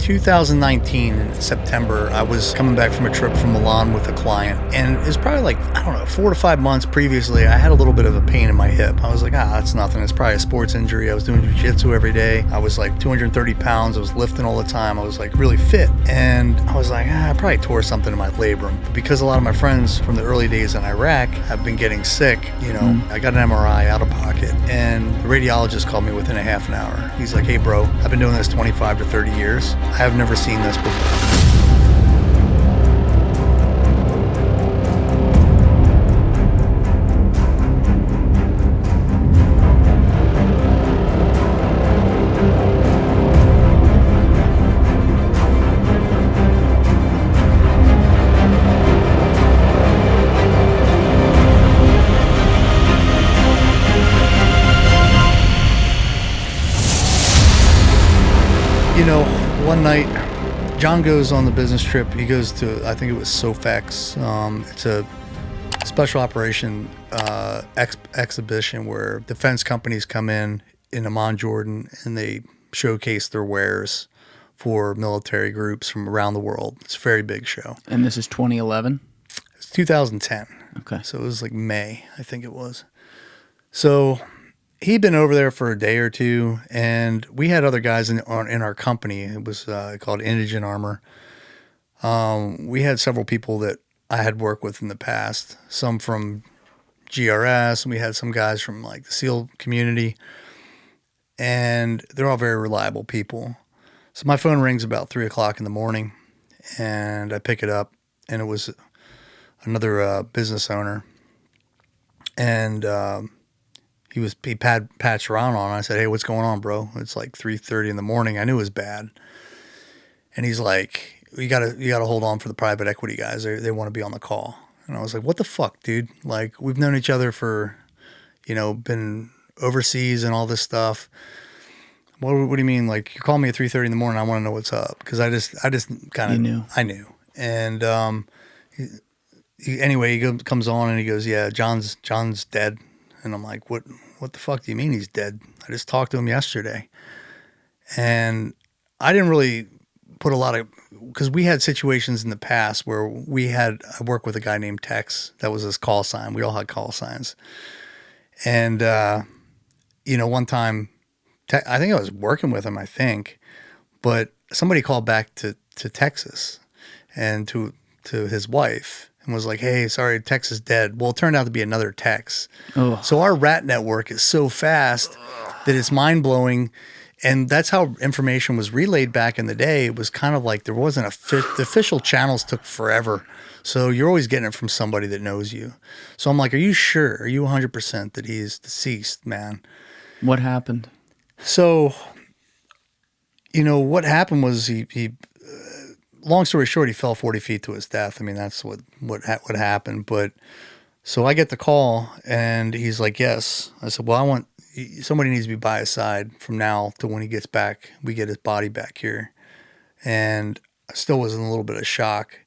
2019 in September, I was coming back from a trip from Milan with a client, and it was probably like, I don't know, 4 to 5 months previously, I had a little bit of a pain in my hip. I was like, that's nothing. It's probably a sports injury. I was doing jiu-jitsu every day. I was like 230 pounds. I was lifting all the time. I was like really fit. And I was like, I probably tore something in my labrum. But because a lot of my friends from the early days in Iraq have been getting sick, I got an MRI out of pocket, and the radiologist called me within a half an hour. He's like, hey bro, I've been doing this 25 to 30 years. I have never seen this before. One night, John goes on the business trip. He goes to, I think it was SOFEX. It's a special operation exhibition where defense companies come in Amman, Jordan, and they showcase their wares for military groups from around the world. It's a very big show. And this is 2011? It's 2010. Okay. So it was like May, I think it was. So he'd been over there for a day or two, and we had other guys in our company. It was called Indigent Armor. We had several people that I had worked with in the past, some from GRS, and we had some guys from like the SEAL community, and they're all very reliable people. So my phone rings about 3 o'clock in the morning, and I pick it up, and it was another business owner, and he patched around on. I said, hey, what's going on, bro? It's like 3:30 in the morning. I knew it was bad. And he's like, you gotta hold on for the private equity guys. They want to be on the call. And I was like, what the fuck, dude? Like, we've known each other for, been overseas and all this stuff. What do you mean? Like, you call me at 3:30 in the morning. I want to know what's up. Cause I just kind of, I knew. And, anyway, he comes on and he goes, yeah, John's dead. And I'm like, what the fuck do you mean he's dead? I just talked to him yesterday. And I didn't really put a lot of, because we had situations in the past where I worked with a guy named Tex. That was his call sign. We all had call signs. And, one time, I think I was working with him, but somebody called back to Texas and to his wife, and was like, hey, sorry, Tex is dead. Well, it turned out to be another Tex. Oh. So our rat network is so fast that it's mind-blowing. And that's how information was relayed back in the day. It was kind of like there wasn't the official channels took forever. So you're always getting it from somebody that knows you. So I'm like, are you sure? Are you 100% that he's deceased, man? What happened? So, what happened was he long story short, he fell 40 feet to his death. I mean, that's what happened. But so I get the call, and he's like, yes. I said, well, somebody needs to be by his side from now to when he gets back. We get his body back here. And I still was in a little bit of shock.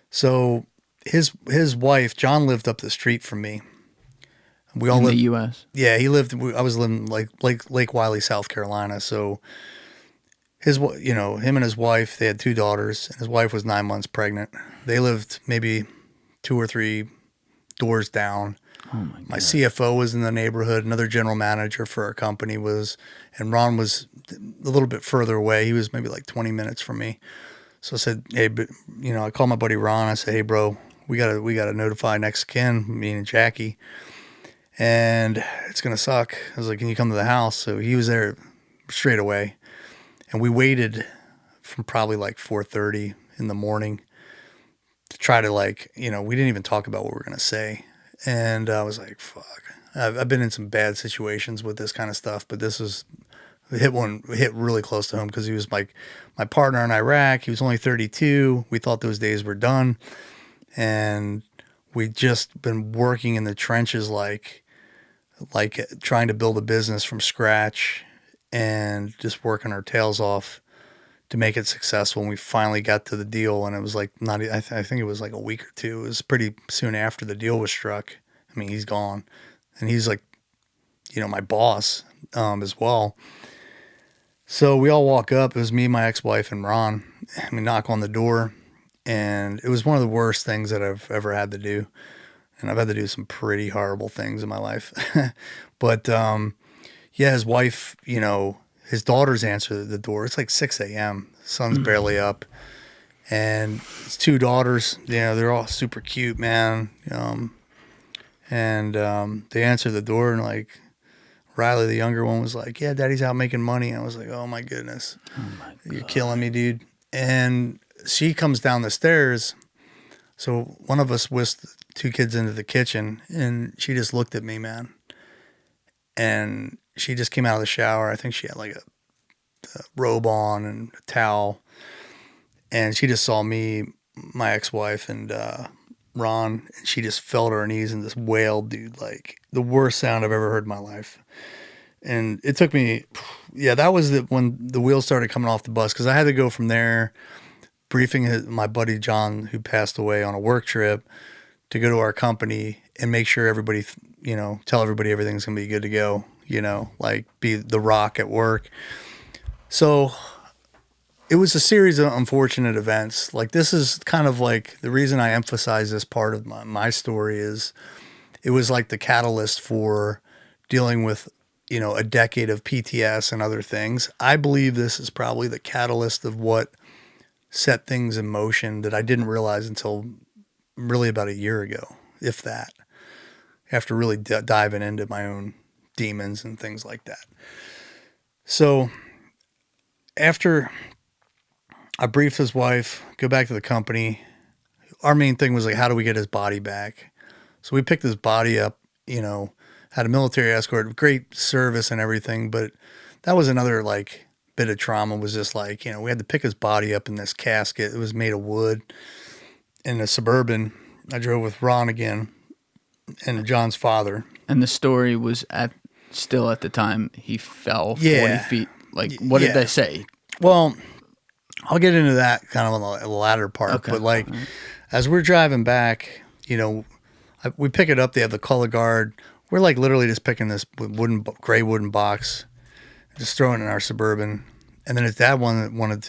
So his wife, John, lived up the street from me. We all lived in the U.S. Yeah, I was living like Lake Wiley, South Carolina. So him and his wife, they had 2 daughters, and his wife was 9 months pregnant. They lived maybe 2 or 3 doors down. Oh my God. My CFO was in the neighborhood. Another general manager for our company was, and Ron was a little bit further away. He was maybe like 20 minutes from me. So I said, hey, I called my buddy Ron. I said, hey, bro, we gotta notify next kin, me and Jackie, and it's gonna suck. I was like, can you come to the house? So he was there straight away. And we waited from probably like 4:30 in the morning to try to we didn't even talk about what we were going to say. And I was like, fuck. I've been in some bad situations with this kind of stuff, but this hit really close to home because he was like my partner in Iraq. He was only 32. We thought those days were done. And we'd just been working in the trenches like trying to build a business from scratch and just working our tails off to make it successful. And we finally got to the deal, and it was like I think it was like a week or two. It was pretty soon after the deal was struck. I mean, he's gone, and he's like, my boss as well. So we all walk up. It was me, my ex-wife, and Ron. And we knock on the door, and it was one of the worst things that I've ever had to do. And I've had to do some pretty horrible things in my life. But yeah, his wife, his daughters answer the door. It's like 6 a.m. Sun's barely up. And his two daughters, they're all super cute, man. And they answer the door, and like Riley, the younger one, was like, "Yeah, Daddy's out making money." And I was like, "Oh my goodness, you're killing me, dude." And she comes down the stairs. So one of us whisked two kids into the kitchen, and she just looked at me, man. And she just came out of the shower. I think she had like a robe on and a towel. And she just saw me, my ex-wife, and Ron, and she just fell to her knees and just wailed, dude, like the worst sound I've ever heard in my life. And it took me, yeah, that was when the wheels started coming off the bus, because I had to go from there, briefing my buddy John, who passed away on a work trip, to go to our company and make sure everybody, tell everybody everything's going to be good to go, like be the rock at work. So it was a series of unfortunate events. Like, this is kind of like the reason I emphasize this part of my story is it was like the catalyst for dealing with, a decade of PTS and other things. I believe this is probably the catalyst of what set things in motion that I didn't realize until really about a year ago, if that, after really diving into my own demons and things like that. So after I briefed his wife, go back to the company, our main thing was like, how do we get his body back? So we picked his body up, had a military escort, great service and everything. But that was another like bit of trauma, was just like, we had to pick his body up in this casket. It was made of wood in a Suburban. I drove with Ron again and John's father. And the story was still at the time he fell 40 Yeah. feet. Like, what did they say? Well, I'll get into that kind of on the latter part. Okay. But like, as we're driving back, we pick it up. They have the color guard. We're like literally just picking this gray wooden box, just throwing it in our Suburban. And then his dad wanted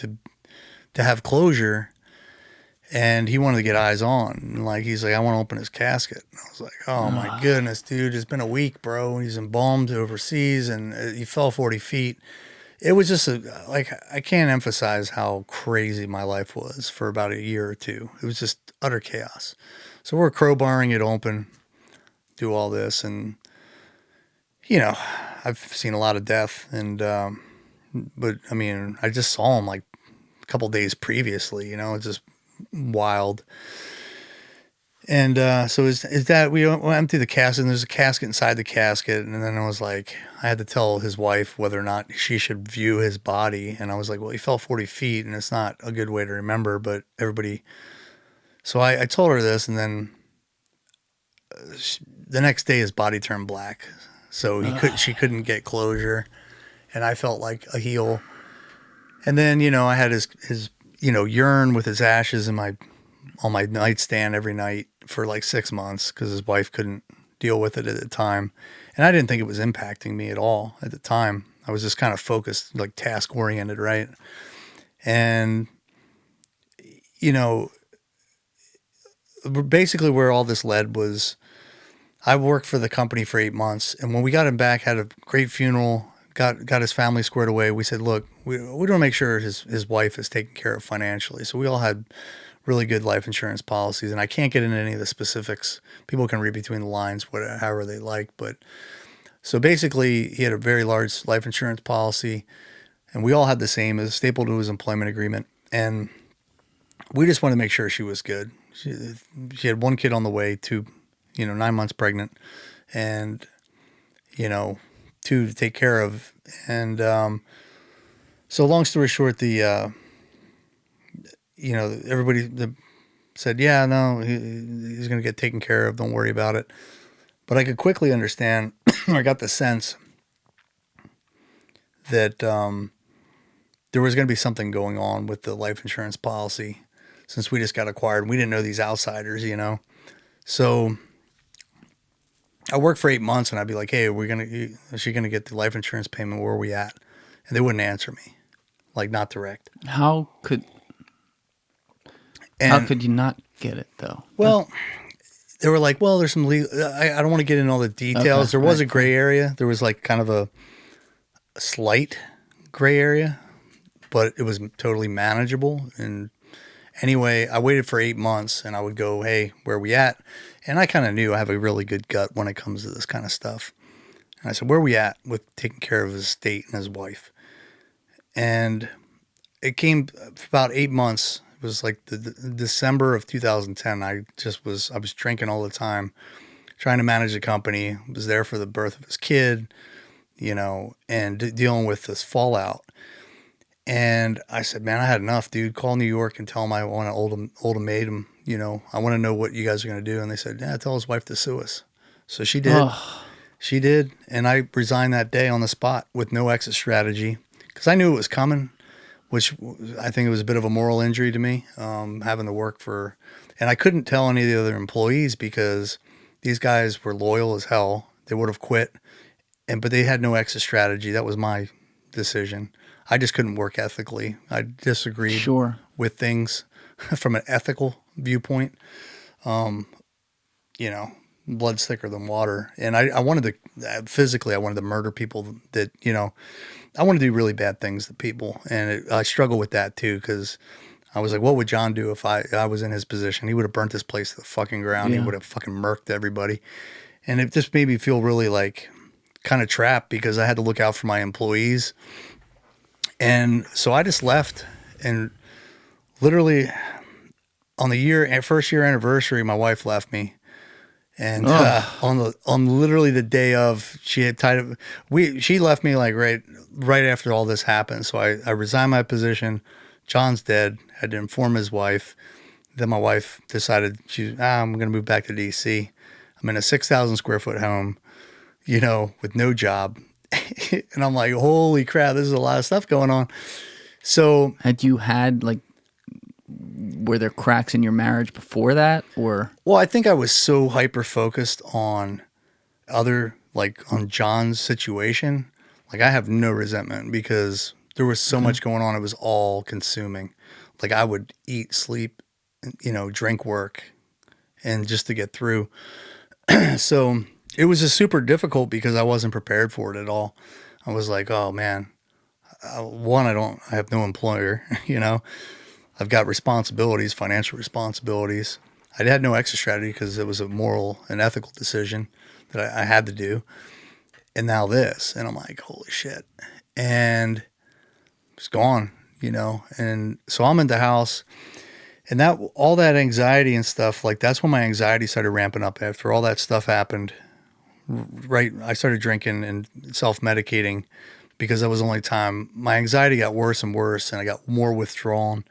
to have closure, and he wanted to get eyes on. And like, he's like, I want to open his casket. And I was like, oh my goodness, dude, it's been a week, bro. He's embalmed overseas, and he fell 40 feet. It was just I can't emphasize how crazy my life was for about a year or two. It was just utter chaos. So we're crowbarring it open, do all this, and I've seen a lot of death, and but I mean, I just saw him like a couple days previously. It's just wild. And so his dad, we empty the casket, and there's a casket inside the casket. And then I was like, I had to tell his wife whether or not she should view his body. And I was like, well, he fell 40 feet, and it's not a good way to remember, but everybody. So I told her this, and then the next day his body turned black. So she couldn't get closure. And I felt like a heel. And then, I had his urine with his ashes on my nightstand every night for like 6 months, because his wife couldn't deal with it at the time. And I didn't think it was impacting me at all at the time. I was just kind of focused, like task oriented, right? And, basically where all this led was I worked for the company for 8 months. And when we got him back, had a great funeral, got his family squared away. We said, look, we want to make sure his wife is taken care of financially. So we all had really good life insurance policies, and I can't get into any of the specifics. People can read between the lines, however they like. But so basically, he had a very large life insurance policy, and we all had the same, as stapled to his employment agreement. And we just wanted to make sure she was good. She had one kid on the way, 9 months pregnant, and two to take care of. And so long story short, everybody said, yeah, no, he's going to get taken care of. Don't worry about it. But I could quickly understand, I got the sense that there was going to be something going on with the life insurance policy, since we just got acquired. We didn't know these outsiders, So I worked for 8 months, and I'd be like, hey, is she going to get the life insurance payment? Where are we at? and they wouldn't answer me, like not direct. How could And you not get it though? well, they were like, well, there's some legal. I don't want to get into all the details. Okay, There was right, a gray area. There was like kind of a slight gray area, but it was totally manageable. And anyway, I waited for 8 months, and I would go, hey, where are we at? And I kind of knew I have a really good gut when it comes to this kind of stuff. And I said, where are we at with taking care of his estate and his wife? And it came about 8 months. It was like the December of 2010. I was drinking all the time, trying to manage the company. Was there for the birth of his kid, and dealing with this fallout. And I said, man, I had enough, dude. Call New York and tell him I want to ultimatum. I want to know what you guys are going to do. And they said, yeah, tell his wife to sue us. So she did. Ugh. She did. And I resigned that day on the spot with no exit strategy because I knew it was coming, which I think it was a bit of a moral injury to me, having to work for. And I couldn't tell any of the other employees because these guys were loyal as hell. They would have quit. But they had no exit strategy. That was my decision. I just couldn't work ethically. I disagreed with things from an ethical viewpoint. Blood's thicker than water. And I wanted to, physically, I wanted to murder people that, I want to do really bad things to people. And I struggle with that too, because I was like, what would John do if I was in his position? He would have burnt this place to the fucking ground. Yeah. He would have fucking murked everybody. And it just made me feel really like kind of trapped because I had to look out for my employees. And so I just left, and literally on the first year anniversary, my wife left me. And on literally the day of, she had she left me like right after all this happened. So I resigned my position. John's dead. Had to inform his wife. Then my wife decided I'm going to move back to DC. I'm in a 6,000 square foot home, with no job. And I'm like, holy crap, this is a lot of stuff going on. So had you had were there cracks in your marriage before that, or? Well, I think I was so hyper focused on on John's situation. Like I have no resentment because there was so much going on. It was all consuming. Like I would eat, sleep, drink, work, and just to get through. So it was just super difficult because I wasn't prepared for it at all. I was like, oh man, I have no employer, I've got responsibilities, financial responsibilities. I had no exit strategy because it was a moral and ethical decision that I had to do. And now this, and I'm like, holy shit. And it's gone, and so I'm in the house. And all that anxiety and stuff, that's when my anxiety started ramping up after all that stuff happened. Right, I started drinking and self-medicating because that was the only time my anxiety got worse and worse, and I got more withdrawn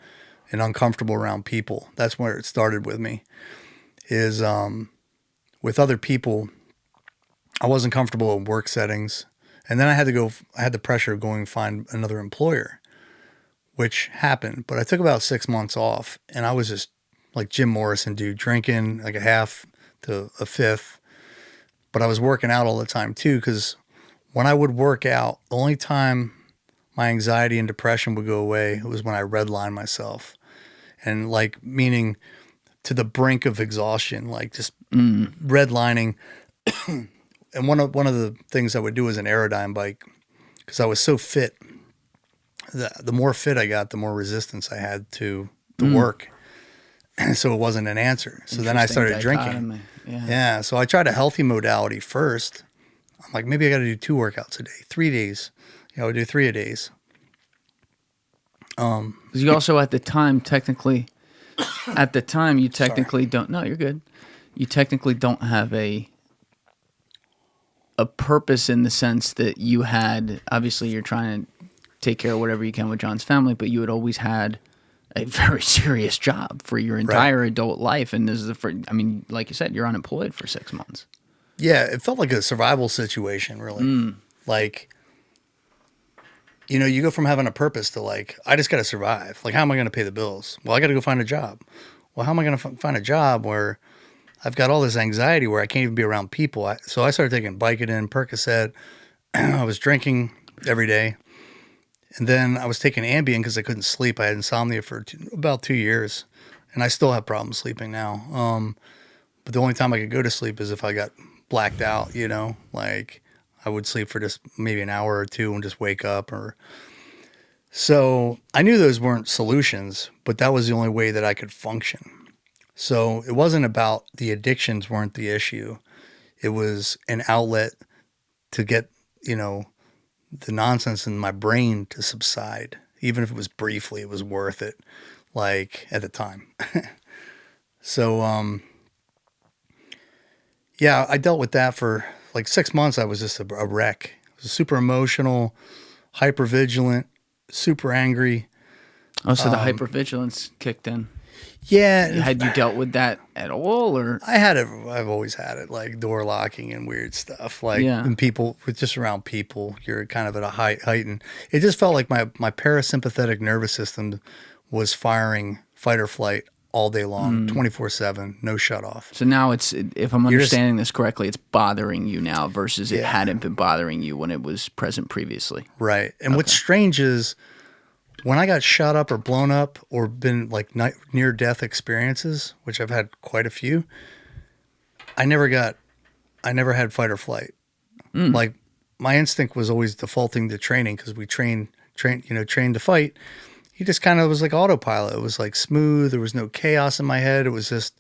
and uncomfortable around people. That's where it started with me. Is with other people, I wasn't comfortable in work settings, and then I had the pressure of going find another employer, which happened. But I took about 6 months off, and I was just like Jim Morrison, dude, drinking like a half to a fifth. But I was working out all the time too, because when I would work out, the only time my anxiety and depression would go away was when I redline myself. And meaning to the brink of exhaustion, just redlining. And one of the things I would do was an Aerodyne bike because I was so fit. The more fit I got, the more resistance I had to the work. So it wasn't an answer. So then I started drinking. Yeah. So I tried a healthy modality first. I'm like, maybe I got to do 2 workouts a day, 3 days. I would do 3 a days. You also at the time you technically don't. No, you're good. You technically don't have a purpose in the sense that you had. Obviously, you're trying to take care of whatever you can with John's family, but you had always had a very serious job for your entire adult life. And this is like you said, you're unemployed for 6 months. Yeah, it felt like a survival situation, really. You go from having a purpose to I just got to survive. How am I going to pay the bills? Well, I got to go find a job. Well, how am I going to find a job where I've got all this anxiety where I can't even be around people? So I started taking Vicodin, Percocet. I was drinking every day. And then I was taking Ambien because I couldn't sleep. I had insomnia for about 2 years, and I still have problems sleeping now. But the only time I could go to sleep is if I got blacked out, like I would sleep for just maybe an hour or two and just wake up. So I knew those weren't solutions, but that was the only way that I could function. So it wasn't about the addictions weren't the issue. It was an outlet to get, the nonsense in my brain to subside. Even if it was briefly, it was worth it, like at the time. So, yeah, I dealt with that for like 6 months. I was just a wreck. I was super emotional, hyper vigilant, super angry. Oh, so the hypervigilance kicked in. Yeah. Had you dealt with that at all, or? I've always had it, like door locking and weird stuff. Like when people, with just around people, you're kind of at a heightened. It just felt like my parasympathetic nervous system was firing fight or flight all day long, 24/7, no shut off. So now it's, if I'm understanding this correctly, it's bothering you now versus it hadn't been bothering you when it was present previously. Right. And what's strange is when I got shot up or blown up or been like near death experiences, which I've had quite a few, I never had fight or flight. Like my instinct was always defaulting to training because we train to fight. He just kind of was like autopilot. It was like smooth. There was no chaos in my head. It was just,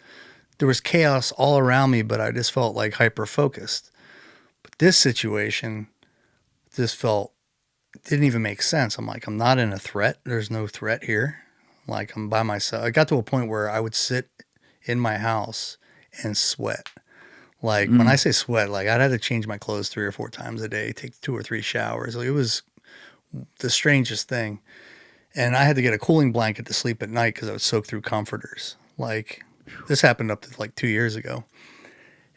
there was chaos all around me, but I just felt like hyper focused. But this situation just didn't even make sense. I'm like, I'm not in a threat. There's no threat here. Like I'm by myself. I got to a point where I would sit in my house and sweat. Like when I say sweat, like I'd have to change my clothes 3 or 4 times a day, take 2 or 3 showers. Like it was the strangest thing. And I had to get a cooling blanket to sleep at night because I would soak through comforters. Like this happened up to like 2 years ago.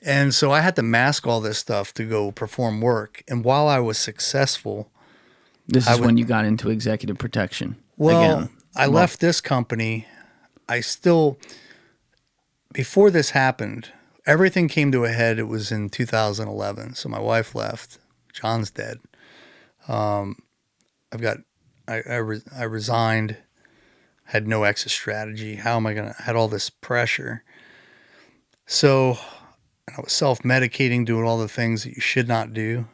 And so I had to mask all this stuff to go perform work. And while I was successful, this is when you got into executive protection. Well, again. I left this company. Before this happened, everything came to a head. It was in 2011. So my wife left. John's dead. I resigned, had no exit strategy. How am I had all this pressure. So I was self-medicating, doing all the things that you should not do.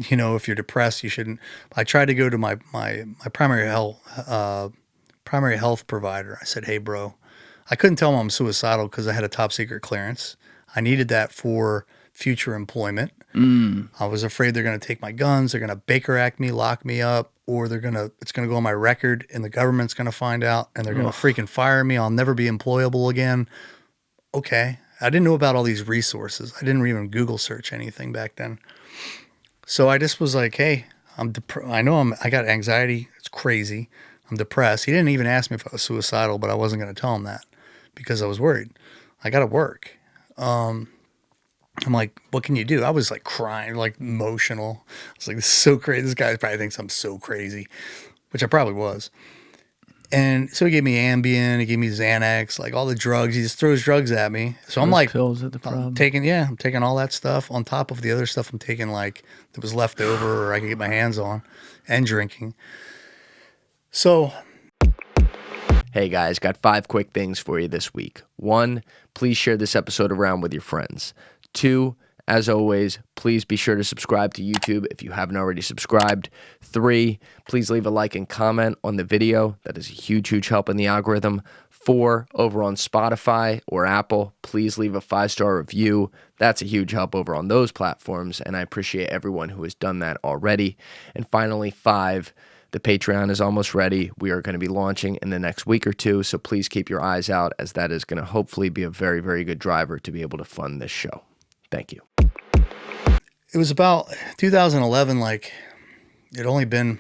If you're depressed, you shouldn't. I tried to go to my primary health provider. I said, hey, bro, I couldn't tell him I'm suicidal because I had a top secret clearance. I needed that for future employment. I was afraid they're going to take my guns. They're going to Baker Act me, lock me up, or it's going to go on my record and the government's going to find out and they're going to freaking fire me. I'll never be employable again. Okay. I didn't know about all these resources. I didn't even Google search anything back then. So I just was like, hey, I got anxiety. It's crazy. I'm depressed. He didn't even ask me if I was suicidal, but I wasn't going to tell him that because I was worried. I got to work. I'm like, what can you do? I was like crying, like emotional. I was like, this is so crazy. This guy probably thinks I'm so crazy, which I probably was. And so he gave me Ambien, he gave me Xanax, like all the drugs. He just throws drugs at me. So I'm like, pills are the problem. I'm taking all that stuff on top of the other stuff I'm taking, like that was left over or I could get my hands on, and drinking. So, hey guys, got 5 quick things for you this week. 1, please share this episode around with your friends. 2, as always, please be sure to subscribe to YouTube if you haven't already subscribed. 3, please leave a like and comment on the video. That is a huge, huge help in the algorithm. 4, over on Spotify or Apple, please leave a 5-star review. That's a huge help over on those platforms, and I appreciate everyone who has done that already. And finally, 5, the Patreon is almost ready. We are going to be launching in the next week or 2, so please keep your eyes out as that is going to hopefully be a very, very good driver to be able to fund this show. Thank you. It was about 2011, like it'd only been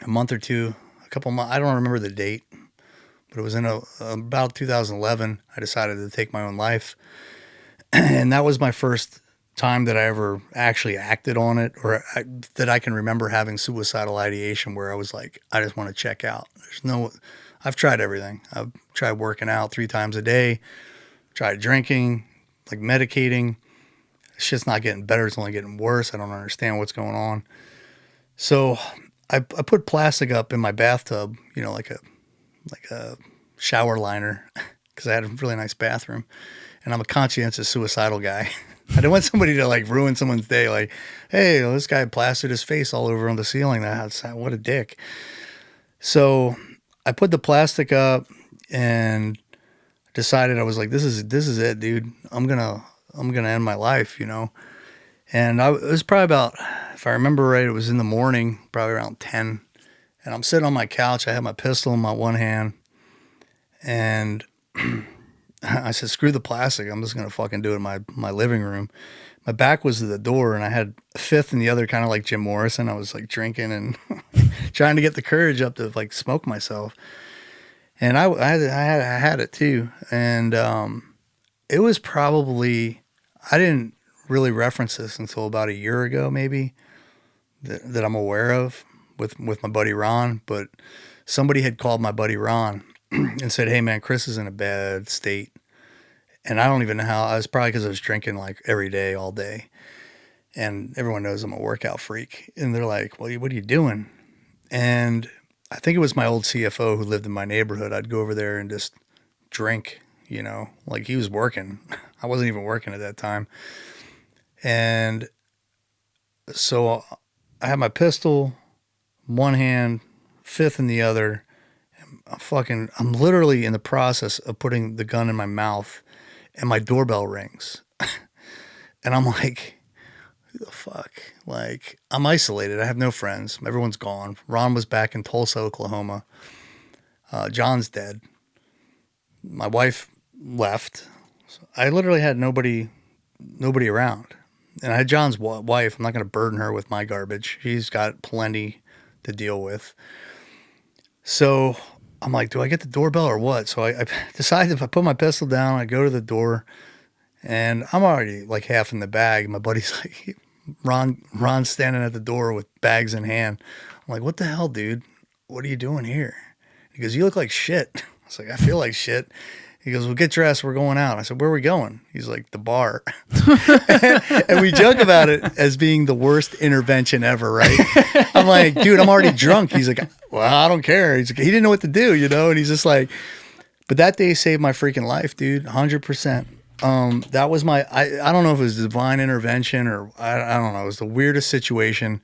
a month or 2, a couple months. I don't remember the date, but it was in about 2011. I decided to take my own life. And that was my first time that I ever actually acted on it, or that I can remember having suicidal ideation where I was like, I just want to check out. I've tried everything. I've tried working out 3 times a day, tried drinking, like medicating. It's just not getting better. It's only getting worse. I don't understand what's going on. So I put plastic up in my bathtub, you know, like a shower liner, because I had a really nice bathroom, and I'm a conscientious suicidal guy. I didn't want somebody to like ruin someone's day. Like, hey, well, this guy plastered his face all over on the ceiling. What a dick. So I put the plastic up and decided, I was like, this is it, dude. I'm gonna end my life, you know. And it was probably about, if I remember right, it was in the morning, probably around 10. And I'm sitting on my couch. I had my pistol in my one hand, and I said, screw the plastic. I'm just going to fucking do it in my living room. My back was to the door, and I had a fifth in the other, kind of like Jim Morrison. I was like drinking and trying to get the courage up to like smoke myself. And I had it too. And it was probably, I didn't really reference this until about a year ago, maybe, that I'm aware of with my buddy Ron. But somebody had called my buddy Ron and said, hey man, Chris is in a bad state. And I don't even know how. I was probably because I was drinking like every day, all day. And everyone knows I'm a workout freak. And they're like, well, what are you doing? And I think it was my old CFO who lived in my neighborhood. I'd go over there and just drink, you know, like he was working. I wasn't even working at that time. And so I had my pistol, one hand, fifth in the other. I'm literally in the process of putting the gun in my mouth, and my doorbell rings. And I'm like, who the fuck? Like, I'm isolated. I have no friends. Everyone's gone. Ron was back in Tulsa, Oklahoma. John's dead. My wife left. So I literally had nobody around. And I had John's wife. I'm not going to burden her with my garbage. She's got plenty to deal with. So I'm like, do I get the doorbell or what? So I decided, if I put my pistol down, I go to the door, and I'm already like half in the bag. My buddy's like, Ron's standing at the door with bags in hand. I'm like, what the hell, dude? What are you doing here? He goes, you look like shit. I was like, I feel like shit. He goes, well, get dressed. We're going out. I said, where are we going? He's like, the bar. And we joke about it as being the worst intervention ever, right? I'm like, dude, I'm already drunk. He's like, well, I don't care. He's like, he didn't know what to do, you know? And he's just like, but that day saved my freaking life, dude. 100%. That was I don't know if it was divine intervention or I don't know. It was the weirdest situation.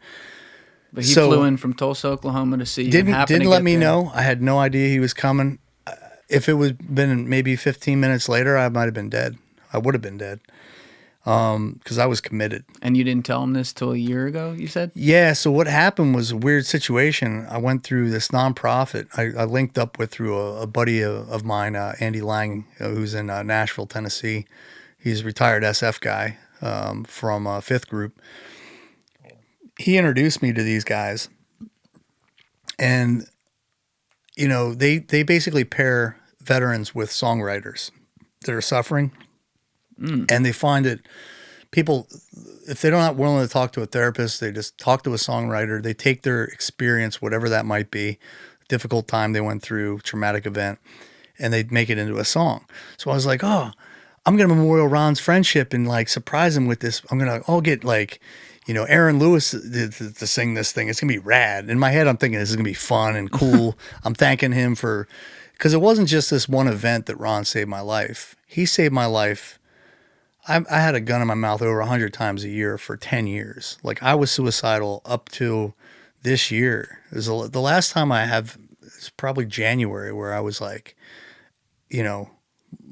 But he flew in from Tulsa, Oklahoma to see you. Didn't let me know. I had no idea he was coming. If it was been maybe 15 minutes later, I might have been dead. I would have been dead. Because I was committed. And you didn't tell him this till a year ago, you said? Yeah, so what happened was a weird situation. I went through this nonprofit. I linked up with through a buddy of mine, Andy Lang, who's in Nashville, Tennessee. He's a retired SF guy from Fifth Group. He introduced me to these guys. And, you know, they basically pair veterans with songwriters that are suffering. And they find that people, if they're not willing to talk to a therapist, they just talk to a songwriter. They take their experience, whatever that might be, difficult time they went through, traumatic event, and they make it into a song. So I was like, oh, I'm going to memorial Ron's friendship and like surprise him with this. I'm going to get like, you know, Aaron Lewis to sing this thing. It's going to be rad. In my head, I'm thinking this is going to be fun and cool. I'm thanking him because it wasn't just this one event that Ron saved my life. He saved my life. I had a gun in my mouth over 100 times a year for 10 years. Like, I was suicidal up to this year. It was the last time it's probably January, where I was like, you know,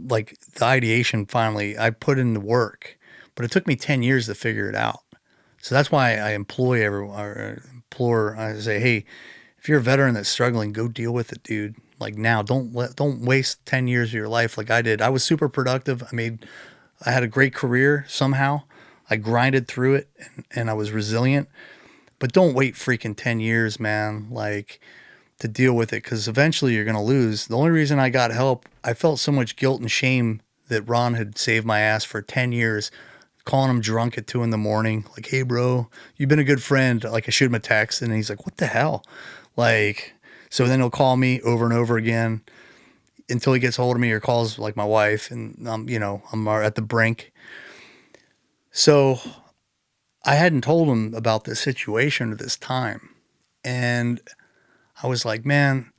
like the ideation finally, I put in the work, but it took me 10 years to figure it out. So that's why I implore everyone, I say, hey, if you're a veteran that's struggling, go deal with it, dude. Like, now, don't waste 10 years of your life like I did. I was super productive. I had a great career somehow. I grinded through it and I was resilient. But don't wait freaking 10 years, man, like, to deal with it, because eventually you're going to lose. The only reason I got help, I felt so much guilt and shame that Ron had saved my ass for 10 years, calling him drunk at 2 a.m, like, hey, bro, you've been a good friend. Like, I shoot him a text, and he's like, what the hell? Like, so then he'll call me over and over again until he gets hold of me or calls like my wife, and I'm at the brink. So I hadn't told him about this situation at this time. And I was like, man,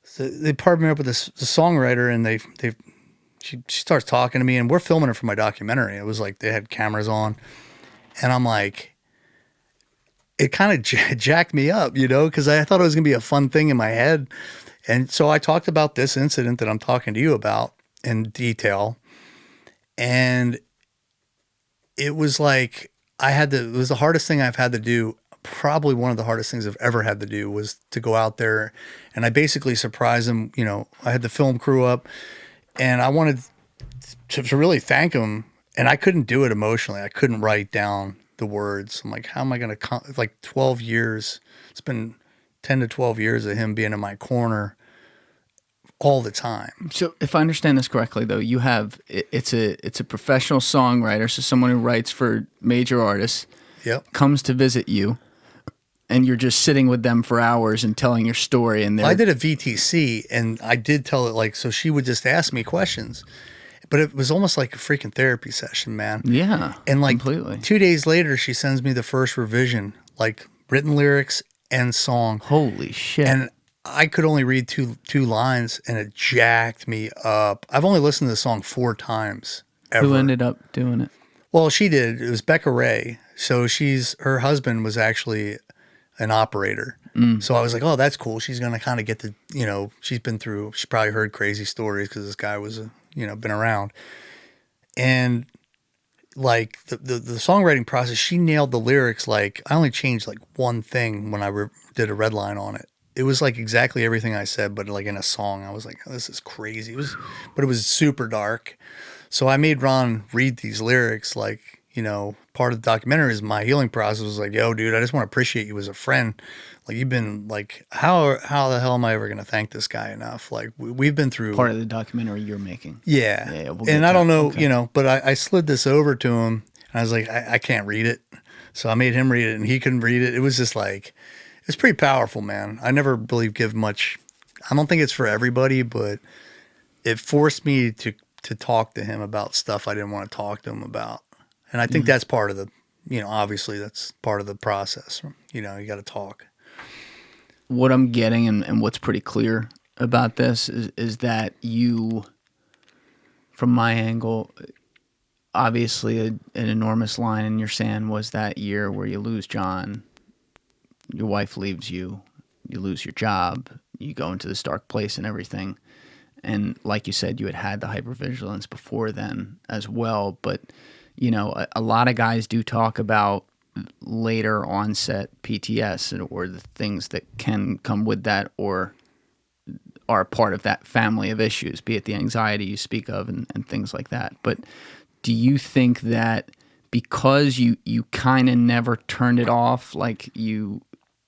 so they partnered me up with this the songwriter, and she starts talking to me, and we're filming it for my documentary. It was like they had cameras on, and I'm like, it kind of jacked me up, because I thought it was gonna be a fun thing in my head. And so I talked about this incident that I'm talking to you about in detail, and it was like it was the hardest thing I've had to do. Probably one of the hardest things I've ever had to do was to go out there, and I basically surprised him. I had the film crew up, and I wanted to really thank him, and I couldn't do it emotionally. I couldn't write down the words. I'm like, how am I going to, like 12 years, it's been 10 to 12 years of him being in my corner all the time. So if I understand this correctly, though, you have, it's a professional songwriter, so someone who writes for major artists, Yep. comes to visit you, and you're just sitting with them for hours and telling your story. And I did a VTC, and I did tell it so she would just ask me questions, but it was almost like a freaking therapy session, man. Yeah, And completely. 2 days later, she sends me the first revision, like written lyrics and song. Holy shit. And I could only read two lines, and it jacked me up. I've only listened to the song 4 times ever. Who ended up doing it? Well, she did. It was Becca Ray. So her husband was actually an operator. So I was like, oh, that's cool. She's going to kind of get the, she's probably heard crazy stories because this guy was, been around. And like the songwriting process, she nailed the lyrics. Like I only changed like one thing when I did a red line on it. It was like exactly everything I said, but like in a song. I was like, oh, this is crazy. But it was super dark. So I made Ron read these lyrics, like, part of the documentary is my healing process was like, yo, dude, I just want to appreciate you as a friend. Like you've been like, how the hell am I ever going to thank this guy enough? Like we've been through Part of the documentary you're making. Yeah. We'll get And I don't know, okay. but I slid this over to him, and I was like, I can't read it. So I made him read it, and he couldn't read it. It was just like, it's pretty powerful, man. I never really give much. I don't think it's for everybody, but it forced me to talk to him about stuff I didn't want to talk to him about. And I think that's part of the, obviously that's part of the process. You got to talk. What I'm getting and what's pretty clear about this is that you, from my angle, obviously an enormous line in your sand was that year where you lose John, your wife leaves you, you lose your job, you go into this dark place and everything. And like you said, you had the hypervigilance before then as well. But, a lot of guys do talk about later onset PTS or the things that can come with that or are part of that family of issues, be it the anxiety you speak of and things like that. But do you think that because you kind of never turned it off, like you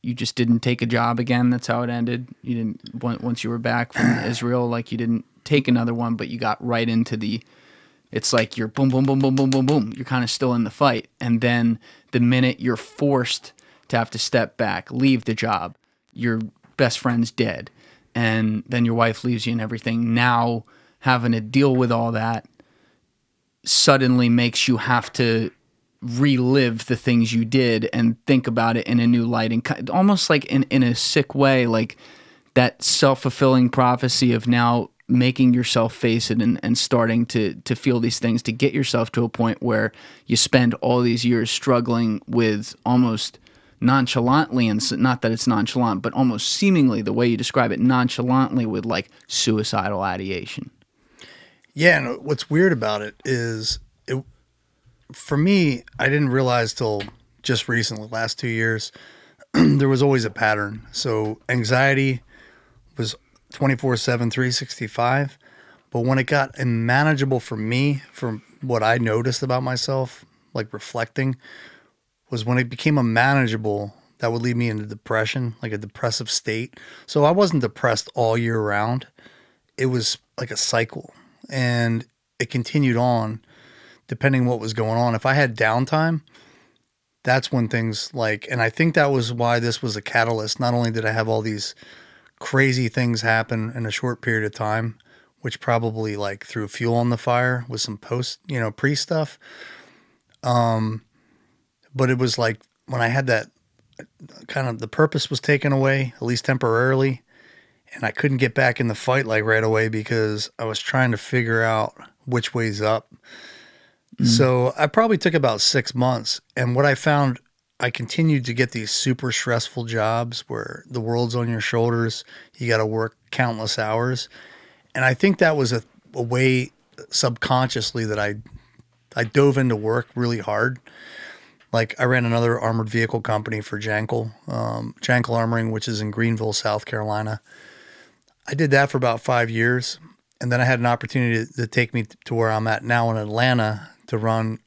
just didn't take a job again, that's how it ended? You didn't, once you were back from Israel, like you didn't take another one, but you got right into it's like you're boom, boom, boom, boom, boom, boom, boom. You're kind of still in the fight. And then the minute you're forced to have to step back, leave the job, your best friend's dead, and then your wife leaves you and everything, now having to deal with all that suddenly makes you have to relive the things you did and think about it in a new light, and almost like in a sick way, like that self-fulfilling prophecy of now making yourself face it and starting to feel these things to get yourself to a point where you spend all these years struggling with almost nonchalantly, and not that it's nonchalant, but almost seemingly the way you describe it, nonchalantly, with like suicidal ideation. Yeah, and what's weird about it is, for me, I didn't realize till just recently, last 2 years, there was always a pattern. So anxiety was 24/7, 365. But when it got unmanageable for me, from what I noticed about myself, like reflecting, was when it became unmanageable, that would lead me into depression, like a depressive state. So I wasn't depressed all year round. It was like a cycle, and it continued on depending what was going on. If I had downtime, that's when things and I think that was why this was a catalyst. Not only did I have all these crazy things happen in a short period of time, which probably threw fuel on the fire with some pre stuff. But it was like when I had that kind of the purpose was taken away, at least temporarily. And I couldn't get back in the fight like right away because I was trying to figure out which way's up. So I probably took about 6 months. And what I found, I continued to get these super stressful jobs where the world's on your shoulders. You got to work countless hours. And I think that was a way subconsciously that I dove into work really hard. Like I ran another armored vehicle company for Jankel Armoring, which is in Greenville, South Carolina. I did that for about 5 years. And then I had an opportunity to take me to where I'm at now in Atlanta to run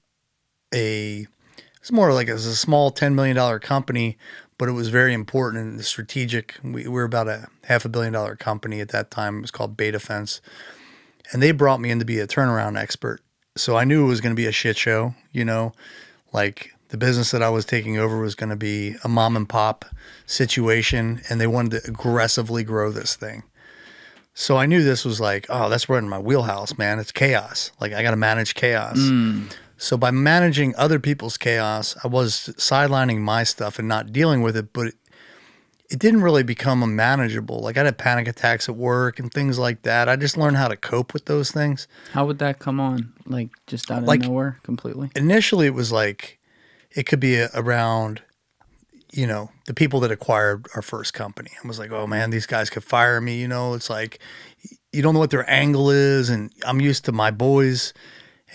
it's more like it was a small $10 million company, but it was very important and strategic. We were about a $500 million company at that time. It was called Beta Fence. And they brought me in to be a turnaround expert. So I knew it was going to be a shit show, like the business that I was taking over was going to be a mom and pop situation, and they wanted to aggressively grow this thing. So I knew this was like, oh, that's right in my wheelhouse, man. It's chaos. Like I got to manage chaos. So by managing other people's chaos, I was sidelining my stuff and not dealing with it, but it didn't really become manageable. Like I'd have panic attacks at work and things like that. I just learned how to cope with those things. How would that come on? Like just out of nowhere completely? Initially it was like, it could be around, the people that acquired our first company. I was like, oh man, these guys could fire me. It's like, you don't know what their angle is. And I'm used to my boys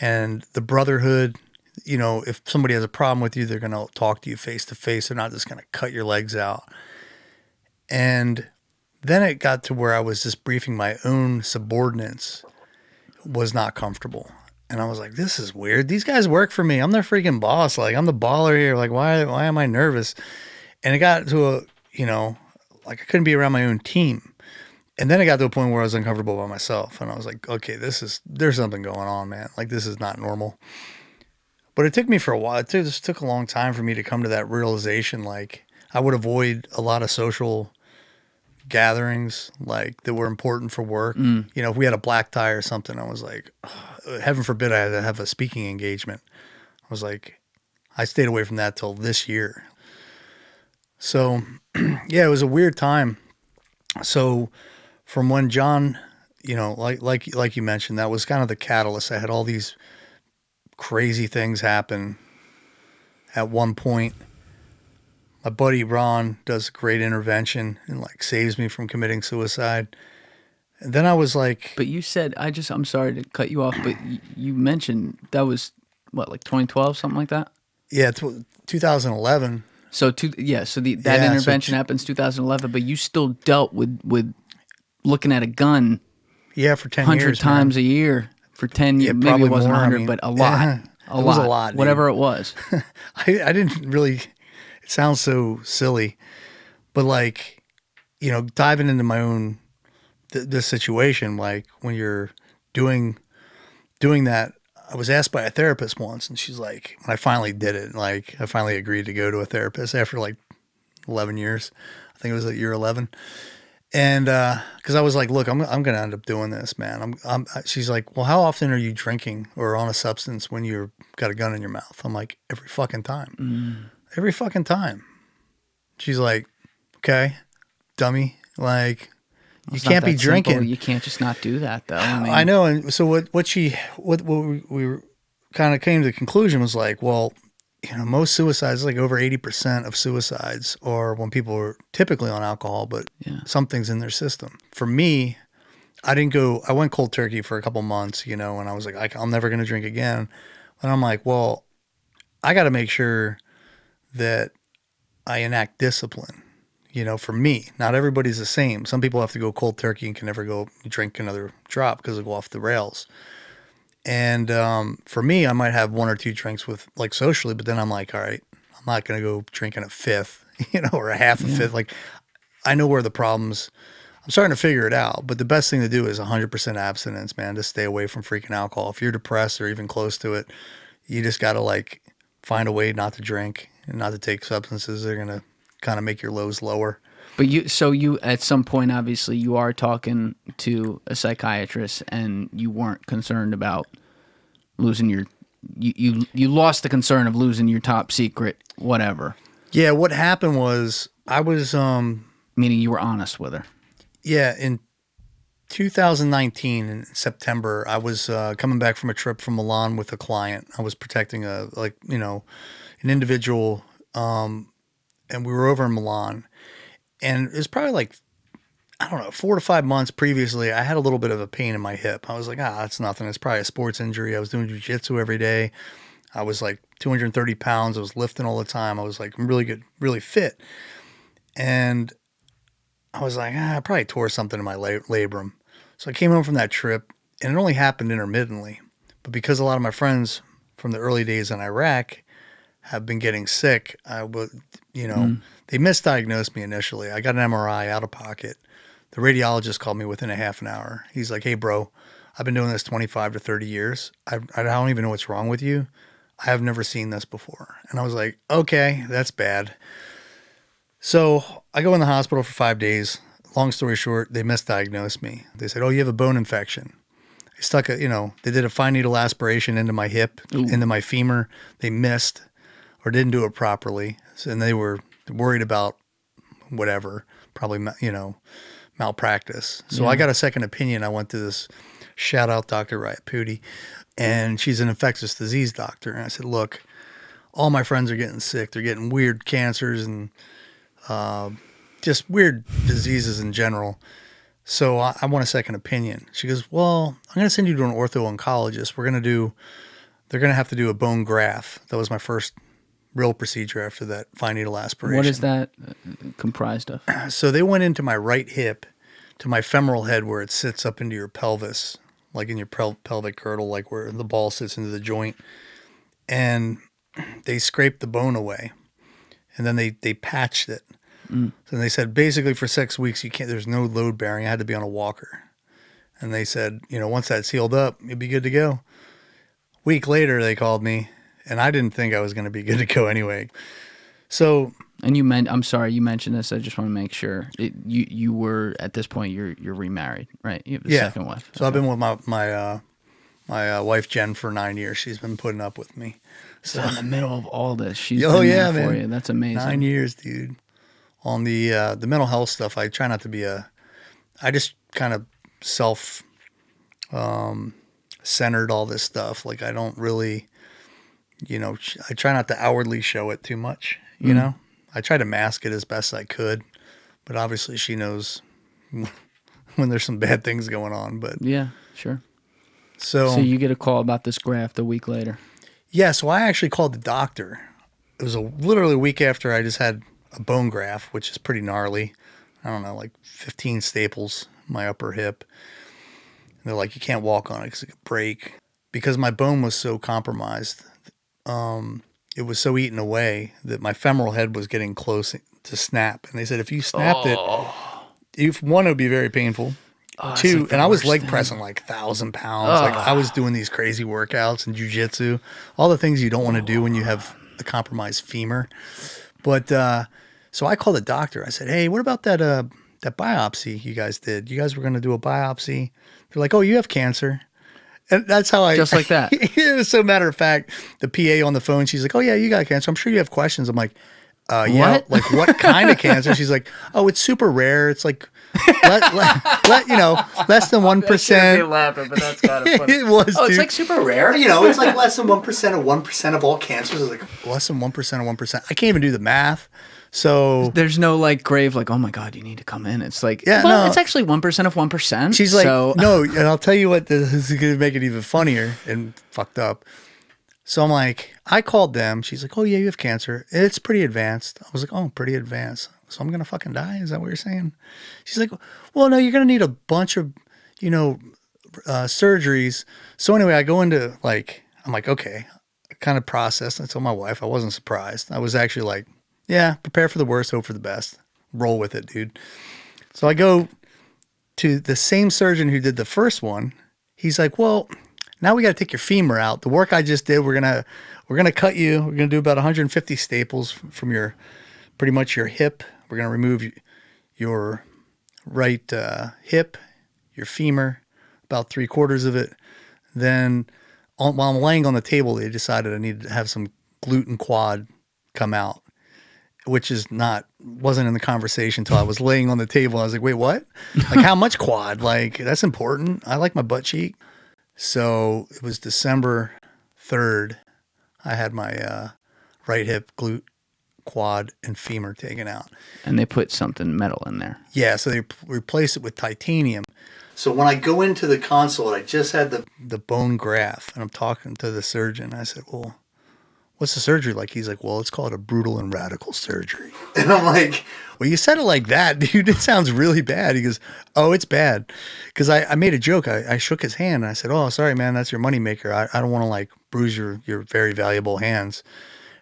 and the brotherhood. If somebody has a problem with you, they're going to talk to you face to face. They're not just going to cut your legs out. And then it got to where I was just briefing my own subordinates, was not comfortable. And I was like, this is weird. These guys work for me. I'm their freaking boss. Like, I'm the baller here. Like, why am I nervous? And it got to like I couldn't be around my own team. And then it got to a point where I was uncomfortable by myself. And I was like, okay, there's something going on, man. Like, this is not normal. But it took me for a while. It just took a long time for me to come to that realization. Like, I would avoid a lot of social gatherings like that were important for work. If we had a black tie or something, I was like, heaven forbid I had to have a speaking engagement. I was like, I stayed away from that till this year. So yeah, it was a weird time. So from when John, like you mentioned, that was kind of the catalyst. I had all these crazy things happen. At one point, my buddy Ron does a great intervention and like saves me from committing suicide. And then I was like, but you said, I'm sorry to cut you off, but you mentioned that was what, like 2012, something like that? Yeah, 2011. So that intervention happens 2011, but you still dealt with looking at a gun. Yeah, for 10 years. 100 times a year for 10 years. Yeah, maybe it wasn't more, 100, but a lot. Yeah, it was a lot. Whatever it was. I didn't really, it sounds so silly, but like, diving into my own, this situation, like when you're doing that, I was asked by a therapist once, and she's like, when I finally did it, like I finally agreed to go to a therapist after like 11 years. I think it was at year 11. And because I was like, look, I'm going to end up doing this, man. She's like, well, how often are you drinking or on a substance when you've got a gun in your mouth? I'm like, every fucking time. Every fucking time. She's like, okay, dummy. Like, you can't be drinking. Simple. You can't just not do that, though. I know. And so what we kind of came to the conclusion was like, well, most suicides, like over 80% of suicides are when people are typically on alcohol, but something's in their system. For me, I went cold turkey for a couple months, and I was like, I'm never going to drink again. And I'm like, well, I got to make sure that I enact discipline. For me, not everybody's the same. Some people have to go cold turkey and can never go drink another drop because they'll go off the rails. And for me, I might have one or two drinks with like socially, but then I'm like, all right, I'm not going to go drinking a fifth, or a half a fifth. Like I know where the problems, I'm starting to figure it out, but the best thing to do is 100% abstinence, man, to stay away from freaking alcohol. If you're depressed or even close to it, you just got to like find a way not to drink and not to take substances. They're going to kind of make your lows lower. But you at some point, obviously, you are talking to a psychiatrist, and you weren't concerned about losing your. You lost the concern of losing your top secret, whatever. Yeah, what happened was I was, Meaning you were honest with her. yeah, in 2019 in September, I was coming back from a trip from Milan with a client. I was protecting an individual, and we were over in Milan. And it was probably like, I don't know, 4 to 5 months previously, I had a little bit of a pain in my hip. I was like, that's nothing. It's probably a sports injury. I was doing jiu-jitsu every day. I was like 230 pounds. I was lifting all the time. I was like really good, really fit. And I was like, I probably tore something in my labrum. So I came home from that trip, and it only happened intermittently. But because a lot of my friends from the early days in Iraq have been getting sick, they misdiagnosed me initially. I got an MRI out of pocket. The radiologist called me within a half an hour. He's like, hey, bro, I've been doing this 25 to 30 years. I don't even know what's wrong with you. I have never seen this before. And I was like, okay, that's bad. So I go in the hospital for 5 days. Long story short, they misdiagnosed me. They said, oh, you have a bone infection. They stuck they did a fine needle aspiration into my hip, into my femur. They missed or didn't do it properly. And they were worried about whatever, probably, malpractice. So I got a second opinion. I went to this shout out Dr. Rayapudi, and she's an infectious disease doctor. And I said, look, all my friends are getting sick. They're getting weird cancers and just weird diseases in general. So I want a second opinion. She goes, well, I'm going to send you to an ortho-oncologist. They're going to have to do a bone graft. That was my first real procedure after that fine needle aspiration. What is that comprised of? So they went into my right hip to my femoral head where it sits up into your pelvis, like in your pelvic girdle, like where the ball sits into the joint. And they scraped the bone away. And then they patched it. So they said, basically for 6 weeks, there's no load bearing. I had to be on a walker. And they said, once that's healed up, you'll be good to go. Week later, they called me, and I didn't think I was going to be good to go anyway. So, and I'm sorry, you mentioned this. I just want to make sure you were at this point you're remarried, right? You have a second wife. So I've been with my wife Jen for 9 years. She's been putting up with me. So in the middle of all this, she's been there for you. That's amazing. 9 years, dude. On the mental health stuff, I try not to be I just kind of centered all this stuff. Like I don't really, I try not to outwardly show it too much, I try to mask it as best I could, but obviously she knows when there's some bad things going on, but yeah, sure. So you get a call about this graft a week later. Yeah. So I actually called the doctor. It was literally a week after I just had a bone graft, which is pretty gnarly. I don't know, like 15 staples in my upper hip. And they're like, you can't walk on it because it could break. Because my bone was so compromised, it was so eaten away that my femoral head was getting close to snap. And they said, if you snapped it, one, it would be very painful. Two, like and I was leg pressing like 1,000 pounds. Like I was doing these crazy workouts and jujitsu, all the things you don't want to do when you have a compromised femur. But so I called the doctor. I said, hey, what about that biopsy you guys did? You guys were going to do a biopsy. They're like, oh, you have cancer. And that's how just like that. It was so matter of fact, the PA on the phone, she's like, oh, yeah, you got cancer. I'm sure you have questions. I'm like, yeah, like what kind of cancer? She's like, oh, it's super rare. It's like, less than 1%. Laughing, but that's kind of funny. It was. Oh, it's like super rare. It's like less than 1% of 1% of all cancers. It's like less than 1% of 1%. I can't even do the math. So there's no like grave, like, oh my God, you need to come in. It's like, it's actually 1% of 1%. She's like, no, and I'll tell you what, this is going to make it even funnier and fucked up. So I'm like, I called them. She's like, oh yeah, you have cancer. It's pretty advanced. I was like, oh, pretty advanced. So I'm going to fucking die? Is that what you're saying? She's like, well, no, you're going to need a bunch of, surgeries. So anyway, I go into I'm like, okay, I kind of processed. I told my wife, I wasn't surprised. I was actually like, yeah, prepare for the worst, hope for the best. Roll with it, dude. So I go to the same surgeon who did the first one. He's like, well, now we got to take your femur out. The work I just did, we're gonna cut you. We're gonna do about 150 staples from pretty much your hip. We're gonna remove your right hip, your femur, about 3/4 of it. Then, while I'm laying on the table, they decided I needed to have some glute and quad come out. which is wasn't in the conversation until I was laying on the table. I was like, wait, what? Like, how much quad? Like, that's important. I like my butt cheek. So it was December 3rd. I had my right hip, glute, quad, and femur taken out. And they put something metal in there. Yeah, so they replaced it with titanium. So when I go into the consult, I just had the bone graft, and I'm talking to the surgeon. I said, well, what's the surgery like? He's like, well, it's called a brutal and radical surgery. And I'm like, well, you said it like that, dude. It sounds really bad. He goes, oh, it's bad. Because I made a joke. I shook his hand, and I said, oh, sorry, man, that's your moneymaker. I don't want to, like, bruise your very valuable hands.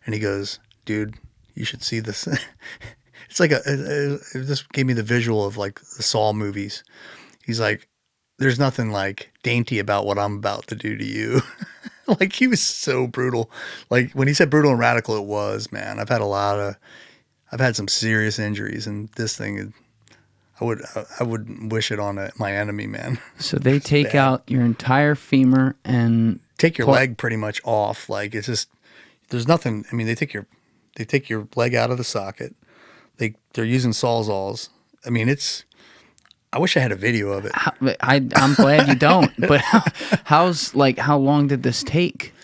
And he goes, dude, you should see this. It's like it just gave me the visual of, like, the Saw movies. He's like, there's nothing, like, dainty about what I'm about to do to you. Like, he was so brutal. Like, when he said brutal and radical, it was, man. I've had some serious injuries, and this thing, I would wish it on my enemy, man. So they take out your entire femur and take your leg pretty much off. Like, it's just, there's nothing. I mean, they take your leg out of the socket. They're using Sawzalls. I mean, I wish I had a video of it. I'm glad you don't. But how long did this take?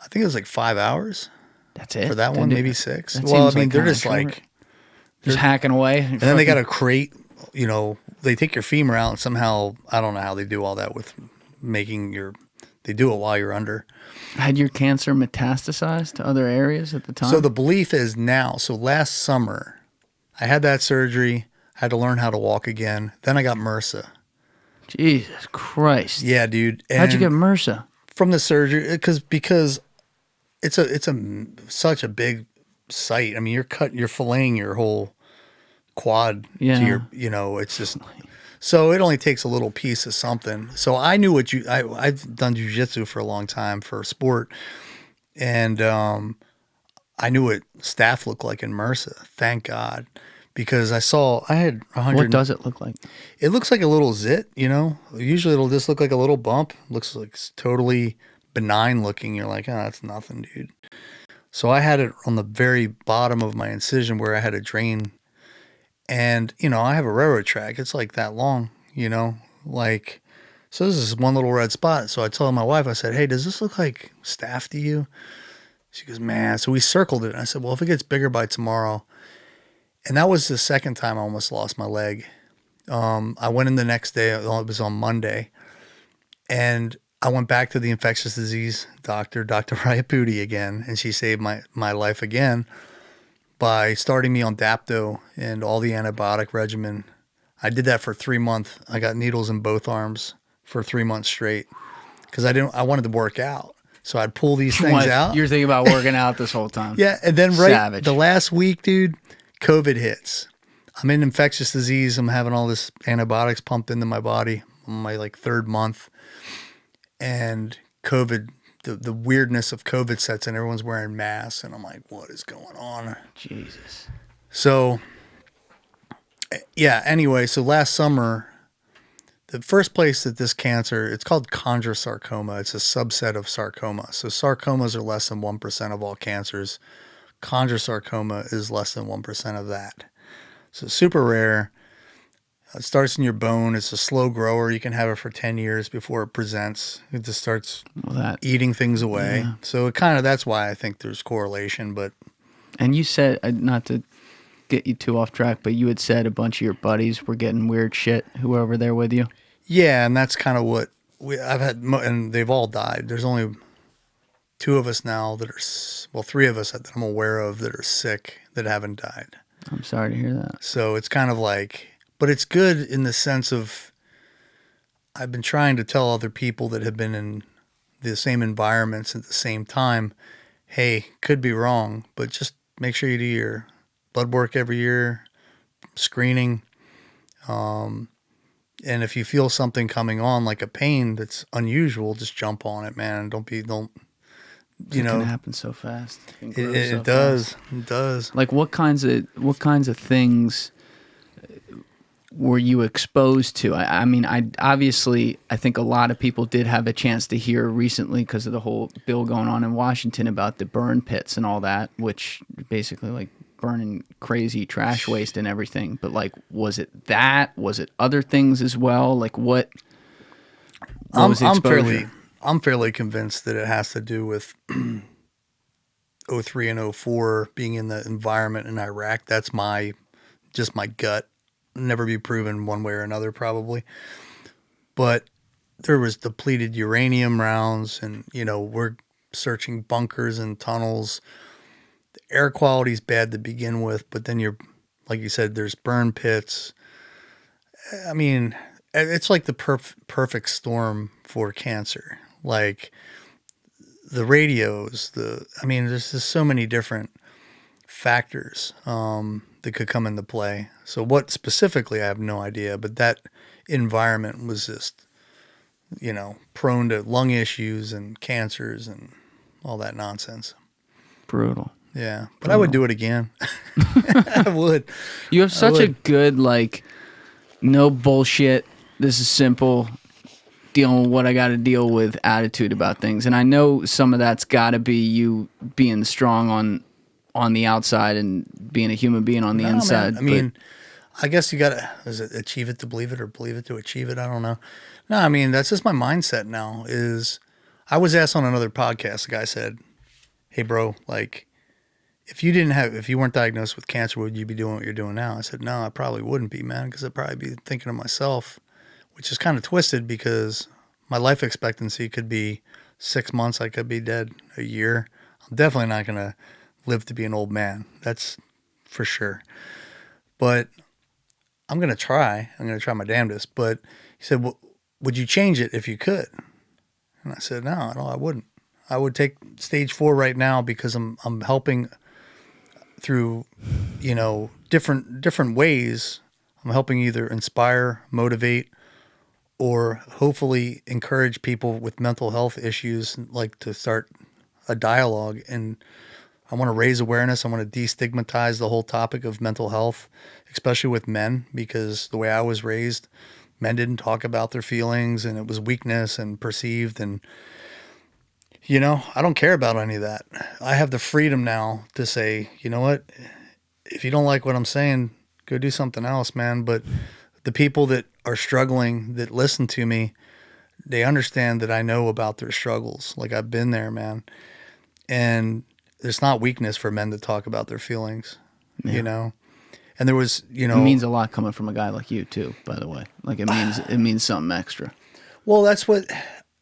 I think it was like 5 hours. That's it For that one, maybe 6. That Well, I seems mean, like they're kinda just short. like, just hacking away. and then they got a crate. You know, they take your femur out, and somehow I don't know how they do all that with making they do it while you're under. Had your cancer metastasized to other areas at the time? So the belief is now. So last summer, I had that surgery. Had to learn how to walk again. Then I got MRSA. Jesus Christ. Yeah, dude. How'd you get MRSA? From the surgery? Because it's such a big site. I mean, you're filleting your whole quad to your, it's just, so it only takes a little piece of something. So I knew I've done jiu-jitsu for a long time for sport. And I knew what staph looked like in MRSA. Thank God. Because I had 100. What does it look like? It looks like a little zit, Usually it'll just look like a little bump. Looks like it's totally benign looking. You're like, oh, that's nothing, dude. So I had it on the very bottom of my incision where I had a drain. And, I have a railroad track. It's like that long, like, so this is one little red spot. So I told my wife, I said, hey, does this look like staph to you? She goes, man. So we circled it. And I said, well, if it gets bigger by tomorrow. And that was the second time I almost lost my leg. I went in the next day. It was on Monday. And I went back to the infectious disease doctor, Dr. Rayapudi again. And she saved my life again by starting me on Dapto and all the antibiotic regimen. I did that for 3 months. I got needles in both arms for 3 months straight because I wanted to work out. So I'd pull these things out. You're thinking about working out this whole time. Yeah. And then Savage. The last week, dude, COVID hits. I'm in infectious disease. I'm having all this antibiotics pumped into my body on my like 3rd month. And COVID, the weirdness of COVID sets in. Everyone's wearing masks. And I'm like, what is going on? Jesus. So, yeah, anyway, so last summer, the first place that this cancer, it's called chondrosarcoma. It's a subset of sarcoma. So sarcomas are less than 1% of all cancers. Chondrosarcoma is less than 1% of that. So super rare. It starts in your bone. It's a slow grower. You can have it for 10 years before it presents. It just starts eating things away. Yeah. So that's why I think there's correlation. And you said, not to get you too off track, but you had said a bunch of your buddies were getting weird shit who were over there with you. Yeah, and that's kind of what I've had, and they've all died. There's only 2 of us now that are, 3 of us that I'm aware of that are sick that haven't died. I'm sorry to hear that. So it's kind of like, but it's good in the sense of I've been trying to tell other people that have been in the same environments at the same time, hey, could be wrong, but just make sure you do your blood work every year, screening. And if you feel something coming on, like a pain that's unusual, just jump on it, man. It can happen so fast. It does. Like what kinds of things were you exposed to? I mean, I think a lot of people did have a chance to hear recently because of the whole bill going on in Washington about the burn pits and all that, which basically like burning crazy trash waste and everything, but like, was it that? Was it other things as well? Like what was the exposure? I'm fairly convinced that it has to do with '03 and '04 being in the environment in Iraq. That's just my gut. Never be proven one way or another, probably. But there was depleted uranium rounds, and we're searching bunkers and tunnels. The air quality's bad to begin with, but then like you said, there's burn pits. I mean, it's like the perfect storm for cancer. Like the radios, there's just so many different factors that could come into play. So what specifically, I have no idea, but that environment was just, prone to lung issues and cancers and all that nonsense. Brutal. Yeah, but I would do it again. I would. You have such a good, like, no bullshit, this is simple, dealing with what I got to deal with attitude about things. And I know some of that's got to be you being strong on the outside and being a human being on the inside. Man. I mean, I guess you got to, is it achieve it to believe it or believe it to achieve it? I don't know. No, I mean, that's just my mindset now is I was asked on another podcast, the guy said, hey bro, like if you weren't diagnosed with cancer, would you be doing what you're doing now? I said, no, I probably wouldn't be, man. Cause I'd probably be thinking of myself, which is kind of twisted because my life expectancy could be 6 months. I could be dead a year. I'm definitely not going to live to be an old man. That's for sure. But I'm going to try. I'm going to try my damnedest. But he said, well, would you change it if you could? And I said, no, I wouldn't. I would take stage 4 right now because I'm helping through, different ways. I'm helping either inspire, motivate, or hopefully encourage people with mental health issues, like to start a dialogue. And I want to raise awareness. I want to destigmatize the whole topic of mental health, especially with men, because the way I was raised, men didn't talk about their feelings and it was weakness and perceived. And, I don't care about any of that. I have the freedom now to say, you know what, if you don't like what I'm saying, go do something else, man. But the people that are struggling, that listen to me, they understand that I know about their struggles. Like I've been there, man. And it's not weakness for men to talk about their feelings, And there was, It means a lot coming from a guy like you too, by the way. Like it means something extra. Well, that's what,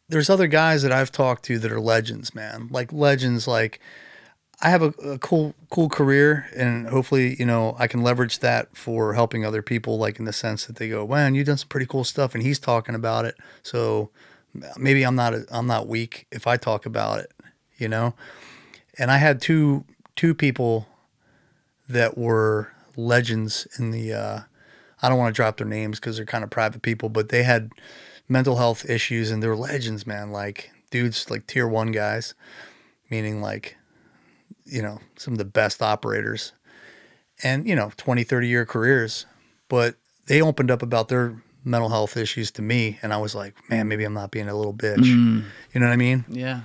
there's other guys that I've talked to that are legends, man. Like legends, like I have a cool career, and hopefully, I can leverage that for helping other people, like in the sense that they go, man, you've done some pretty cool stuff and he's talking about it. So maybe I'm not weak if I talk about it, And I had two people that were legends in the, I don't want to drop their names because they're kind of private people, but they had mental health issues and they're legends, man. Like dudes, like tier 1 guys, meaning like, some of the best operators and, 20, 30 year careers, but they opened up about their mental health issues to me. And I was like, man, maybe I'm not being a little bitch. You know what I mean? Yeah.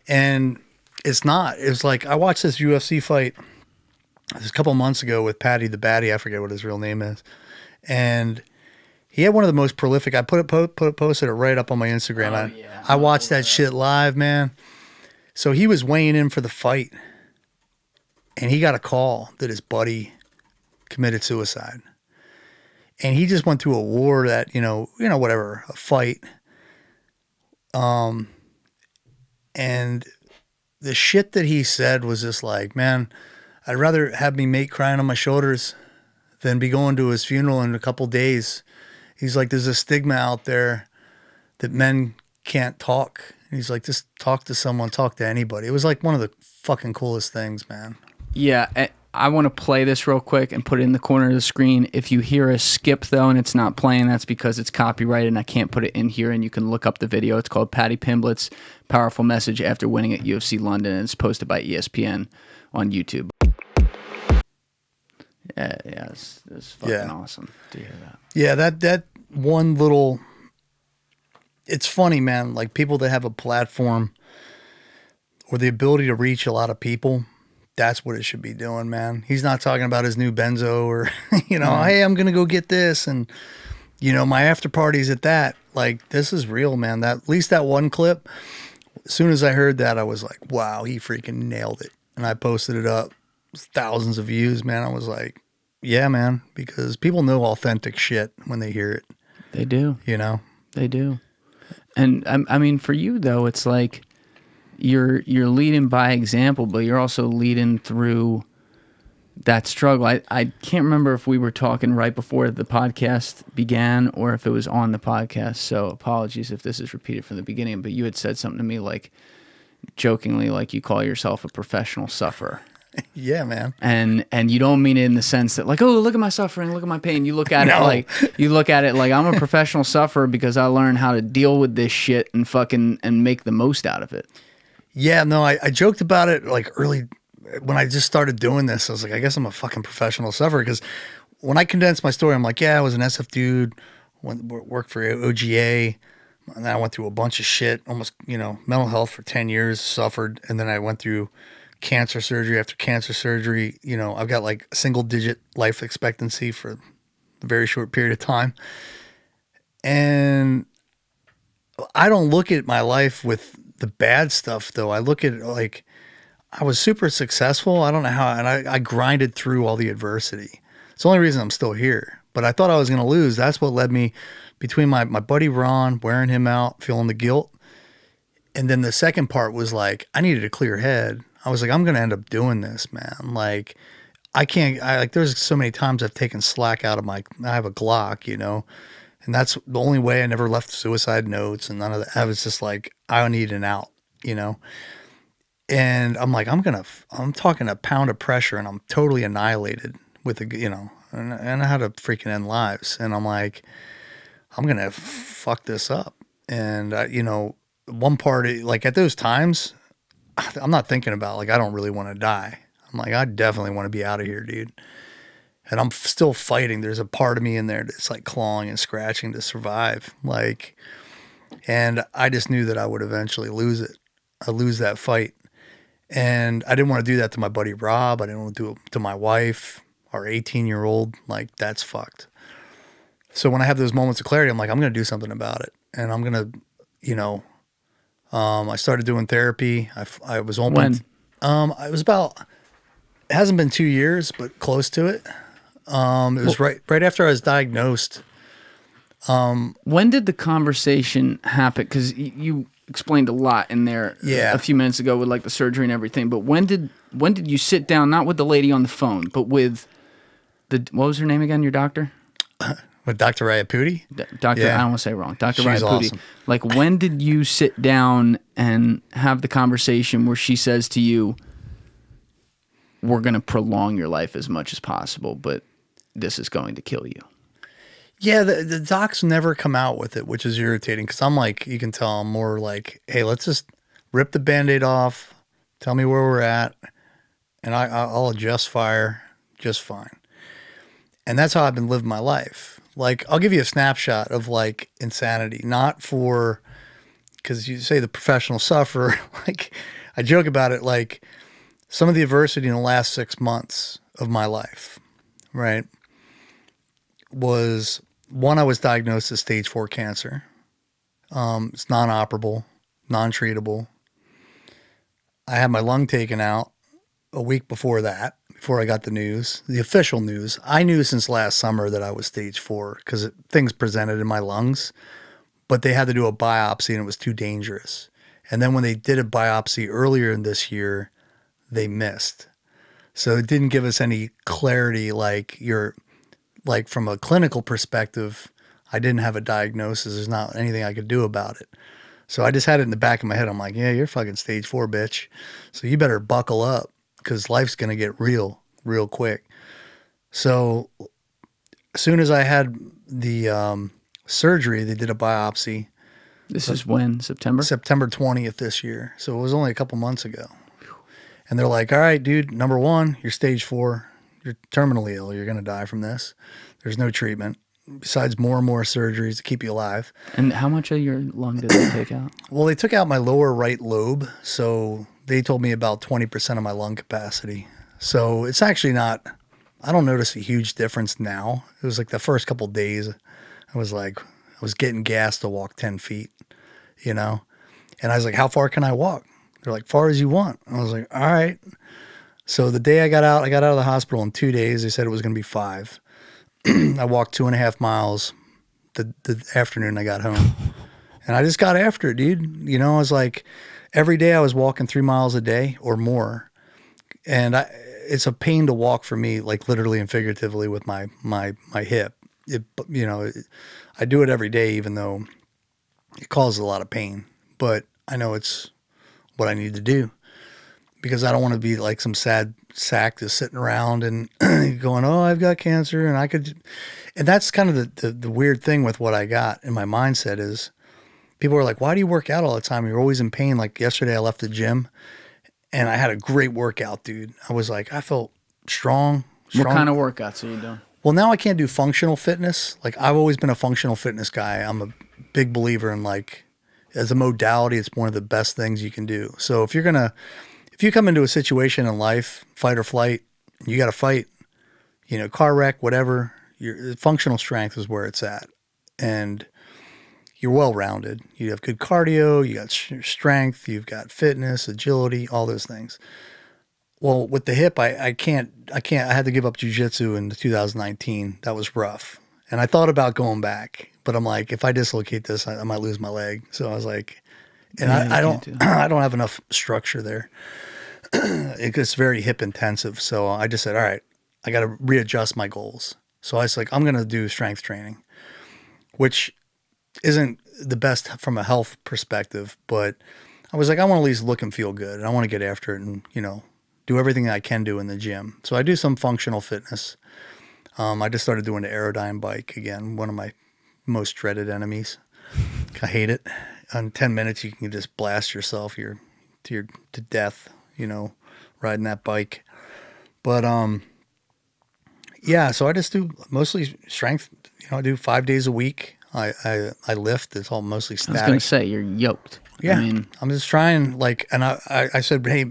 And it's not. It was like I watched this UFC fight a couple months ago with Paddy the Baddy. I forget what his real name is, and he had one of the most prolific. I posted it right up on my Instagram. I watched that shit live, man. So he was weighing in for the fight, and he got a call that his buddy committed suicide, and he just went through a war that whatever, a fight, and the shit that he said was just like, man, I'd rather have me mate crying on my shoulders than be going to his funeral in a couple days. He's like, there's a stigma out there that men can't talk. He's like, just talk to someone, talk to anybody. It was like one of the fucking coolest things, man. Yeah, I want to play this real quick and put it in the corner of the screen. If you hear a skip, though, and it's not playing, that's because it's copyrighted and I can't put it in here, and you can look up the video. It's called Paddy Pimblett's Powerful Message After Winning at UFC London, and it's posted by ESPN on YouTube. Yeah, it's fucking awesome to hear that. Yeah, that one little... It's funny, man, like people that have a platform or the ability to reach a lot of people, That's what it should be doing, man. He's not talking about his new benzo or, hey, I'm going to go get this. And, my after parties at that, like, this is real, man. At least that one clip, as soon as I heard that, I was like, wow, he freaking nailed it. And I posted it up, thousands of views, man. I was like, yeah, man, because people know authentic shit when they hear it. They do. They do. And I mean, for you though, it's like you're leading by example, but you're also leading through that struggle. I can't remember if we were talking right before the podcast began or if it was on the podcast. So apologies if this is repeated from the beginning, but you had said something to me like jokingly, like you call yourself a professional sufferer. Yeah, man. And you don't mean it in the sense that like, oh, look at my suffering, look at my pain. You look at it like I'm a professional sufferer because I learned how to deal with this shit and make the most out of it. Yeah, no, I joked about it like early when I just started doing this. I was like, I guess I'm a fucking professional sufferer because when I condensed my story, I'm like, yeah, I was an SF dude, worked for OGA, and then I went through a bunch of shit, almost, mental health for 10 years, suffered, and then I went through cancer surgery after cancer surgery. I've got like a single digit life expectancy for a very short period of time. And I don't look at my life with the bad stuff though. I look at it like I was super successful. I don't know how, and I grinded through all the adversity. It's the only reason I'm still here, but I thought I was going to lose. That's what led me between my buddy Ron, wearing him out, feeling the guilt. And then the second part was like, I needed a clear head. I was like, I'm going to end up doing this, man. Like, there's so many times I've taken slack out of I have a Glock, and that's the only way. I never left suicide notes and none of that. I was just like, I need an out, and I'm like, I'm talking a pound of pressure and I'm totally annihilated with and I had to freaking end lives. And I'm like, I'm going to fuck this up. And, one part, like at those times, I'm not thinking about like, I don't really want to die. I'm like, I definitely want to be out of here, dude. And I'm still fighting. There's a part of me in there that's like clawing and scratching to survive. Like, and I just knew that I would eventually lose it. I lose that fight. And I didn't want to do that to my buddy Rob. I didn't want to do it to my wife, our 18-year-old. Like, that's fucked. So when I have those moments of clarity, I'm like, I'm going to do something about it. And I'm going to, I started doing therapy. I was open. When? It was about, it hasn't been 2 years, but close to it. It was right after I was diagnosed. When did the conversation happen? Because you explained a lot in there a few minutes ago with like the surgery and everything. But when did you sit down, not with the lady on the phone, but with what was her name again, your doctor? With Dr. Rayaputi? Doctor, I don't want to say it wrong. Dr. She's Rayaputi. awesome. Like, when did you sit down and have the conversation where she says to you, we're going to prolong your life as much as possible, but this is going to kill you? Yeah, the docs never come out with it, which is irritating because I'm like, you can tell I'm more like, hey, let's just rip the Band-Aid off, tell me where we're at, and I'll adjust fire just fine. And that's how I've been living my life. Like, I'll give you a snapshot of like insanity, not for, because you say the professional sufferer, like I joke about it, like some of the adversity in the last 6 months of my life, right, was one, I was diagnosed as stage 4 cancer. It's non-operable, non-treatable. I had my lung taken out a week before that, before I got the news, the official news. I knew since last summer that I was stage 4 because things presented in my lungs, but they had to do a biopsy and it was too dangerous. And then when they did a biopsy earlier in this year, they missed. So it didn't give us any clarity, like from a clinical perspective, I didn't have a diagnosis. There's not anything I could do about it. So I just had it in the back of my head. I'm like, yeah, you're fucking stage 4, bitch. So you better buckle up because life's going to get real quick. So as soon as I had the surgery, they did a biopsy. This is when? September? September 20th this year. So it was only a couple months ago. And they're like, all right, dude, number 1, you're stage 4. You're terminally ill. You're going to die from this. There's no treatment besides more and more surgeries to keep you alive. And how much of your lung did they take out? Well, they took out my lower right lobe. So they told me about 20% of my lung capacity. So it's actually not, I don't notice a huge difference now. It was like the first couple of days, I was getting gas to walk 10 feet, you know? And I was like, how far can I walk? They're like, far as you want. I was like, all right. So the day I got out of the hospital in 2 days. They said it was going to be 5. I walked 2.5 miles the afternoon I got home. And I just got after it, dude. You know, I was like, every day I was walking 3 miles a day or more. And it's a pain to walk for me, like literally and figuratively with my hip. I do it every day, even though it causes a lot of pain. But I know it's what I need to do because I don't want to be like some sad sack just sitting around and going, oh, I've got cancer. And that's kind of the weird thing with what I got in my mindset is people are like, why do you work out all the time? You're always in pain. Like yesterday I left the gym and I had a great workout, dude. I was like, I felt strong. What kind of workouts are you doing? Well, now I can't do functional fitness. Like I've always been a functional fitness guy. I'm a big believer in like, as a modality, it's one of the best things you can do. So if you come into a situation in life, fight or flight, you got to fight, you know, car wreck, whatever, your functional strength is where it's at. And you're well-rounded. You have good cardio, you got strength, you've got fitness, agility, all those things. Well, with the hip, I had to give up jiu-jitsu in 2019. That was rough. And I thought about going back, but I'm like, if I dislocate this, I might lose my leg. So I was like, and I don't have enough structure there. It's very hip intensive. So I just said, all right, I got to readjust my goals. So I was like, I'm going to do strength training, which isn't the best from a health perspective, but I was like, I want to at least look and feel good and I want to get after it and, you know, do everything I can do in the gym. So I do some functional fitness. I just started doing the Aerodyne bike again, one of my most dreaded enemies. I hate it. In 10 minutes, you can just blast yourself to death, you know, riding that bike. But yeah, so I just do mostly strength. You know, I do 5 days a week. I lift. It's all mostly static. I was going to say, you're yoked. Yeah, I mean, I'm just trying, like, and I said, hey,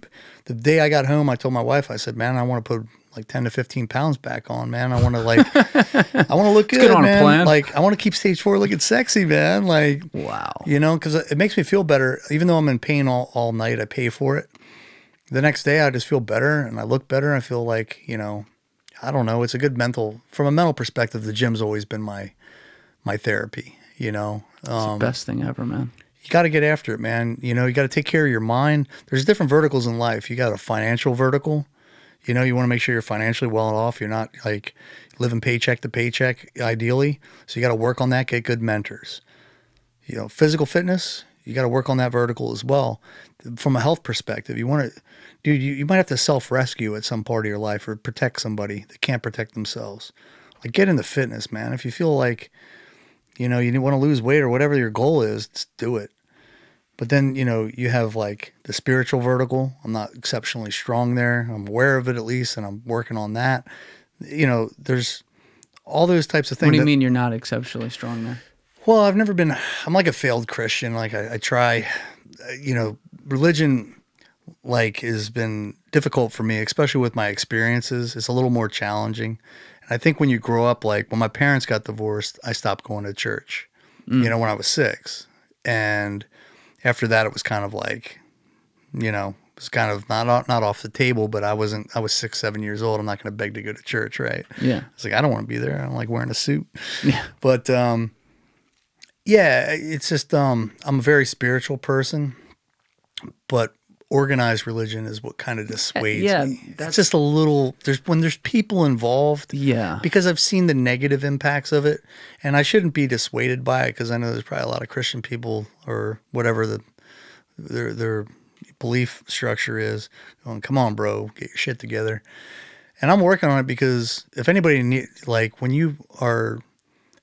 the day I got home, I told my wife, I said, man, I want to put like 10 to 15 pounds back on, man. I want to like, I want to look good, on man. a plan. Like, I want to keep stage 4 looking sexy, man. Like, wow. You know, because it makes me feel better. Even though I'm in pain all night, I pay for it. The next day, I just feel better and I look better. I feel like, you know, I don't know. It's a good from a mental perspective, the gym's always been my therapy, you know. It's the best thing ever, man. You got to get after it, man. You know, you got to take care of your mind. There's different verticals in life. You got a financial vertical. You know, you want to make sure you're financially well off. You're not like living paycheck to paycheck, ideally. So you got to work on that, get good mentors. You know, physical fitness, you got to work on that vertical as well. From a health perspective, you want to, dude, you might have to self-rescue at some part of your life or protect somebody that can't protect themselves. Like, get into fitness, man. If you feel like, you know, you want to lose weight or whatever your goal is, just do it. But then, you know, you have like the spiritual vertical. I'm not exceptionally strong there. I'm aware of it at least, and I'm working on that. You know, there's all those types of things. What do you mean you're not exceptionally strong there? Well, I've never been, I'm like a failed Christian. Like I try, you know, religion like has been difficult for me, especially with my experiences. It's a little more challenging. And I think when you grow up, like when my parents got divorced, I stopped going to church, you know, when I was 6. And after that, it was kind of like, you know, it was kind of not off the table, but I was 6, 7 years old. I'm not going to beg to go to church, right? Yeah. It's like, I don't want to be there. I don't like wearing a suit. Yeah. But, yeah, it's just, I'm a very spiritual person, but organized religion is what kind of dissuades me. That's just a little, when there's people involved. Yeah. Because I've seen the negative impacts of it, and I shouldn't be dissuaded by it because I know there's probably a lot of Christian people or whatever their belief structure is going, come on, bro, get your shit together. And I'm working on it because if anybody like when you are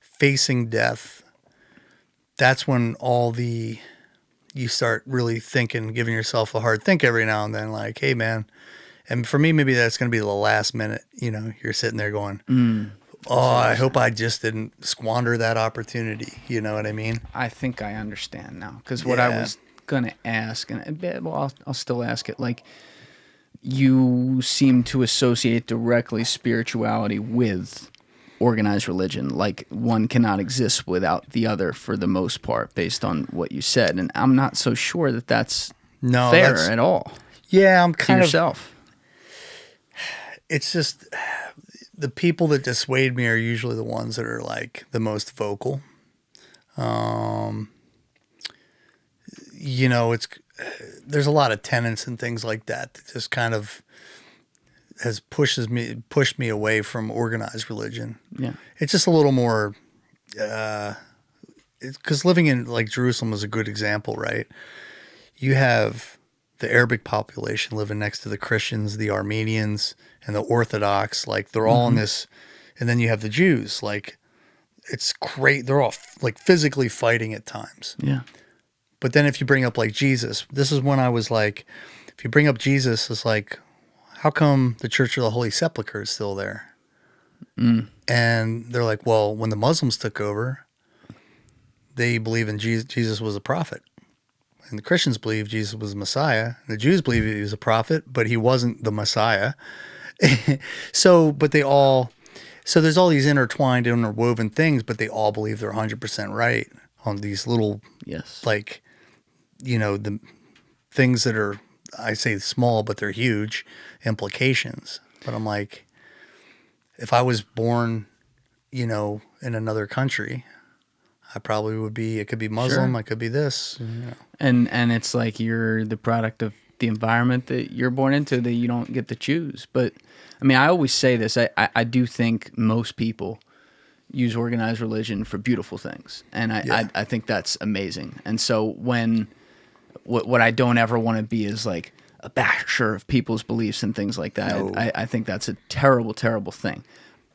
facing death, that's when you start really thinking, giving yourself a hard think every now and then, like, hey, man. And for me, maybe that's going to be the last minute. You know, you're sitting there going, I hope I just didn't squander that opportunity. You know what I mean? I think I understand now. Because what I was gonna ask, and well, I'll still ask it. Like, you seem to associate directly spirituality with organized religion. Like, one cannot exist without the other for the most part, based on what you said. And I'm not so sure that that's fair at all. Yeah, I'm kind to yourself. It's just the people that dissuade me are usually the ones that are like the most vocal. You know, there's a lot of tenets and things like that that just kind of has pushed me away from organized religion. Yeah. It's just a little more, because living in like Jerusalem is a good example, right? You have the Arabic population living next to the Christians, the Armenians, and the Orthodox. Like, they're all in this, and then you have the Jews. Like, it's great. They're all like physically fighting at times. Yeah. But then if you bring up like Jesus, this is when I was like, if you bring up Jesus, it's like, how come the Church of the Holy Sepulchre is still there? And they're like, well, when the Muslims took over, they believe in Jesus was a prophet. And the Christians believe Jesus was Messiah. The Jews believe he was a prophet, but he wasn't the Messiah. So there's all these intertwined, interwoven things, but they all believe they're 100% right on these little, like, you know, the things that are, I say small, but they're huge implications. But I'm like, if I was born, you know, in another country, I probably would be, it could be Muslim, I could be this. You know. And it's like you're the product of the environment that you're born into that you don't get to choose. But, I mean, I always say this. I do think most people use organized religion for beautiful things. And I think that's amazing. And so what I don't ever want to be is like a basher of people's beliefs and things like that. No. I think that's a terrible, terrible thing.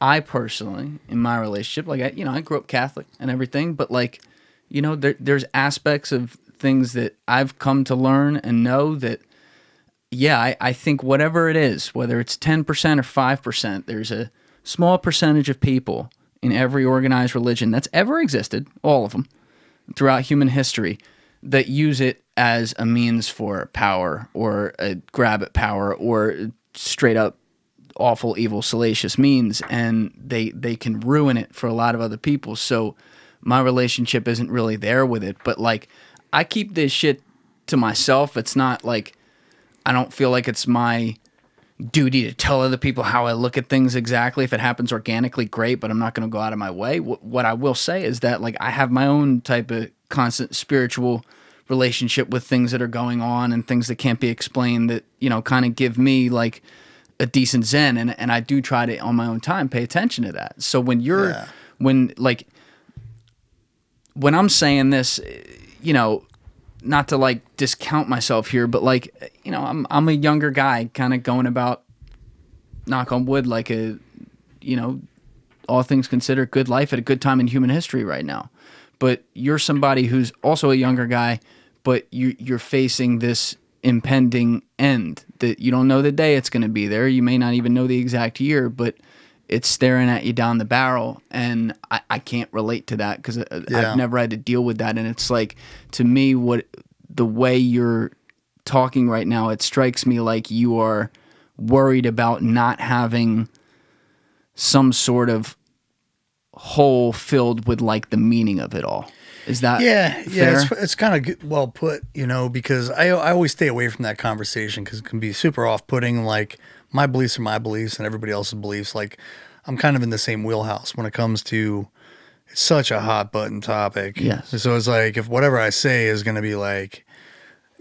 I personally, in my relationship, like, I grew up Catholic and everything, but like, you know, there's aspects of things that I've come to learn and know that, yeah, I think whatever it is, whether it's 10% or 5%, there's a small percentage of people in every organized religion that's ever existed, all of them, throughout human history, that use it as a means for power or a grab at power or straight up awful, evil, salacious means, and they can ruin it for a lot of other people. So my relationship isn't really there with it, but like, I keep this shit to myself. It's not like, I don't feel like it's my duty to tell other people how I look at things exactly. If it happens organically, great, but I'm not going to go out of my way. What I will say is that, like, I have my own type of constant spiritual relationship with things that are going on and things that can't be explained that, you know, kind of give me like a decent zen, and I do try to, on my own time, pay attention to that. So when when I'm saying this, you know, not to like discount myself here, but like, you know, I'm a younger guy kind of going about, knock on wood, like a, you know, all things considered, good life at a good time in human history right now. But you're somebody who's also a younger guy, but you're facing this impending end that you don't know the day it's going to be there. You may not even know the exact year, but it's staring at you down the barrel. And I can't relate to that because I've never had to deal with that. And it's like, to me, the way you're talking right now, it strikes me like you are worried about not having some sort of hole filled with like the meaning of it all. Is that fair? It's kind of well put, you know, because I always stay away from that conversation because it can be super off-putting. Like, my beliefs are my beliefs and everybody else's beliefs. Like, I'm kind of in the same wheelhouse when it comes to, it's such a hot button topic. Yes. So it's like, if whatever I say is going to be like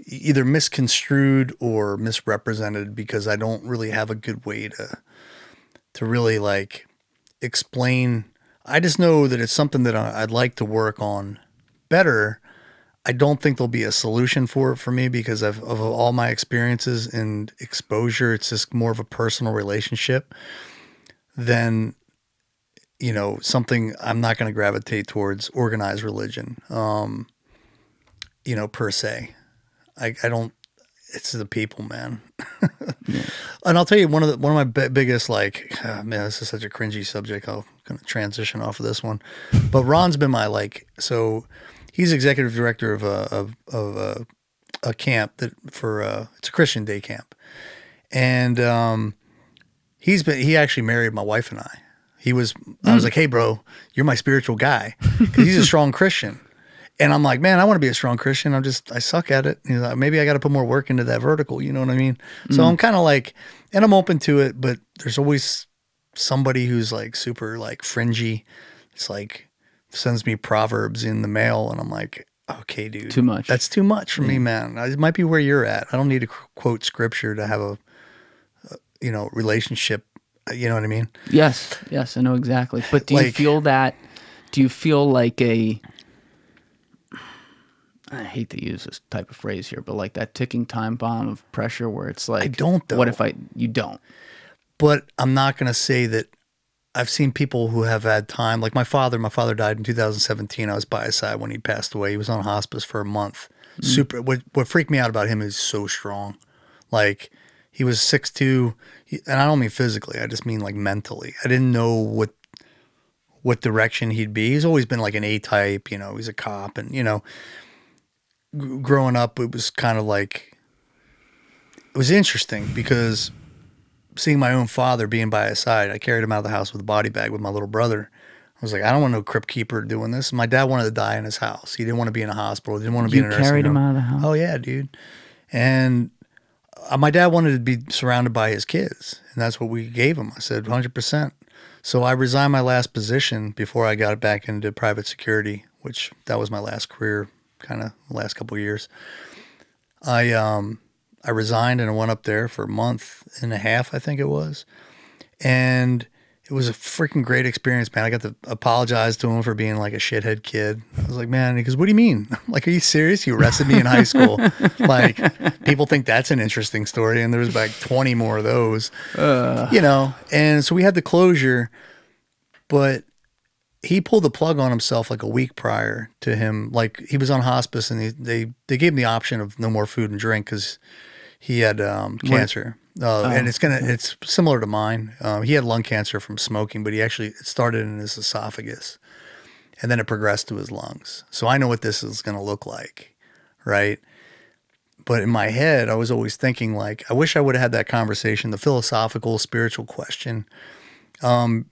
either misconstrued or misrepresented because I don't really have a good way to really like explain. I just know that it's something that I'd like to work on better. I don't think there'll be a solution for it for me because of all my experiences and exposure. It's just more of a personal relationship than, you know, something I'm not going to gravitate towards organized religion, you know, per se. I don't, it's the people, man. Yeah. And I'll tell you, one of my biggest, like, man, this is such a cringy subject. I'm going to transition off of this one, but Ron's been my, like, so he's executive director of a a camp that it's a Christian day camp, and he actually married my wife and I. I was like, hey bro, you're my spiritual guy, because he's a strong Christian. And I'm like, man, I want to be a strong Christian. I suck at it. You know, maybe I got to put more work into that vertical. You know what I mean? So I'm kind of like, and I'm open to it, but there's always somebody who's like super like fringy. It's like sends me proverbs in the mail, and I'm like, okay, dude, too much. That's too much for me, man. It might be where you're at. I don't need to quote scripture to have a relationship. You know what I mean? Yes, I know exactly. But do you feel that? Do you feel like I hate to use this type of phrase here, but like that ticking time bomb of pressure where it's like, I don't though. What if you don't? But I'm not going to say that. I've seen people who have had time, like my father. My father died in 2017. I was by his side when he passed away. He was on hospice for a month. Super. What freaked me out about him is so strong. Like he was 6'2", and I don't mean physically. I just mean like mentally. I didn't know what direction he'd be. He's always been like an A-type. You know, he's a cop, and growing up, it was kind of like, it was interesting because seeing my own father being by his side, I carried him out of the house with a body bag with my little brother. I was like, I don't want no crypt keeper doing this. My dad wanted to die in his house. He didn't want to be in a hospital. He didn't want to be in a nursing home. You carried him out of the house? Oh, yeah, dude. And my dad wanted to be surrounded by his kids, and that's what we gave him. I said 100%. So I resigned my last position before I got back into private security, which that was my last career, kind of the last couple of years. I resigned and I went up there for a month and a half, I think it was. And it was a freaking great experience, man. I got to apologize to him for being like a shithead kid. I was like, man, he goes, what do you mean? I'm like, are you serious? You arrested me in high school. Like, people think that's an interesting story. And there was like 20 more of those, And so we had the closure, but he pulled the plug on himself like a week prior to him. Like he was on hospice, and they gave him the option of no more food and drink because he had cancer. And it's similar to mine. He had lung cancer from smoking, but it started in his esophagus, and then it progressed to his lungs. So I know what this is going to look like, right? But in my head, I was always thinking like, I wish I would have had that conversation, the philosophical, spiritual question.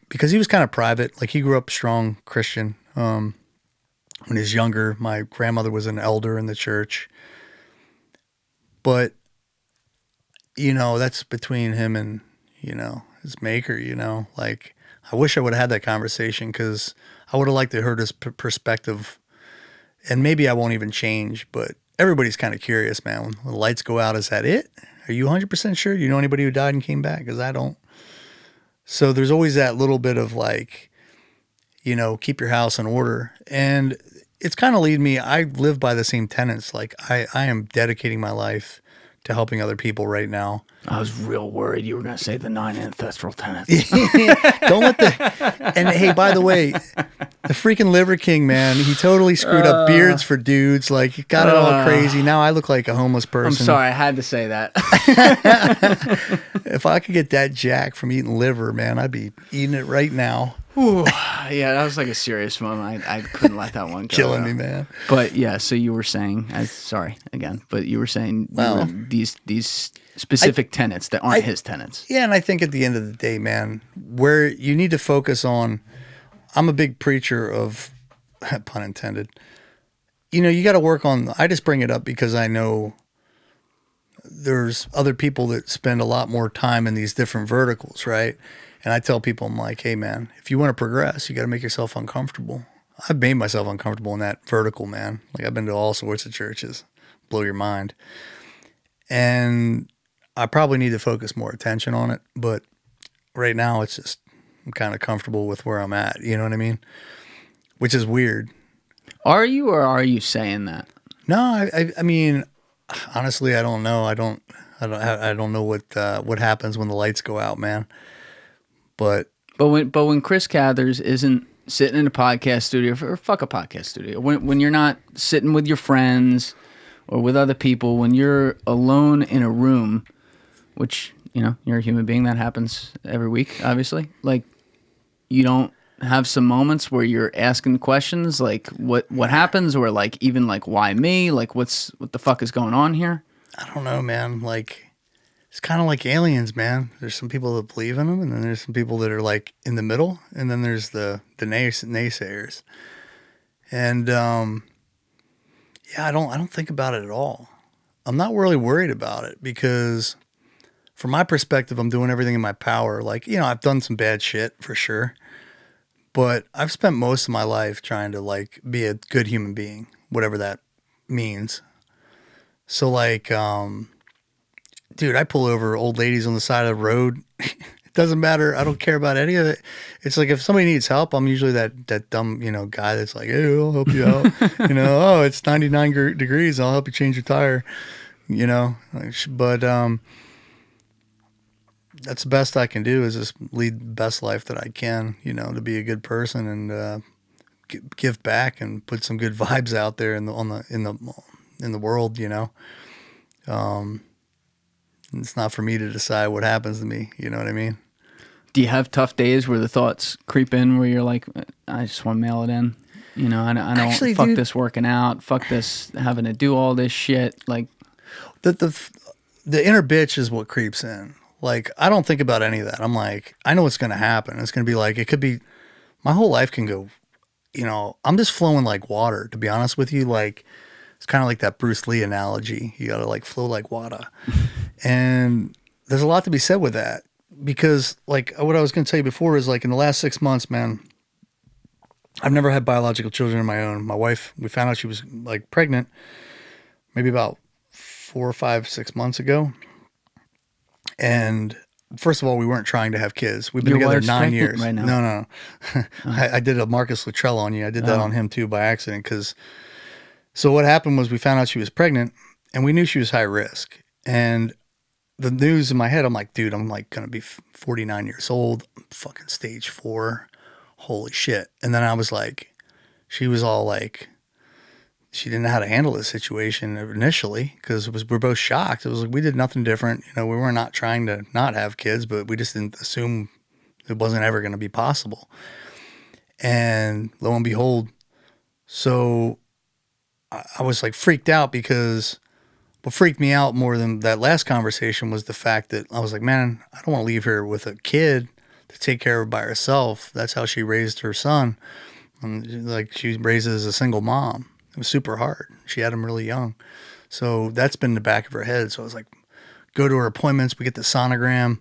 Because he was kind of private. Like he grew up strong Christian. When he was younger, my grandmother was an elder in the church. But, that's between him and, his maker, like I wish I would have had that conversation, because I would have liked to heard his perspective, and maybe I won't even change, but everybody's kind of curious, man. When the lights go out, is that it? Are you 100% sure? Do you know anybody who died and came back? Because I don't. So there's always that little bit of like, keep your house in order. And it's kind of lead me, I live by the same tenets. Like I am dedicating my life to helping other people right now. I was real worried you were going to say the 9 ancestral tenets. Don't let and hey, by the way, the freaking Liver King, man, he totally screwed up beards for dudes. Like he got it all crazy. Now I look like a homeless person. I'm sorry, I had to say that. If I could get that jack from eating liver, man, I'd be eating it right now. Ooh, yeah, that was like a serious moment. I couldn't let that one go. Killing me, man. But yeah, so you were saying, sorry again, but you were saying these specific tenets that aren't his tenets. Yeah, and I think at the end of the day, man, where you need to focus on, I'm a big preacher of, pun intended, you got to work on, I just bring it up because I know there's other people that spend a lot more time in these different verticals, right? And I tell people, I'm like, hey, man, if you want to progress, you got to make yourself uncomfortable. I've made myself uncomfortable in that vertical, man. Like I've been to all sorts of churches, blow your mind. And I probably need to focus more attention on it. But right now it's just, I'm kind of comfortable with where I'm at. You know what I mean? Which is weird. Are you, or are you saying that? No, I mean, honestly, I don't know. I don't know what happens when the lights go out, man. But when Chris Cathers isn't sitting in a podcast studio, or fuck a podcast studio, when you're not sitting with your friends or with other people, when you're alone in a room, which you're a human being, that happens every week, obviously. Like you don't have some moments where you're asking questions like what happens, or like even like why me? Like what the fuck is going on here? I don't know, man. Like, it's kind of like aliens, man. There's some people that believe in them, and then there's some people that are like in the middle, and then there's the naysayers. And yeah, I don't think about it at all. I'm not really worried about it because from my perspective, I'm doing everything in my power. Like, I've done some bad shit for sure, but I've spent most of my life trying to like be a good human being, whatever that means. So like, dude, I pull over old ladies on the side of the road. It doesn't matter. I don't care about any of it. It's like if somebody needs help, I'm usually that dumb, guy that's like, hey, I'll help you out. Oh, it's 99 degrees. I'll help you change your tire, But that's the best I can do is just lead the best life that I can, to be a good person and give back and put some good vibes out there in the world, It's not for me to decide what happens to me. You know what I mean? Do you have tough days where the thoughts creep in where you're like, I just want to mail it in? I don't Actually, fuck dude, this working out. Fuck this having to do all this shit. Like the inner bitch is what creeps in. Like, I don't think about any of that. I'm like, I know what's going to happen. It's going to be like, it could be, my whole life can go, I'm just flowing like water, to be honest with you. Like, it's kind of like that Bruce Lee analogy. You got to like flow like water. And there's a lot to be said with that because like what I was going to tell you before is like in the last 6 months, man, I've never had biological children of my own. My wife, we found out she was like pregnant maybe about 4 or 5, 6 months ago. And first of all, we weren't trying to have kids. We've been Your together wife's 9 pregnant years. right now? No. I did a Marcus Luttrell on you. I did that on him too by accident. So what happened was we found out she was pregnant and we knew she was high risk. And the news in my head, I'm like, dude, I'm like going to be 49 years old. I'm fucking stage 4. Holy shit. And then I was like, she was all like, she didn't know how to handle the situation initially because we're both shocked. It was like we did nothing different. We were not trying to not have kids, but we just didn't assume it wasn't ever going to be possible. And lo and behold, so I was like freaked out because what freaked me out more than that last conversation was the fact that I was like, man, I don't want to leave her with a kid to take care of by herself. That's how she raised her son. And like she raised as a single mom. It was super hard. She had him really young. So that's been in the back of her head. So I was like, go to her appointments. We get the sonogram.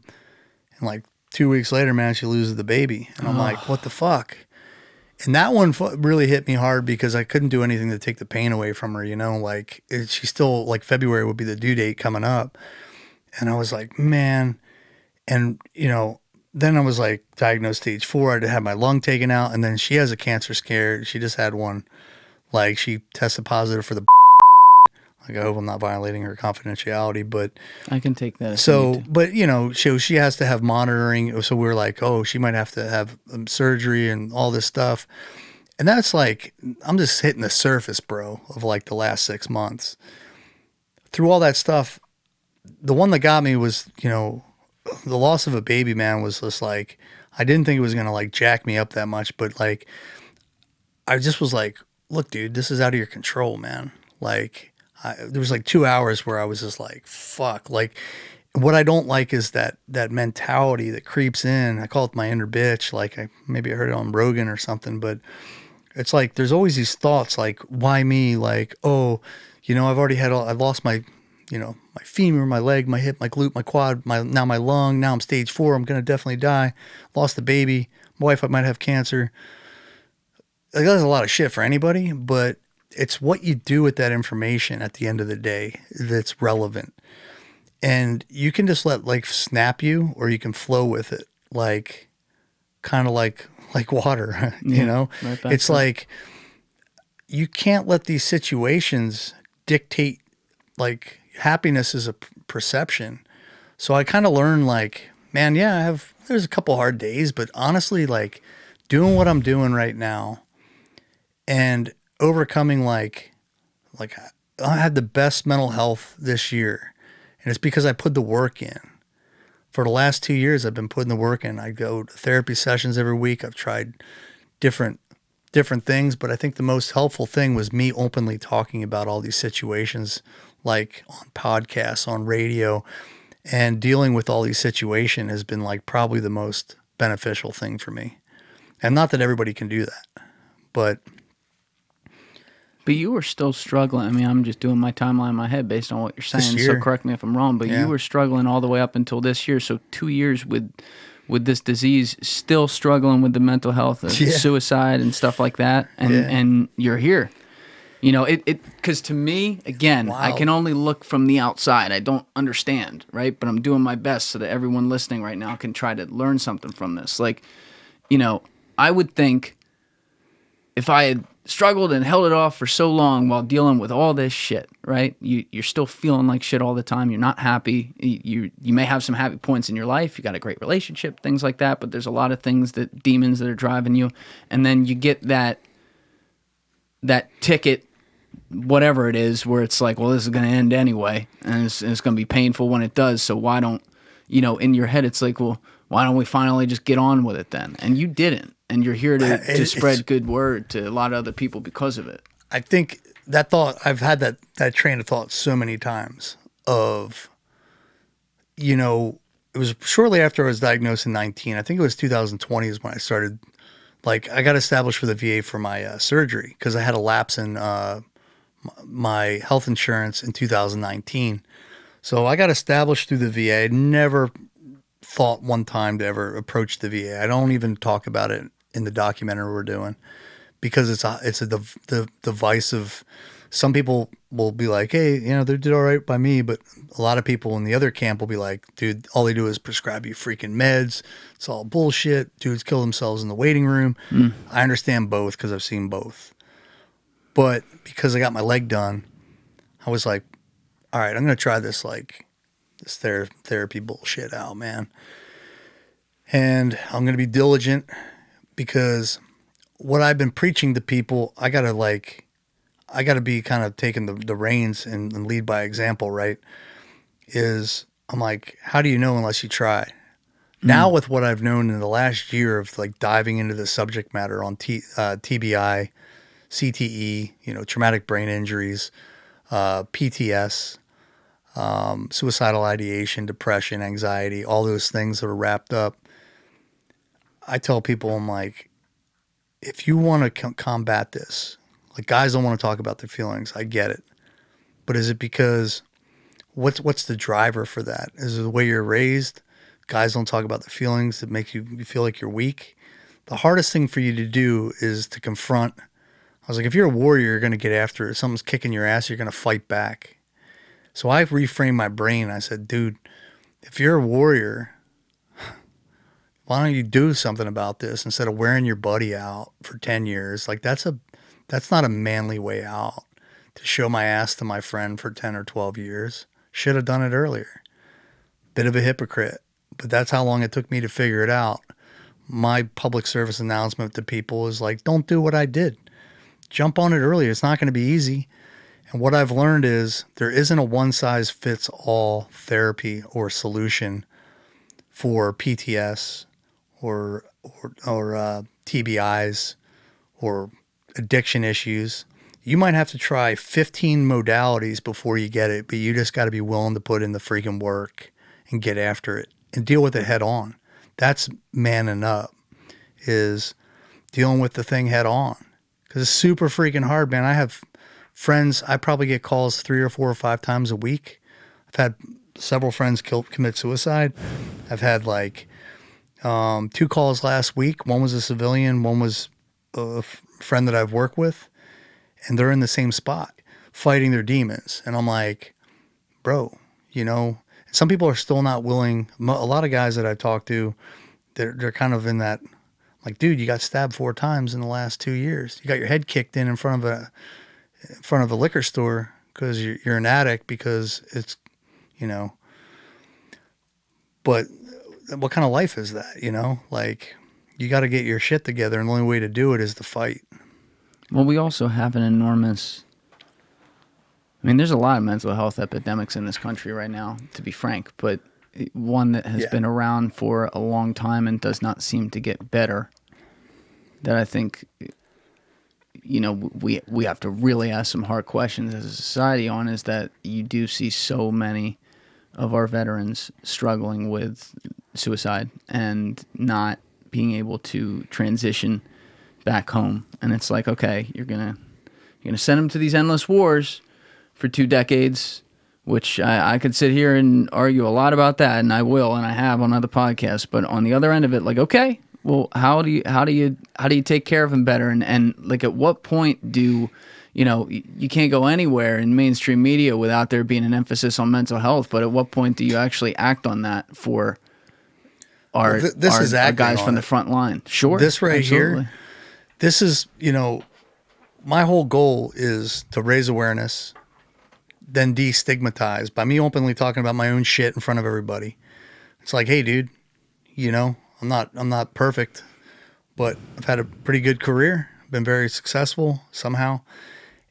And like 2 weeks later, man, she loses the baby. And I'm like, what the fuck? And that one really hit me hard because I couldn't do anything to take the pain away from her, like she's still like February would be the due date coming up. And I was like, man. And, then I was like diagnosed stage 4. I had to have my lung taken out. And then she has a cancer scare. She just had one. Like she tested positive for the like I hope I'm not violating her confidentiality, but I can take that. So, but she has to have monitoring. So we're like, oh, she might have to have surgery and all this stuff. And that's like, I'm just hitting the surface, bro, of like the last 6 months. Through all that stuff, the one that got me was, the loss of a baby, man, was just like, I didn't think it was going to like jack me up that much, but like, I just was like, look, dude, this is out of your control, man. Like, there was like 2 hours where I was just like, fuck. Like, what I don't like is that mentality that creeps in. I call it my inner bitch. Like, maybe I heard it on Rogan or something, but it's like, there's always these thoughts like, why me? Like, oh, I've lost my, my femur, my leg, my hip, my glute, my quad, now my lung. Now I'm stage 4. I'm going to definitely die. Lost the baby. My wife, I might have cancer. Like, that's a lot of shit for anybody, but it's what you do with that information at the end of the day that's relevant. And you can just let life snap you, or you can flow with it, like kind of like water, Right, it's like you can't let these situations dictate. Like, happiness is a perception. So I kind of learned like, man, yeah, there's a couple hard days, but honestly, like doing what I'm doing right now and overcoming like I had the best mental health this year. And it's because I put the work in. For the last 2 years, I've been putting the work in. I go to therapy sessions every week. I've tried different things, but I think the most helpful thing was me openly talking about all these situations, like on podcasts, on radio, and dealing with all these situations has been like probably the most beneficial thing for me. And not that everybody can do that, but you were still struggling. I mean, I'm just doing my timeline in my head based on what you're saying, so correct me if I'm wrong, but you were struggling all the way up until this year. So 2 years with this disease, still struggling with the mental health of suicide and stuff like that. And you're here. You know, because to me, again, I can only look from the outside. I don't understand, right? But I'm doing my best so that everyone listening right now can try to learn something from this. Like, you know, I would think if I had struggled and held it off for so long while dealing with all this shit, right? You're still feeling like shit all the time. You're not happy. You may have some happy points in your life. You got a great relationship, things like that. But there's a lot of demons that are driving you. And then you get that ticket, whatever it is, where it's like, well, this is going to end anyway. And it's going to be painful when it does. So why don't, you know, in your head, it's like, well, why don't we finally just get on with it then? And you didn't. And you're here to spread good word to a lot of other people because of it. I think that thought, I've had that train of thought so many times of, you know, it was shortly after I was diagnosed in 19. I think it was 2020 is when I started, like, I got established for the VA for my surgery because I had a lapse in my health insurance in 2019. So I got established through the VA. I never thought one time to ever approach the VA. I don't even talk about it in the documentary we're doing because it's a device of, some people will be like, hey, you know, they did all right by me, but a lot of people in the other camp will be like, dude, all they do is prescribe you freaking meds. It's all bullshit. Dudes kill themselves in the waiting room. I understand both because I've seen both. But because I got my leg done, I was like, all right, I'm going to try this, like, this therapy bullshit out, man. And I'm going to be diligent because what I've been preaching to people, I got to be kind of taking the reins and lead by example, right? I'm like, how do you know unless you try? Now with what I've known in the last year of like diving into the subject matter on TBI, CTE, you know, traumatic brain injuries, PTS, suicidal ideation, depression, anxiety, all those things that are wrapped up. I tell people, I'm like, if you want to combat this, like, guys don't want to talk about their feelings. I get it. But is it because what's the driver for that? Is it the way you're raised? Guys don't talk about the feelings that make you feel like you're weak. The hardest thing for you to do is to confront. I was like, if you're a warrior, you're going to get after it. If someone's kicking your ass, you're going to fight back. So I reframed my brain. I said, dude, if you're a warrior, why don't you do something about this instead of wearing your buddy out for 10 years? Like, that's not a manly way out, to show my ass to my friend for 10 or 12 years. Should have done it earlier. Bit of a hypocrite, but that's how long it took me to figure it out. My public service announcement to people is like, don't do what I did. Jump on it earlier. It's not going to be easy. And what I've learned is there isn't a one-size-fits-all therapy or solution for PTS or TBIs or addiction issues. You might have to try 15 modalities before you get it, but you just got to be willing to put in the freaking work and get after it and deal with it head on. That's manning up, is dealing with the thing head on. Because it's super freaking hard, man. I have friends, I probably get calls 3 or 4 or 5 times a week. I've had several friends commit suicide. I've had like 2 calls last week. One was a civilian, one was a friend that I've worked with, and they're in the same spot fighting their demons. And I'm like, bro, you know, some people are still not willing. A lot of guys that I've talked to, they're kind of in that, like, dude, you got stabbed 4 times in the last 2 years. You got your head kicked in front of a liquor store because you're an addict, because it's, you know, but what kind of life is that, you know? Like, you got to get your shit together, and the only way to do it is to fight. Well, we also have an enormous, I mean, there's a lot of mental health epidemics in this country right now, to be frank, but one that has been around for a long time and does not seem to get better that I think, you know, we have to really ask some hard questions as a society on is that you do see so many of our veterans struggling with suicide and not being able to transition back home. And it's like, okay, you're gonna send them to these endless wars for 2 decades, which I could sit here and argue a lot about that, and I will, and I have on other podcasts. But on the other end of it, like, okay, well, how do you take care of them better? And like, at what point do you can't go anywhere in mainstream media without there being an emphasis on mental health? But at what point do you actually act on that for our guys from the front line? Sure, this right absolutely. here, this is my whole goal is to raise awareness, then destigmatize by me openly talking about my own shit in front of everybody. It's like, hey, dude, I'm not perfect, but I've had a pretty good career, been very successful somehow,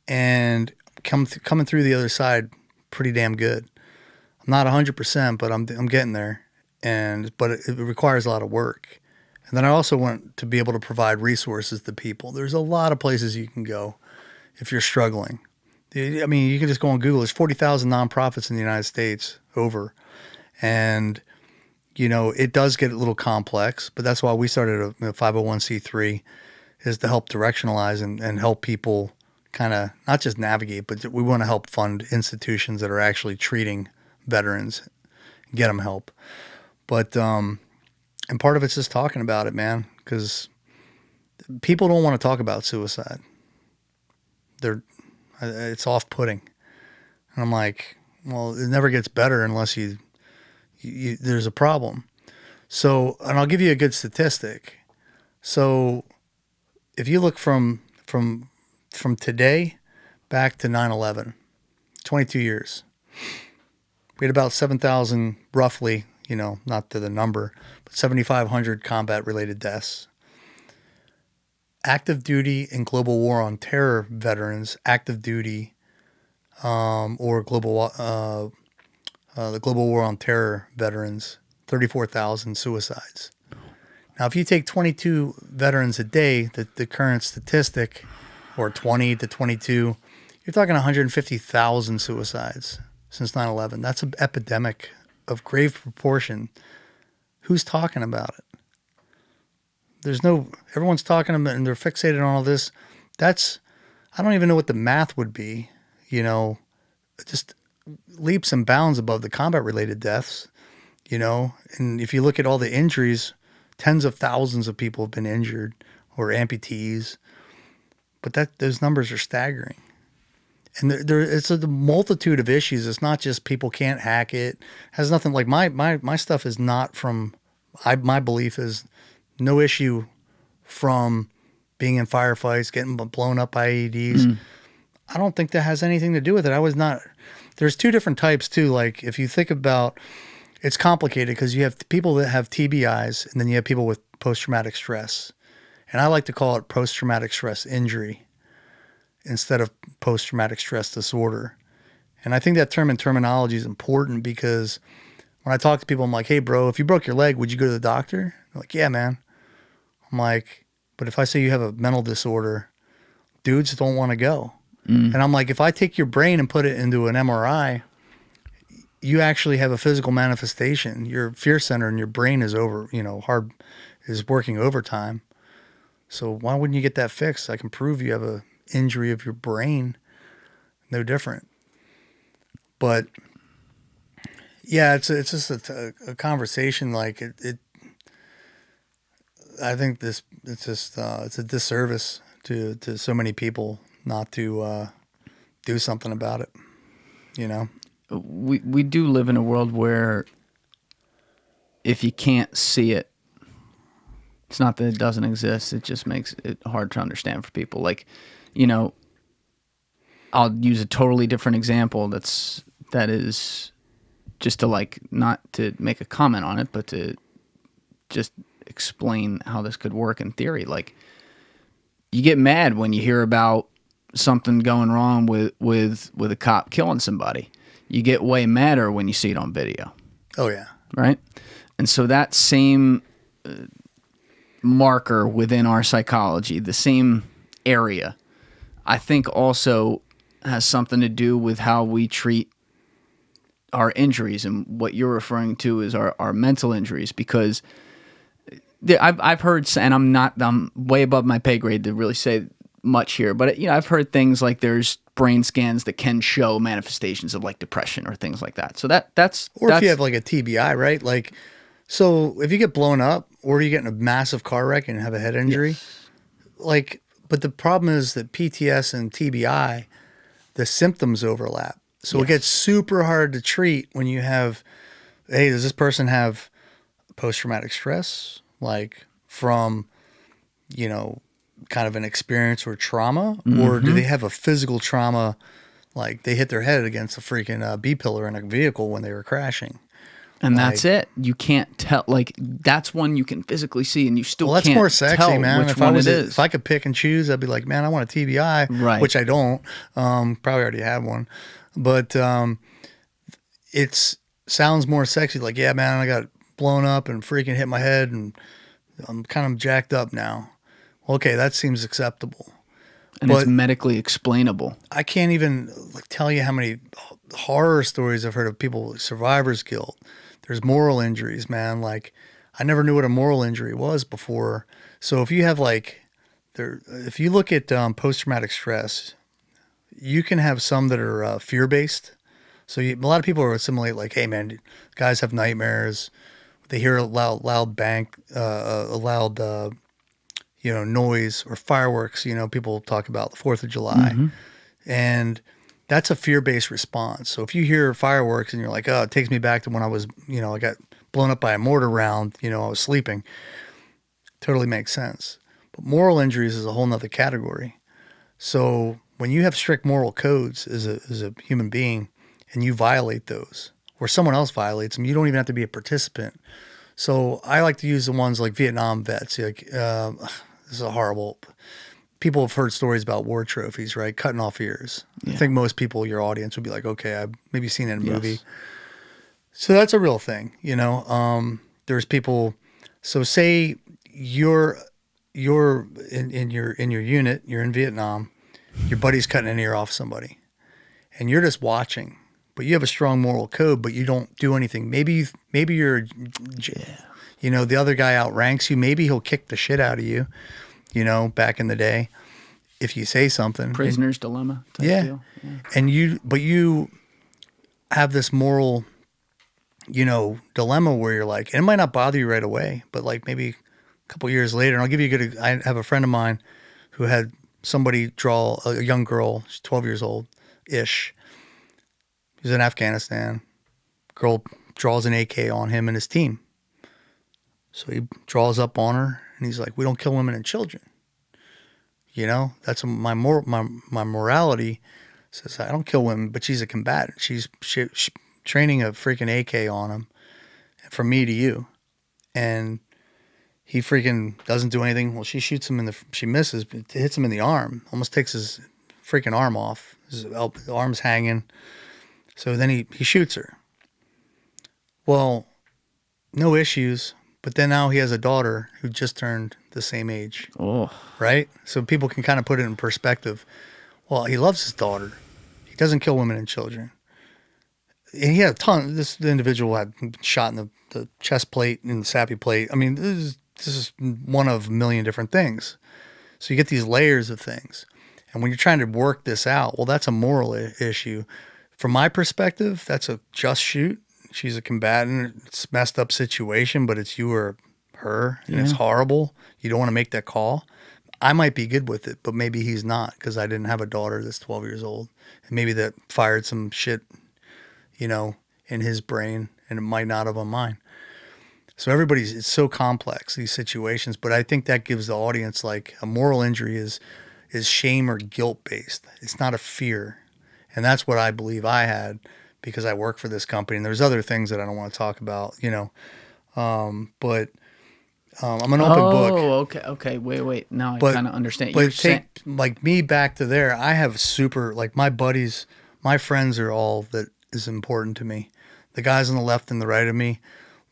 and coming through the other side pretty damn good. I'm not 100%, but I'm getting there, but it requires a lot of work. And then I also want to be able to provide resources to people. There's a lot of places you can go if you're struggling. I mean, you can just go on Google. There's 40,000 nonprofits in the United States over. And, it does get a little complex, but that's why we started a 501c3 is to help directionalize and help people kind of not just navigate, but we want to help fund institutions that are actually treating veterans, get them help. But, and part of it's just talking about it, man, because people don't want to talk about suicide. It's off-putting. And I'm like, well, it never gets better unless there's a problem. So, and I'll give you a good statistic. So if you look from today back to 9/11, 22 years, we had about 7,000 roughly, not to the number, but 7,500 combat-related deaths. Active duty and global war on terror veterans, active duty or the global war on terror veterans, 34,000 suicides. Now, if you take 22 veterans a day, the current statistic, or 20 to 22, you're talking 150,000 suicides since 9/11. That's an epidemic of grave proportion. Who's talking about it? Everyone's talking about, and they're fixated on all this. I don't even know what the math would be, just leaps and bounds above the combat-related deaths, and if you look at all the injuries, tens of thousands of people have been injured or amputees, but those numbers are staggering. And it's a multitude of issues. It's not just people can't hack it. It has nothing like my stuff is not from, my belief is no issue from being in firefights, getting blown up by IEDs. I don't think that has anything to do with it. There's two different types too. Like if you think about, it's complicated because you have people that have TBIs and then you have people with post-traumatic stress. And I like to call it post-traumatic stress injury instead of post-traumatic stress disorder. And I think that terminology is important because when I talk to people, I'm like, hey bro, if you broke your leg, would you go to the doctor? They're like, yeah, man. I'm like, but if I say you have a mental disorder, dudes don't want to go. And I'm like, if I take your brain and put it into an MRI, you actually have a physical manifestation. Your fear center in your brain is is working overtime. So why wouldn't you get that fixed? I can prove you have a injury of your brain. No different. But yeah, it's just a conversation. Like I think it's a disservice to so many people not to do something about it. We do live in a world where if you can't see it, it's not that it doesn't exist. It just makes it hard to understand for people. Like, I'll use a totally different example that is just to not to make a comment on it, but to just explain how this could work in theory. Like, you get mad when you hear about something going wrong with a cop killing somebody. You get way madder when you see it on video. Oh yeah. Right? And so that same marker within our psychology, the same area, I think also has something to do with how we treat our injuries, and what you're referring to is our mental injuries, because I've heard, and I'm way above my pay grade to really say much here, but I've heard things like there's brain scans that can show manifestations of like depression or things like that. So that's if you have like a TBI, right? Like, so if you get blown up or you get in a massive car wreck and have a head injury, like, but the problem is that PTS and TBI, the symptoms overlap. So it gets super hard to treat when you have, hey, does this person have post-traumatic stress? Like from, kind of an experience or trauma, or do they have a physical trauma, like they hit their head against a freaking B-pillar in a vehicle when they were crashing? And that's it. You can't tell. Like, that's one you can physically see, and you still that's can't more sexy, tell man. which If one I was, it is. if I could pick and choose, I'd be like, man, I want a TBI, Right. which I don't. Probably already have one, but it sounds more sexy. Like, yeah, man, I got blown up and freaking hit my head, and I'm kind of jacked up now. Okay, that seems acceptable. And it's medically explainable. I can't even tell you how many horror stories I've heard of people with survivor's guilt. There's moral injuries, man. Like, I never knew what a moral injury was before. So if you have if you look at post-traumatic stress, you can have some that are fear-based. So a lot of people are assimilate like, hey, man, guys have nightmares. They hear a loud bang, a loud noise or fireworks. People talk about the 4th of July. And that's a fear-based response. So if you hear fireworks and you're like, oh, it takes me back to when I was, I got blown up by a mortar round, I was sleeping. Totally makes sense. But moral injuries is a whole nother category. So when you have strict moral codes as a human being and you violate those, or someone else violates them, you don't even have to be a participant. So I like to use the ones like Vietnam vets. Like, this is a horrible... People have heard stories about war trophies, right? Cutting off ears. Yeah. I think most people, your audience, would be like, okay, I've maybe seen it in a movie. So that's a real thing, There's people. So say you're in your unit, you're in Vietnam, your buddy's cutting an ear off somebody, and you're just watching. But you have a strong moral code, but you don't do anything. Maybe you're, the other guy outranks you. Maybe he'll kick the shit out of you. Back in the day, if you say something, prisoner's dilemma type deal. Yeah. And you have this moral, dilemma where you're like, and it might not bother you right away, but like maybe a couple years later, and I'll give you I have a friend of mine who had somebody draw a young girl, she's 12 years old-ish. He's in Afghanistan. Girl draws an AK on him and his team. So he draws up on her. And he's like, we don't kill women and children. That's my morality says I don't kill women, but she's a combatant. She's training a freaking AK on him from me to you. And he freaking doesn't do anything. Well, she shoots him she misses, but it hits him in the arm, almost takes his freaking arm off. His arm's hanging. So then he shoots her. Well, no issues. But then now he has a daughter who just turned the same age. Oh. Right? So people can kind of put it in perspective. Well, he loves his daughter. He doesn't kill women and children. And he had a ton. This individual had shot in the chest plate and the sappy plate. I mean, this is one of a million different things. So you get these layers of things. And when you're trying to work this out, well, that's a moral issue. From my perspective, that's a just shoot. She's a combatant. It's a messed up situation, but it's you or her, and it's horrible. You don't want to make that call. I might be good with it, but maybe he's not because I didn't have a daughter that's 12 years old. And maybe that fired some shit, in his brain, and it might not have on mine. So it's so complex, these situations. But I think that gives the audience, like, a moral injury is shame or guilt-based. It's not a fear. And that's what I believe I had, because I work for this company, and there's other things that I don't want to talk about, but I'm an open book. Oh, okay. Wait. Now I kind of understand. But like me back to there, I have my buddies, my friends are all that is important to me. The guys on the left and the right of me,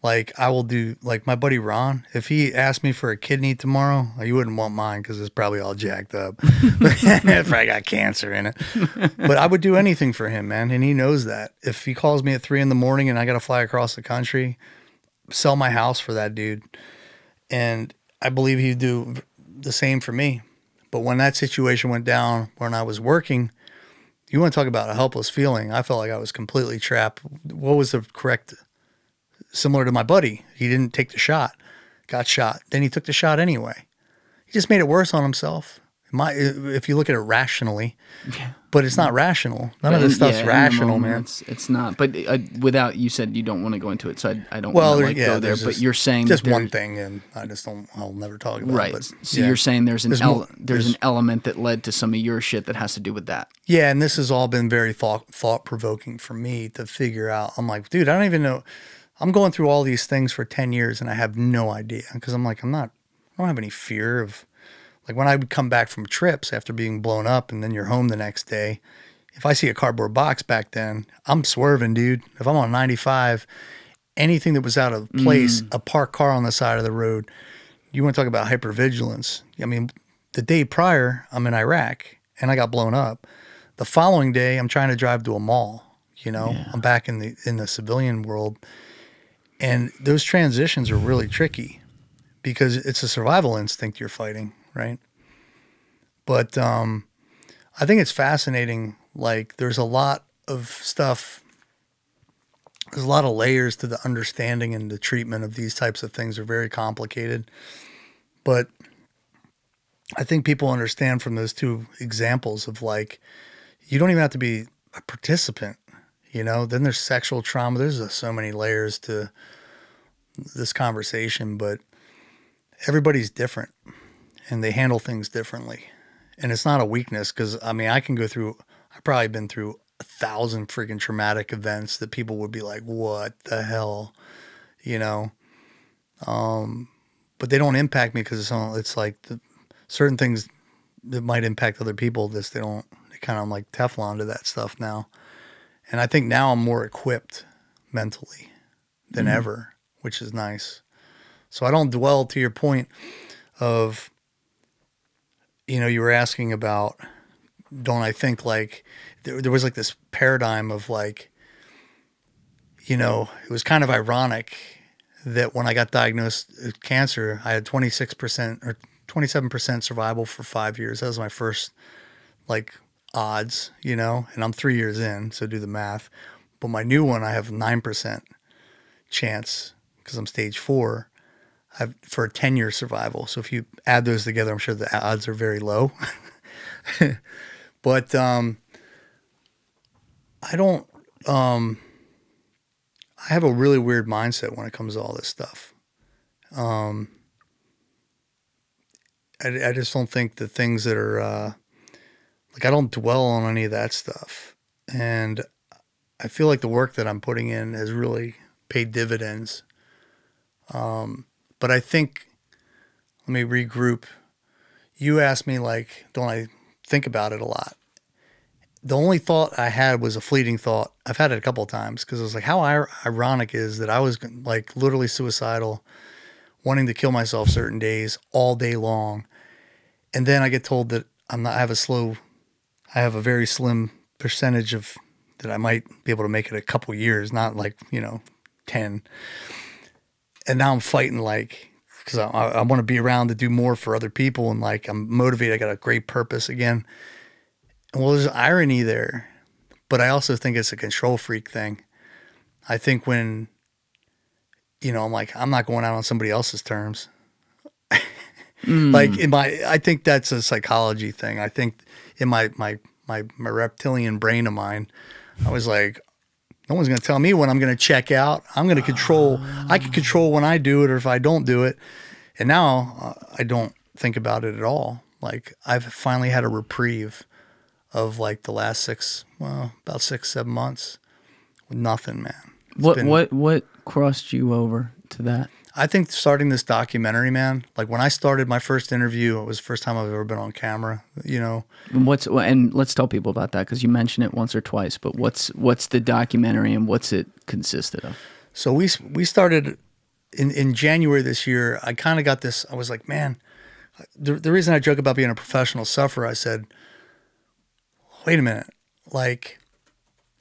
Like I will do, like my buddy Ron, if he asked me for a kidney tomorrow, you wouldn't want mine because it's probably all jacked up. It probably got cancer in it. But I would do anything for him, man. And he knows that. If he calls me at 3 a.m. and I got to fly across the country, sell my house for that dude. And I believe he'd do the same for me. But when that situation went down when I was working, you want to talk about a helpless feeling. I felt like I was completely trapped. What was the correct, similar to my buddy? He didn't take the shot, got shot. Then he took the shot anyway. He just made it worse on himself. If you look at it rationally, but it's not rational. None of this stuff's rational, man. It's not. But without, you said you don't want to go into it, so I don't Well, want to go there. But you're saying just one thing, and I'll never talk about it. Right. But, so you're saying there's an element that led to some of your shit that has to do with that. Yeah, and this has all been very thought-provoking for me to figure out. I'm like, dude, I don't even know. I'm going through all these things for 10 years, and I have no idea. Because I'm like, I don't have any fear of... Like when I would come back from trips after being blown up and then you're home the next day, if I see a cardboard box back then, I'm swerving, dude. If I'm on 95, anything that was out of place, a parked car on the side of the road, you want to talk about hypervigilance. I mean, the day prior, I'm in Iraq and I got blown up. The following day, I'm trying to drive to a mall. I'm back in the civilian world. And those transitions are really tricky because it's a survival instinct you're fighting. Right. But I think it's fascinating. Like there's a lot of stuff. There's a lot of layers to the understanding and the treatment of these types of things are very complicated. But I think people understand from those two examples of like, you don't even have to be a participant, then there's sexual trauma. There's so many layers to this conversation, but everybody's different. And they handle things differently. And it's not a weakness because, I've probably been through 1,000 freaking traumatic events that people would be like, what the hell? But they don't impact me because it's like certain things that might impact other people, they kind of like Teflon to that stuff now. And I think now I'm more equipped mentally than ever, which is nice. So I don't dwell to your point of... you were asking about, don't I think like, there was like this paradigm of like, it was kind of ironic that when I got diagnosed with cancer, I had 26% or 27% survival for 5 years. That was my first like odds, and I'm 3 years in, so do the math. But my new one, I have 9% chance because I'm stage 4. For a 10-year survival. So if you add those together, I'm sure the odds are very low. But I have a really weird mindset when it comes to all this stuff. I just don't think the things that are, I don't dwell on any of that stuff. And I feel like the work that I'm putting in has really paid dividends. But I think, let me regroup. You asked me, like, don't I think about it a lot? The only thought I had was a fleeting thought. I've had it a couple of times because it was like, how ironic is that I was like literally suicidal, wanting to kill myself certain days all day long. And then I get told that I have a very slim percentage of that I might be able to make it a couple years, not like, 10. And now I'm fighting because I want to be around to do more for other people. And like, I'm motivated. I got a great purpose again. And well, there's irony there, but I also think it's a control freak thing. I think when, I'm like, I'm not going out on somebody else's terms. I think that's a psychology thing. I think in my reptilian brain of mine, I was like, no one's going to tell me when I'm going to check out. I'm going to control. I can control when I do it or if I don't do it. And now I don't think about it at all. Like I've finally had a reprieve of like the last about 6-7 months with nothing, man. What crossed you over to that? I think starting this documentary, man, like when I started my first interview, it was the first time I've ever been on camera, And let's tell people about that because you mentioned it once or twice, but what's the documentary and what's it consisted of? So we started in January this year, I kind of got this. I was like, man, the reason I joke about being a professional sufferer, I said, wait a minute, like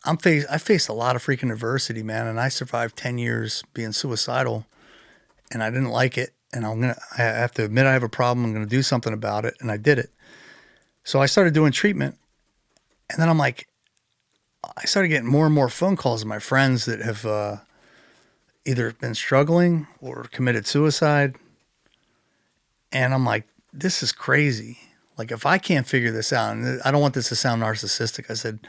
I faced a lot of freaking adversity, man, and I survived 10 years being suicidal, and I didn't like it, and I have to admit I have a problem. I'm gonna do something about it, and I did it. So I started doing treatment, and then I'm like, I started getting more and more phone calls of my friends that have either been struggling or committed suicide. And I'm like, this is crazy. Like, if I can't figure this out, and I don't want this to sound narcissistic, I said,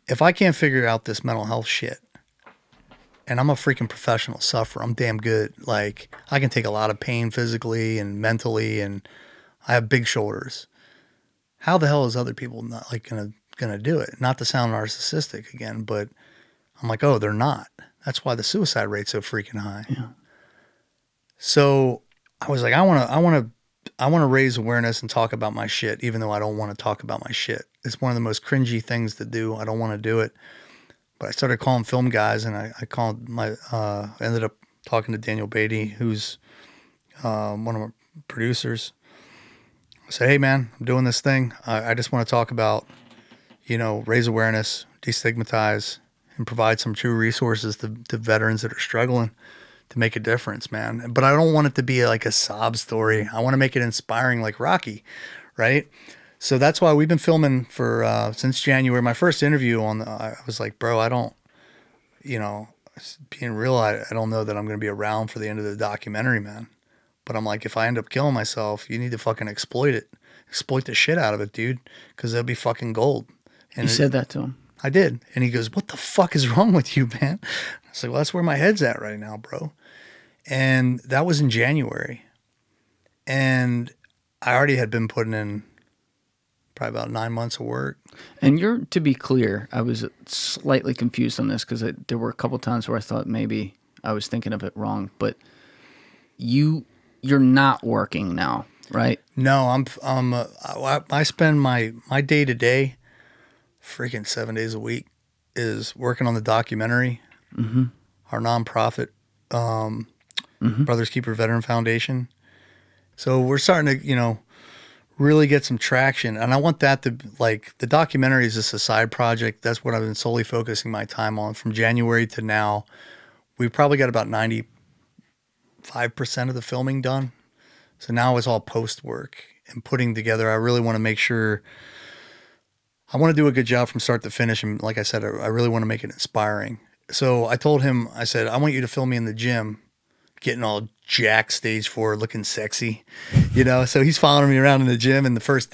if I can't figure out this mental health shit, and I'm a freaking professional sufferer, I'm damn good. Like, I can take a lot of pain physically and mentally, and I have big shoulders. How the hell is other people not like gonna do it? Not to sound narcissistic again, but I'm like, oh, they're not. That's why the suicide rate's so freaking high. Yeah. So I was like, I want to raise awareness and talk about my shit, even though I don't want to talk about my shit. It's one of the most cringy things to do. I don't want to do it. But I started calling film guys, and I ended up talking to Daniel Beatty, who's one of my producers. I said, hey man, I'm doing this thing. I just want to talk about, raise awareness, destigmatize, and provide some true resources to veterans that are struggling to make a difference, man. But I don't want it to be like a sob story. I want to make it inspiring like Rocky, right? So that's why we've been filming for since January. My first interview I was like, bro, I don't, being real, I don't know that I'm going to be around for the end of the documentary, man. But I'm like, if I end up killing myself, you need to fucking exploit it. Exploit the shit out of it, dude, because it'll be fucking gold. And You said that to him. I did. And he goes, what the fuck is wrong with you, man? I was like, well, that's where my head's at right now, bro. And that was in January. And I already had been putting in probably about 9 months of work. And to be clear, I was slightly confused on this because there were a couple times where I thought maybe I was thinking of it wrong. But you're not working now, right? No, I spend my day to day, freaking 7 days a week, is working on the documentary, our nonprofit, Brothers Keeper Veteran Foundation. So we're starting to, really get some traction. And I want that to, like, the documentary is just a side project. That's what I've been solely focusing my time on. From January to now, we've probably got about 95% of the filming done. So now it's all post work and putting together. I really want to make sure I want to do a good job from start to finish. And like I said, I really want to make it inspiring. So I told him, I said, I want you to film me in the gym, getting all jacked, stage 4, looking sexy, So he's following me around in the gym. And the first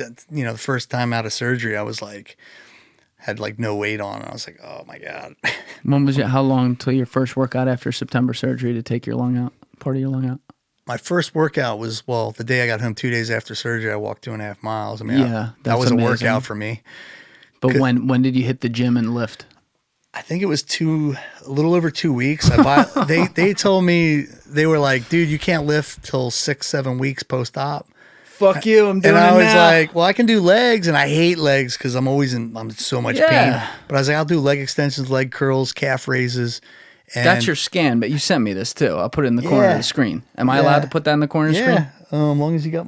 time out of surgery, I was like, had like no weight on. And I was like, oh my God. When was it? How long till your first workout after September surgery to take your lung out, part of your lung out? My first workout was, the day I got home 2 days after surgery, I walked 2.5 miles. I mean, Yeah, that was amazing. a workout for me. But when did you hit the gym and lift? I think it was a little over 2 weeks. They told me, they were like, dude, you can't lift till 6-7 weeks post-op. Fuck you, I'm doing it now. And I was now. like, well, I can do legs, and I hate legs because I'm in so much pain. But I was like, I'll do leg extensions, leg curls, calf raises. And That's your scan, but you sent me this too. I'll put it in the corner of the screen. Am I allowed to put that in the corner of the screen? As long as you got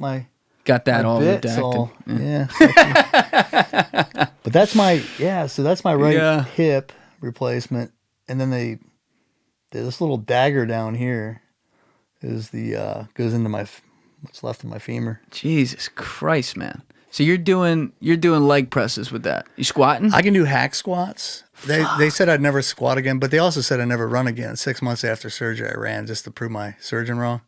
Got that all bits redacted. But that's my right Yeah. hip replacement. And then this little dagger down here is goes into what's left of my femur. Jesus Christ, man. So you're doing leg presses with that. You squatting? I can do hack squats. They said I'd never squat again, but they also said I'd never run again. 6 months after surgery, I ran just to prove my surgeon wrong.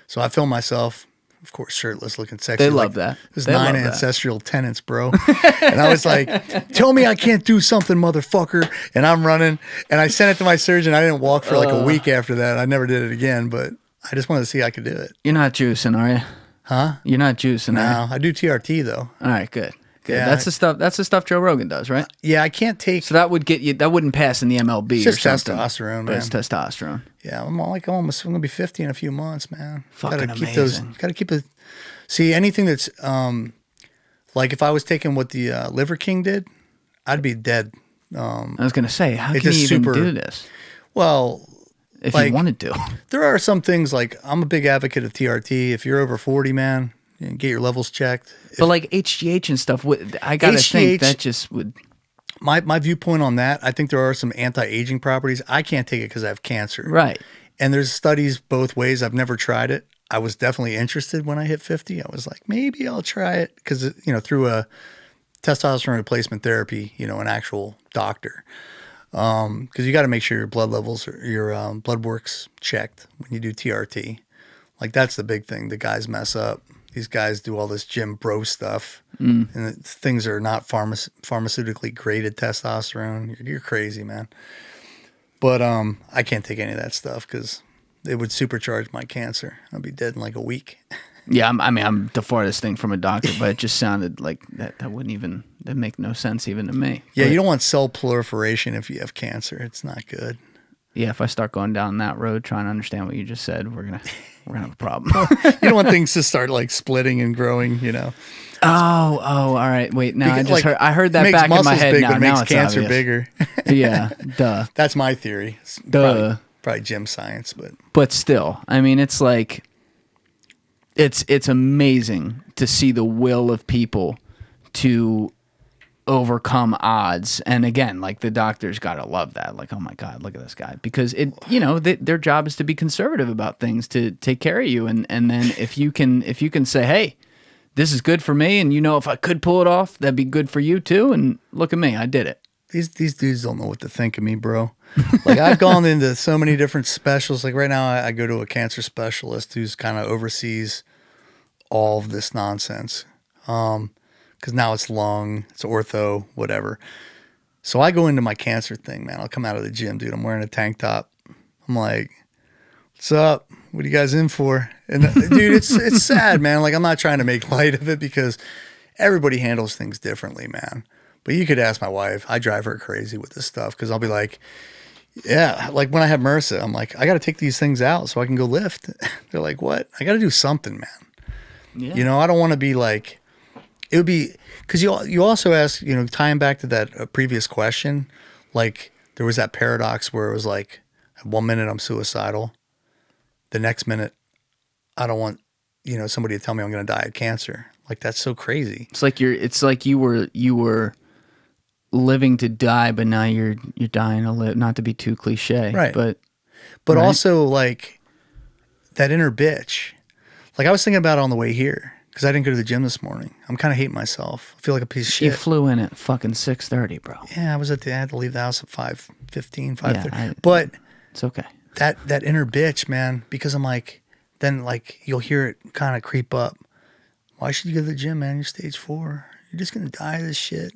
So I filmed myself, of course, shirtless, looking sexy. They love that. There's They 9 love that. ancestral tenants, bro. And I was like, tell me I can't do something, motherfucker. And I'm running. And I sent it to my surgeon. I didn't walk for like a week after that. I never did it again, but I just wanted to see I could do it. You're not juicing, are you? Huh? You're not juicing, are you? No, I do TRT though. All right, good. Yeah. That's the stuff Joe Rogan does, right? Yeah, I can't take. So that wouldn't pass in the MLB It's or just something. testosterone, But man. it's testosterone. Yeah, I'm gonna be 50 in a few months, man. Fucking Keep amazing. Gotta keep it. See, anything that's like if I was taking what the Liver King did, I'd be dead. I was gonna say, how It's can you just even super- do this? Well, if Like, you wanted to. there are some things like I'm a big advocate of TRT. If you're over 40, man, you know, get your levels checked. But like HGH and stuff, I gotta think HGH that just would. My viewpoint on that, I think there are some anti-aging properties. I can't take it because I have cancer. Right. And there's studies both ways. I've never tried it. I was definitely interested when I hit 50. I was like, maybe I'll try it because, you know, through a testosterone replacement therapy, you know, an actual doctor. Because you got to make sure your blood levels or your blood work's checked when you do TRT. Like, that's the big thing. The guys mess up. These guys do all this gym bro stuff, and things are not pharmaceutically graded testosterone. You're crazy, man. But I can't take any of that stuff because it would supercharge my cancer. I'd be dead in like a week. Yeah, I'm the farthest thing from a doctor, but it just sounded like that wouldn't even that make no sense even to me. Yeah, But, you don't want cell proliferation if you have cancer. It's not good. yeah, if I start going down that road trying to understand what you just said, we're gonna have a problem. You don't want things to start like splitting and growing, you know. Oh, all right. Wait, now Because, I heard that it makes back in my muscles head big, now. but it Now makes it's cancer obvious. bigger. Yeah, duh. That's my theory. It's Duh. Probably gym science, but But still, I mean, it's like it's amazing to see the will of people to overcome odds. And again, like the doctors got to love that. Like, oh my God, look at this guy. Because it, you know, their job is to be conservative about things, to take care of you. And then if you can say, hey, this is good for me, and you know, if I could pull it off, that'd be good for you too. And look at me, I did it. these dudes don't know what to think of me, bro. Like, I've gone into so many different specials. Like right now, I go to a cancer specialist who's kind of oversees all of this nonsense. Because now it's lung, it's ortho, whatever. So I go into my cancer thing, man. I'll come out of the gym, dude. I'm wearing a tank top. I'm like, what's up? What are you guys in for? And dude, it's sad, man. Like, I'm not trying to make light of it because everybody handles things differently, man. But you could ask my wife. I drive her crazy with this stuff because I'll be like, yeah, like when I have MRSA, I'm like, I got to take these things out so I can go lift. They're like, what? I got to do something, man. Yeah. You know, I don't want to be like, it would be, because you also ask, you know, tying back to that previous question, like there was that paradox where it was like, 1 minute I'm suicidal, the next minute I don't want, you know, somebody to tell me I'm going to die of cancer. Like, that's so crazy. It's like you were living to die, but now you're dying to live. Not to be too cliche, Right. But right? Also, like, that inner bitch. Like, I was thinking about it on the way here because I didn't go to the gym this morning. I'm kind of hating myself. I feel like a piece of shit. You flew in at fucking 6:30, bro. Yeah, I had to leave the house at 5:15, 5:30. Yeah, but it's okay. that inner bitch, man, because I'm like, then like you'll hear it kind of creep up. Why should you go to the gym, man? You're stage 4. You're just gonna die of this shit.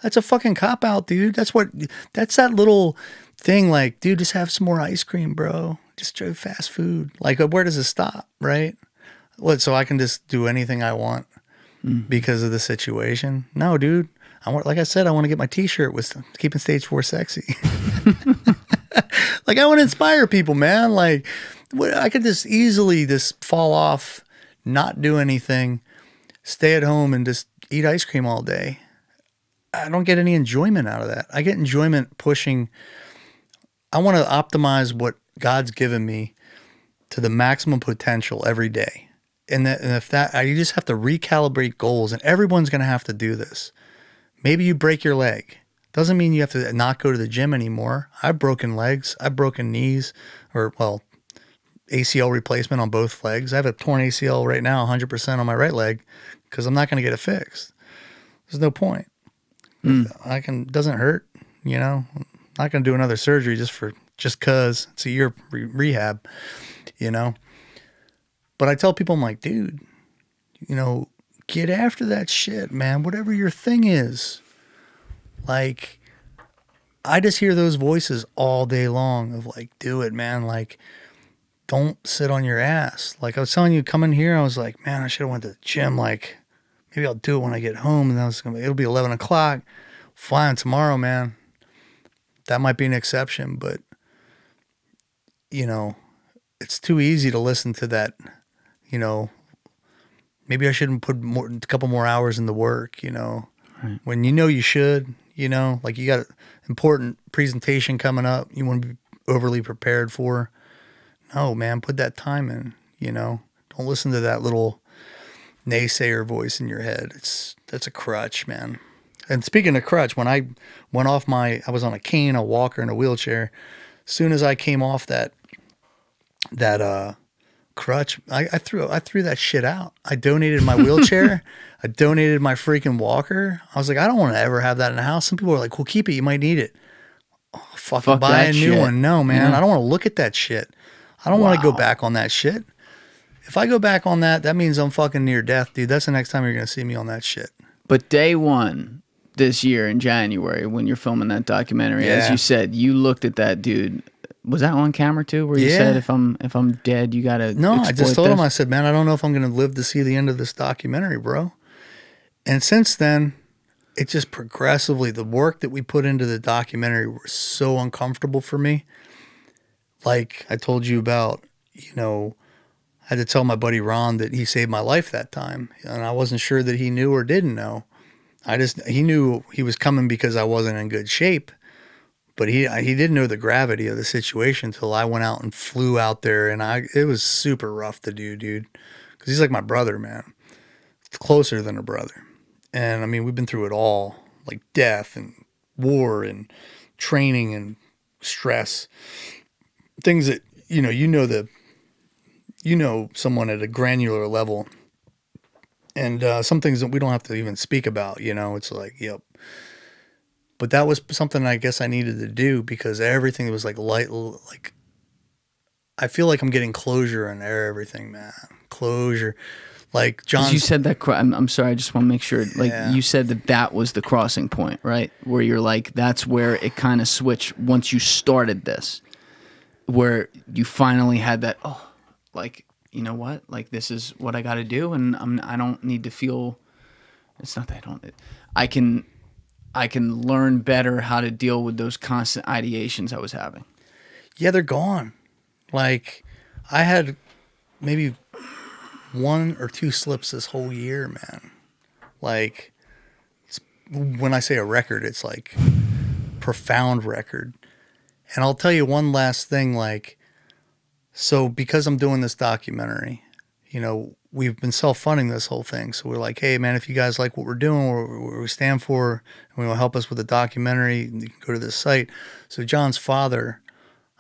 That's a fucking cop out, dude. That's that little thing. Like, dude, just have some more ice cream, bro. Just try fast food. Like, where does it stop, right? What? So I can just do anything I want because of the situation? No, dude. Like I said, I want to get my T-shirt with keeping stage 4 sexy. Like, I want to inspire people, man. Like, I could just easily just fall off, not do anything, stay at home and just eat ice cream all day. I don't get any enjoyment out of that. I get enjoyment pushing. I want to optimize what God's given me to the maximum potential every day. And if you just have to recalibrate goals, and everyone's going to have to do this. Maybe you break your leg. Doesn't mean you have to not go to the gym anymore. I've broken legs. I've broken knees, ACL replacement on both legs. I have a torn ACL right now, 100% on my right leg, because I'm not going to get it fixed. There's no point. Doesn't hurt, you know. I'm not going to do another surgery just cause it's a year rehab, you know. But I tell people, I'm like, dude, you know, get after that shit, man. Whatever your thing is. Like, I just hear those voices all day long of like, do it, man. Like, don't sit on your ass. Like, I was telling you, coming here, I was like, man, I should have went to the gym. Like, maybe I'll do it when I get home. And it'll be 11 o'clock. Flying tomorrow, man. That might be an exception, but, you know, it's too easy to listen to that, you know. Maybe I shouldn't put a couple more hours in the work, you know. Right. When you know you should, you know, like you got an important presentation coming up. You want to be overly prepared for. No, man, put that time in, you know. Don't listen to that little naysayer voice in your head. That's a crutch, man. And speaking of crutch, when I went off I was on a cane, a walker, and a wheelchair. As soon as I came off that crutch, I threw that shit out. I donated my wheelchair. I donated my freaking walker. I was like, I don't want to ever have that in the house. Some people are like, well, keep it. You might need it. Oh, fucking buy a new one. No, man. Yeah. I don't want to look at that shit. I don't want to go back on that shit. If I go back on that, that means I'm fucking near death, dude. That's the next time you're going to see me on that shit. But day one this year in January, when you're filming that documentary, as you said, you looked at that dude. Was that on camera too? Where you said, if I'm dead, you got to No, I just told him, I said, man, I don't know if I'm going to live to see the end of this documentary, bro. And since then, it just progressively, the work that we put into the documentary was so uncomfortable for me. Like I told you about, you know, I had to tell my buddy Ron that he saved my life that time. And I wasn't sure that he knew or didn't know. He knew he was coming because I wasn't in good shape. But he didn't know the gravity of the situation until I went out and flew out there. And it was super rough to do, dude. Because he's like my brother, man. It's closer than a brother. And I mean, we've been through it all. Like death and war and training and stress. Things that, you know someone at a granular level. And some things that we don't have to even speak about, you know. It's like, yep. But that was something I guess I needed to do because everything was like light. Like I feel like I'm getting closure on everything, man. Closure. Like John. You said that. I'm sorry. I just want to make sure. Like you said that was the crossing point, right? Where you're like, that's where it kind of switched once you started this, where you finally had that. Oh, like you know what? Like this is what I got to do, and I don't need to feel. It's not that I don't. I can learn better how to deal with those constant ideations I was having. Yeah, they're gone. Like, I had maybe 1 or 2 slips this whole year, man. Like, when I say a record, it's like profound record. And I'll tell you one last thing, like, so because I'm doing this documentary, you know, we've been self-funding this whole thing. So we're like, hey, man, if you guys like what we're doing, what we stand for, and we want to help us with the documentary, you can go to this site. So John's father,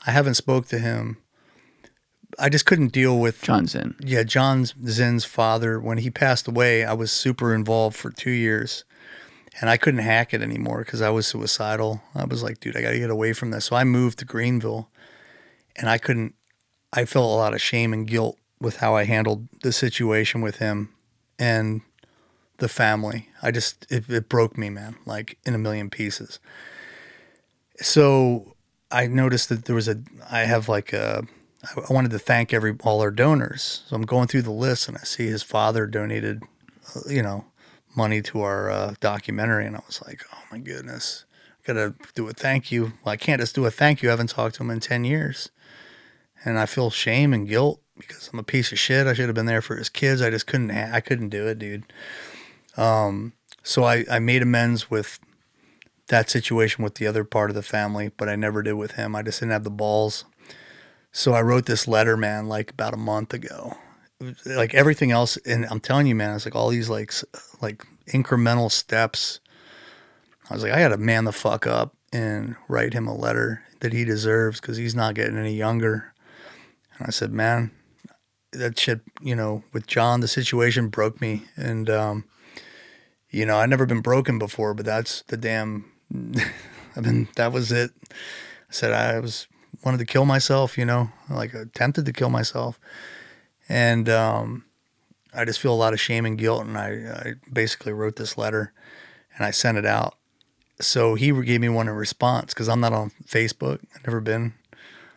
I haven't spoke to him. I just couldn't deal with... John Zinn. Yeah, John Zinn's father. When he passed away, I was super involved for 2 years. And I couldn't hack it anymore because I was suicidal. I was like, dude, I got to get away from this. So I moved to Greenville. And I felt a lot of shame and guilt with how I handled the situation with him and the family. It broke me, man, like in a million pieces. So I noticed that I wanted to thank all our donors. So I'm going through the list and I see his father donated, money to our documentary. And I was like, oh my goodness, I got to do a thank you. Well, I can't just do a thank you. I haven't talked to him in 10 years. And I feel shame and guilt because I'm a piece of shit. I should have been there for his kids. I just couldn't do it, dude. So I made amends with that situation with the other part of the family, but I never did with him. I just didn't have the balls. So I wrote this letter, man, like about a month ago. Like everything else, and I'm telling you, man, it's like all these like incremental steps. I was like, I got to man the fuck up and write him a letter that he deserves because he's not getting any younger. And I said, man, that shit, with John, the situation broke me. And, I'd never been broken before, but that's the damn, that was it. I said, wanted to kill myself, like attempted to kill myself. And, I just feel a lot of shame and guilt. And I basically wrote this letter and I sent it out. So he gave me one in response because I'm not on Facebook. I've never been.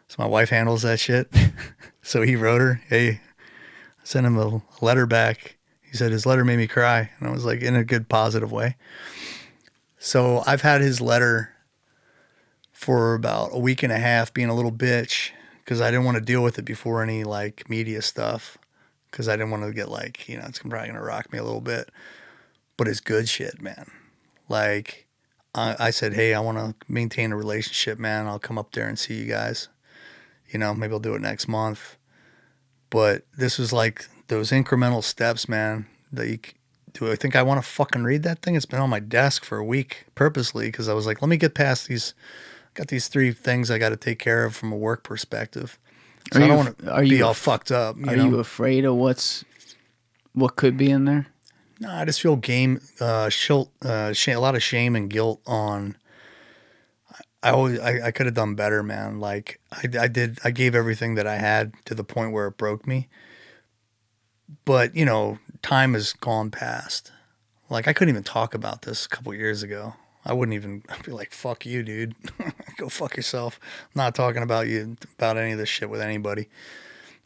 So my wife handles that shit. So he wrote her, hey, I sent him a letter back. He said his letter made me cry. And I was like, in a good, positive way. So I've had his letter for about a week and a half being a little bitch because I didn't want to deal with it before any like media stuff because I didn't want to get like, it's probably going to rock me a little bit. But it's good shit, man. Like I said, hey, I want to maintain a relationship, man. I'll come up there and see you guys. maybe I'll do it next month. But this was like those incremental steps, man, that you do. I think I want to fucking read that thing. It's been on my desk for a week purposely because I was like, let me get past these. Got these 3 things I got to take care of from a work perspective. So I don't want to be all fucked up. You afraid of what could be in there? No, I just feel a lot of shame and guilt on. I could have done better, man. Like I gave everything that I had to the point where it broke me. But, time has gone past. Like I couldn't even talk about this a couple years ago. I'd be like, fuck you, dude. Go fuck yourself. I'm not talking about any of this shit with anybody.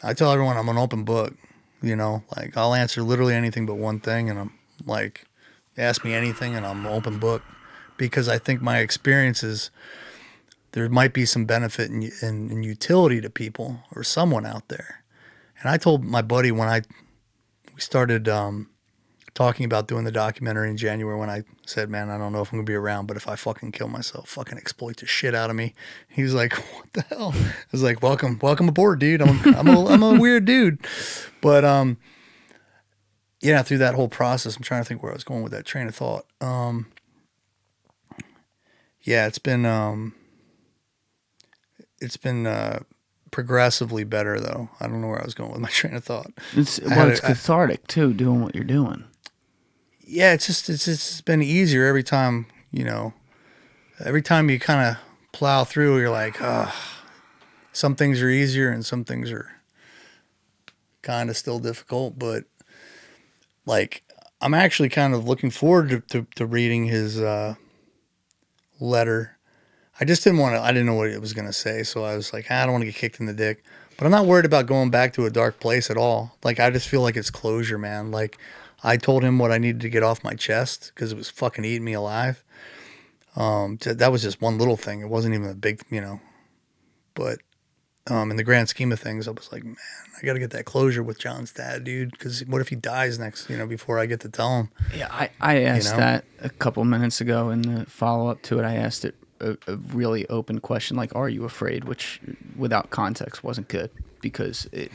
I tell everyone I'm an open book, like I'll answer literally anything but one thing. And I'm like, ask me anything and I'm an open book because I think my experiences, there might be some benefit and utility to people or someone out there. And I told my buddy when we started, talking about doing the documentary in January when I said, man, I don't know if I'm going to be around, but if I fucking kill myself, fucking exploit the shit out of me. He was like, what the hell? I was like, welcome aboard, dude. I'm a weird dude. But, through that whole process, I'm trying to think where I was going with that train of thought. It's been progressively better though. I don't know where I was going with my train of thought. It's cathartic too, doing what you're doing. Yeah, it's just been easier every time, every time you kind of plow through, you're like, some things are easier and some things are kind of still difficult, but like, I'm actually kind of looking forward to reading his letter. I just I didn't know what it was going to say, so I was like, I don't want to get kicked in the dick, but I'm not worried about going back to a dark place at all. Like, I just feel like it's closure, man. Like, I told him what I needed to get off my chest because it was fucking eating me alive. That was just one little thing. It wasn't even a big, but in the grand scheme of things, I was like, man, I got to get that closure with John's dad, dude, because what if he dies next, before I get to tell him? Yeah, I asked that a couple minutes ago in the follow-up to it. I asked it a really open question, like, are you afraid? Which, without context, wasn't good because it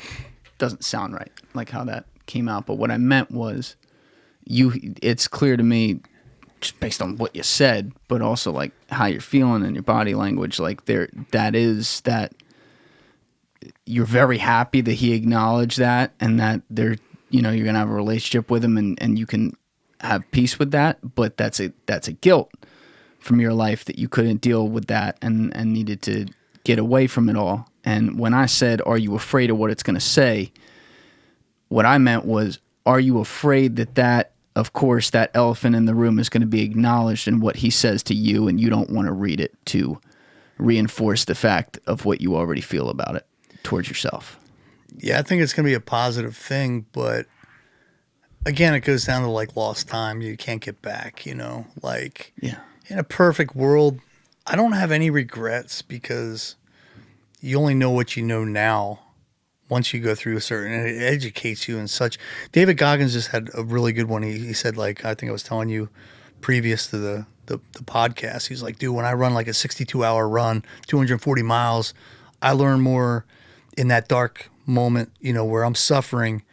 doesn't sound right, like how that came out. But what I meant was, it's clear to me, just based on what you said, but also like how you're feeling and your body language, like that you're very happy that he acknowledged that and that you're gonna have a relationship with him and you can have peace with that. But that's a guilt from your life that you couldn't deal with that and needed to get away from it all. And when I said, are you afraid of what it's gonna say? What I meant was, are you afraid that of course, that elephant in the room is going to be acknowledged in what he says to you, and you don't want to read it to reinforce the fact of what you already feel about it towards yourself? Yeah, I think it's going to be a positive thing, but again, it goes down to like lost time you can't get back, Like, yeah. In a perfect world, I don't have any regrets because you only know what you know now. Once you go through and it educates you in such. David Goggins just had a really good one. He said, like, I think I was telling you previous to the podcast, he's like, dude, when I run like a 62-hour run, 240 miles, I learn more in that dark moment, where I'm suffering.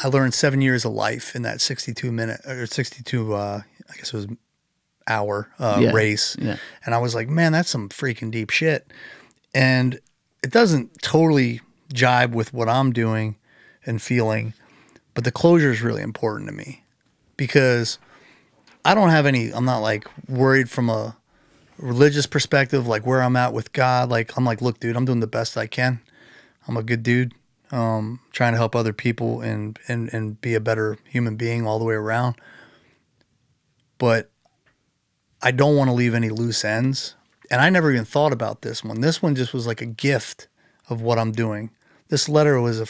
I learned 7 years of life in that 62-minute or 62, I guess it was hour race. Yeah. And I was like, man, that's some freaking deep shit. And it doesn't totally jibe with what I'm doing and feeling, but the closure is really important to me because I'm not like worried from a religious perspective, like where I'm at with God. Like, I'm like, look, dude, I'm doing the best I can. I'm a good dude, trying to help other people and be a better human being all the way around. But I don't want to leave any loose ends. And I never even thought about this one. This one just was like a gift of what I'm doing. This letter was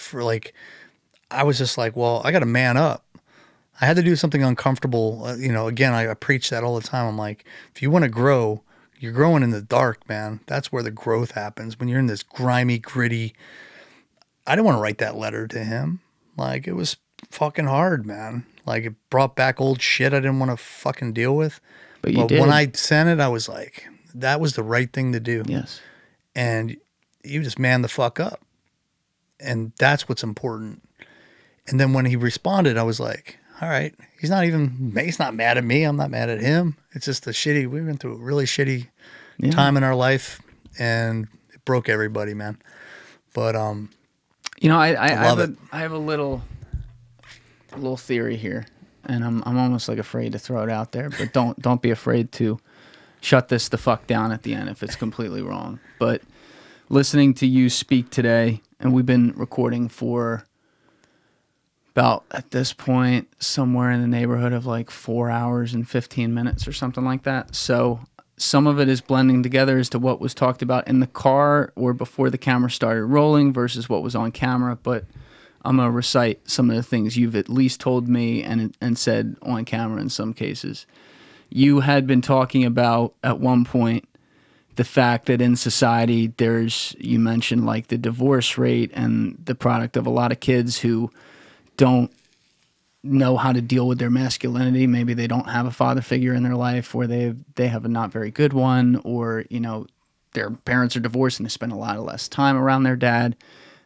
I was just like, well, I got to man up. I had to do something uncomfortable. Again, I preach that all the time. I'm like, if you want to grow, you're growing in the dark, man. That's where the growth happens. When you're in this grimy, gritty, I didn't want to write that letter to him. Like, it was fucking hard, man. Like, it brought back old shit I didn't want to fucking deal with. But you did. When I sent it, I was like, that was the right thing to do. Yes. And you just man the fuck up. And that's what's important. And then when he responded, I was like, all right, he's not mad at me. I'm not mad at him. It's just we went through a really shitty time in our life, and it broke everybody, man. But, you know, I have a little theory here, and I'm almost like afraid to throw it out there, but don't be afraid to shut this the fuck down at the end if it's completely wrong. But listening to you speak today, and we've been recording for about, at this point, somewhere in the neighborhood of like 4 hours and 15 minutes or something like that. So some of it is blending together as to what was talked about in the car or before the camera started rolling versus what was on camera. But I'm going to recite some of the things you've at least told me and said on camera in some cases. You had been talking about at one point the fact that in society you mentioned like the divorce rate and the product of a lot of kids who don't know how to deal with their masculinity. Maybe they don't have a father figure in their life, or they have a not very good one, or, you know, their parents are divorced and they spend a lot less time around their dad.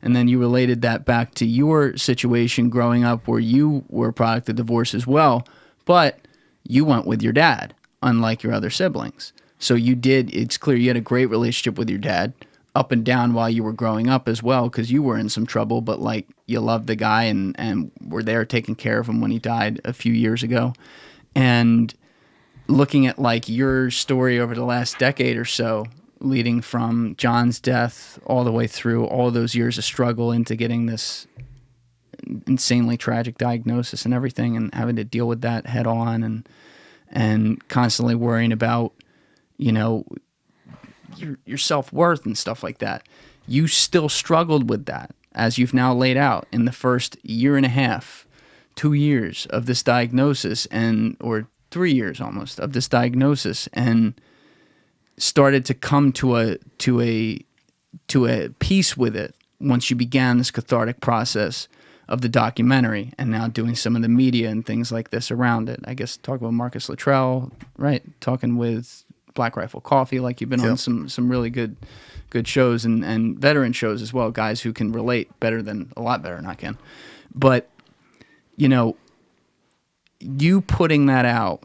And then you related that back to your situation growing up where you were a product of divorce as well, but you went with your dad, unlike your other siblings. So it's clear you had a great relationship with your dad, up and down while you were growing up as well, because you were in some trouble, but like you loved the guy and were there taking care of him when he died a few years ago. And looking at like your story over the last decade or so, leading from John's death all the way through all those years of struggle into getting this insanely tragic diagnosis and everything, and having to deal with that head on and constantly worrying about, you know, your self-worth and stuff like that. You still struggled with that, as you've now laid out in the first year and a half, 2 years of this diagnosis, or 3 years almost of this diagnosis, and started to come to a peace with it once you began this cathartic process of the documentary, and now doing some of the media and things like this around it. I guess talking with Marcus Luttrell, right? Talking with Black Rifle Coffee, like you've been on some really good shows and veteran shows as well, guys who can relate a lot better than I can. But, you know, you putting that out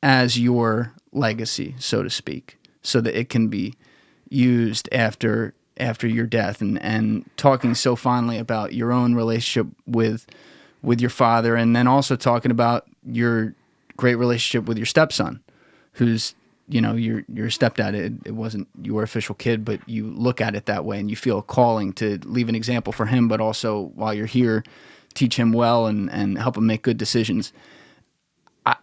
as your legacy, so to speak, so that it can be used after your death, and talking so fondly about your own relationship with your father, and then also talking about your great relationship with your stepson, who's, you know, your stepdad. It wasn't your official kid, but you look at it that way, and you feel a calling to leave an example for him, but also while you're here, teach him well and help him make good decisions.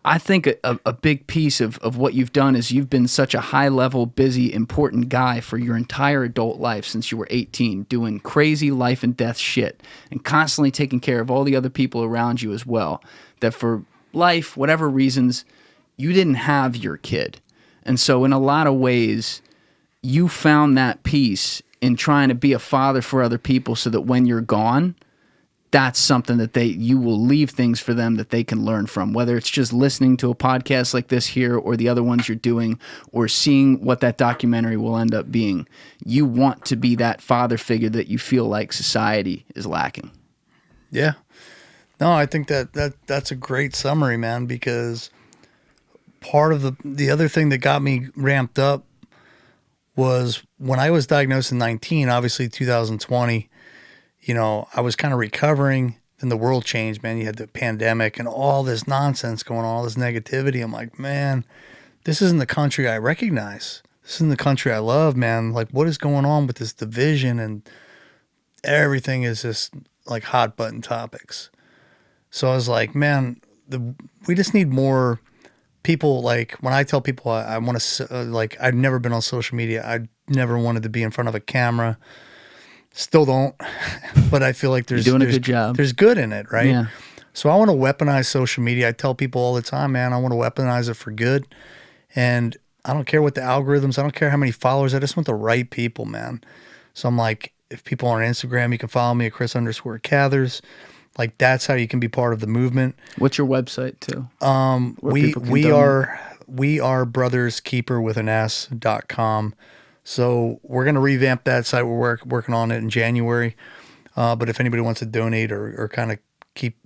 I think a big piece of what you've done is you've been such a high-level, busy, important guy for your entire adult life since you were 18, doing crazy life and death shit and constantly taking care of all the other people around you as well, that for life, whatever reasons, you didn't have your kid. And so in a lot of ways, you found that peace in trying to be a father for other people so that when you're gone, that's something that you will leave things for them that they can learn from, whether it's just listening to a podcast like this here or the other ones you're doing, or seeing what that documentary will end up being. You want to be that father figure that you feel like society is lacking. Yeah. No, I think that's a great summary, man, because part of the other thing that got me ramped up was when I was diagnosed in 19, obviously 2020, you know, I was kind of recovering, then the world changed, man. You had the pandemic and all this nonsense going on, all this negativity. I'm like, man, this isn't the country I recognize. This isn't the country I love, man. Like, what is going on with this division? And everything is just like hot button topics. So I was like, man, we just need more people. Like, when I tell people I want to, like, I've never been on social media. I never wanted to be in front of a camera. Still don't, but I feel like there's a good job. There's good in it, right? Yeah. So I want to weaponize social media. I tell people all the time, man, I want to weaponize it for good. And I don't care what the algorithms, I don't care how many followers, I just want the right people, man. So I'm like, if people are on Instagram, you can follow me at Chris_Cathers. Like, that's how you can be part of the movement. What's your website too? We are brotherskeeper with an S.com. So we're going to revamp that site. We're working on it in January. But if anybody wants to donate or kind of keep,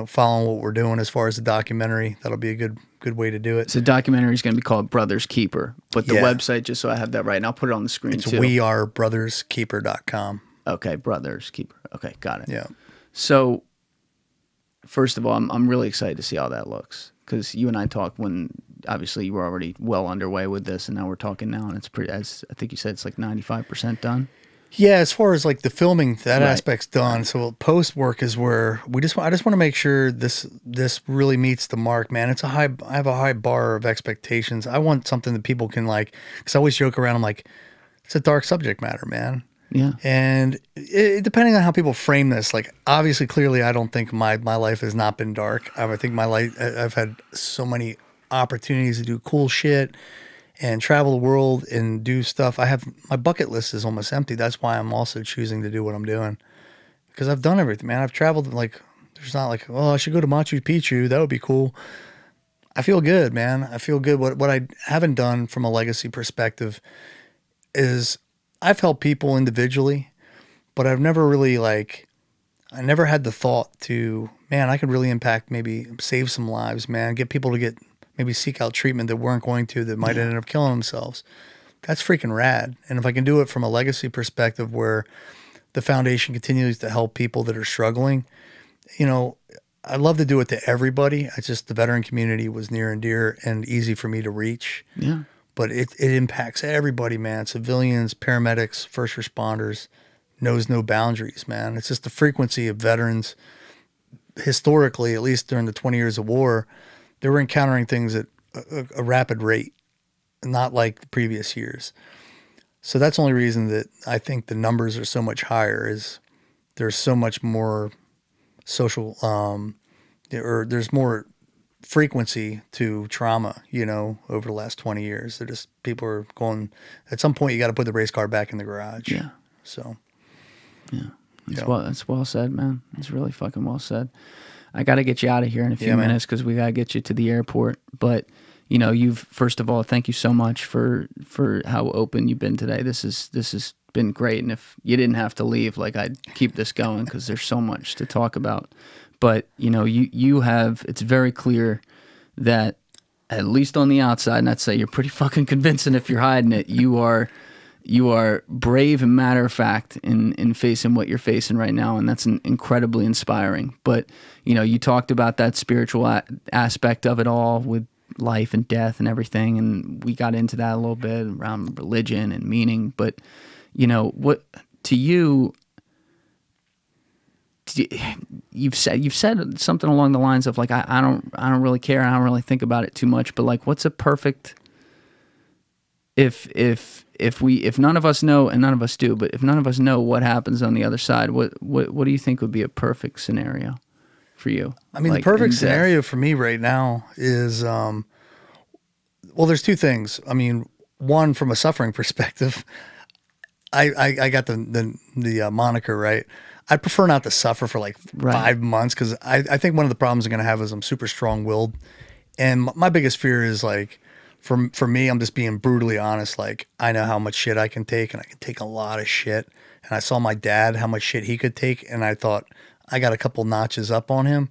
following what we're doing as far as the documentary, that'll be a good way to do it. So the documentary is going to be called Brothers Keeper, but the Yeah. website, just so I have that right, and I'll put it on the screen It's too. wearebrotherskeeper.com. Okay, Brothers Keeper. Okay, got it. Yeah. So, first of all, I'm really excited to see how that looks, because you and I talked when obviously you were already well underway with this, and now we're talking now, and it's pretty. As I think you said, it's like 95% done. Yeah, as far as like the filming, that Right. aspect's done. So post work is where I just want to make sure this really meets the mark, man. I have a high bar of expectations. I want something that people can like, because I always joke around. I'm like, it's a dark subject matter, man. Yeah. And depending on how people frame this, like obviously, clearly, I don't think my life has not been dark. I think my life, I've had so many opportunities to do cool shit and travel the world and do stuff. My bucket list is almost empty. That's why I'm also choosing to do what I'm doing, because I've done everything, man. I've traveled, like, there's not like, oh, I should go to Machu Picchu. That would be cool. I feel good, man. I feel good. What I haven't done from a legacy perspective is I've helped people individually, but I've never really I never had the thought to, man, I could really impact, maybe save some lives, man. Get people to maybe seek out treatment that weren't going to, that might end up killing themselves. That's freaking rad. And if I can do it from a legacy perspective where the foundation continues to help people that are struggling, I'd love to do it to everybody. It's just the veteran community was near and dear and easy for me to reach. Yeah. But it impacts everybody, man. Civilians, paramedics, first responders, knows no boundaries, man. It's just the frequency of veterans, historically, at least during the 20 years of war, they were encountering things at a rapid rate, not like the previous years. So that's the only reason that I think the numbers are so much higher, is there's so much more social, or there's more frequency to trauma, over the last 20 years. People are going, at some point you got to put the race car back in the garage. Yeah. So. Yeah. That's well said, man. It's really fucking well said. I got to get you out of here in a few minutes, because we got to get you to the airport. But, first of all, thank you so much for how open you've been today. This has been great. And if you didn't have to leave, I'd keep this going, because there's so much to talk about. But, you have, it's very clear that, at least on the outside, and I'd say you're pretty fucking convincing if you're hiding it, you are brave and matter of fact in facing what you're facing right now, and that's incredibly inspiring. But, you talked about that spiritual aspect of it all with life and death and everything, and we got into that a little bit around religion and meaning. But, what to you, you've said something along the lines of I don't really care, I don't really think about it too much, but what's a perfect, if none of us know, and none of us do, but if none of us know what happens on the other side, what do you think would be a perfect scenario for you? I mean, the perfect scenario for me right now is, there's two things. I mean, one, from a suffering perspective, I got the moniker, right? I'd prefer not to suffer for 5 months, because I think one of the problems I'm going to have is I'm super strong-willed. And my biggest fear is for me, I'm just being brutally honest. I know how much shit I can take, and I can take a lot of shit. And I saw my dad, how much shit he could take, and I thought, I got a couple notches up on him.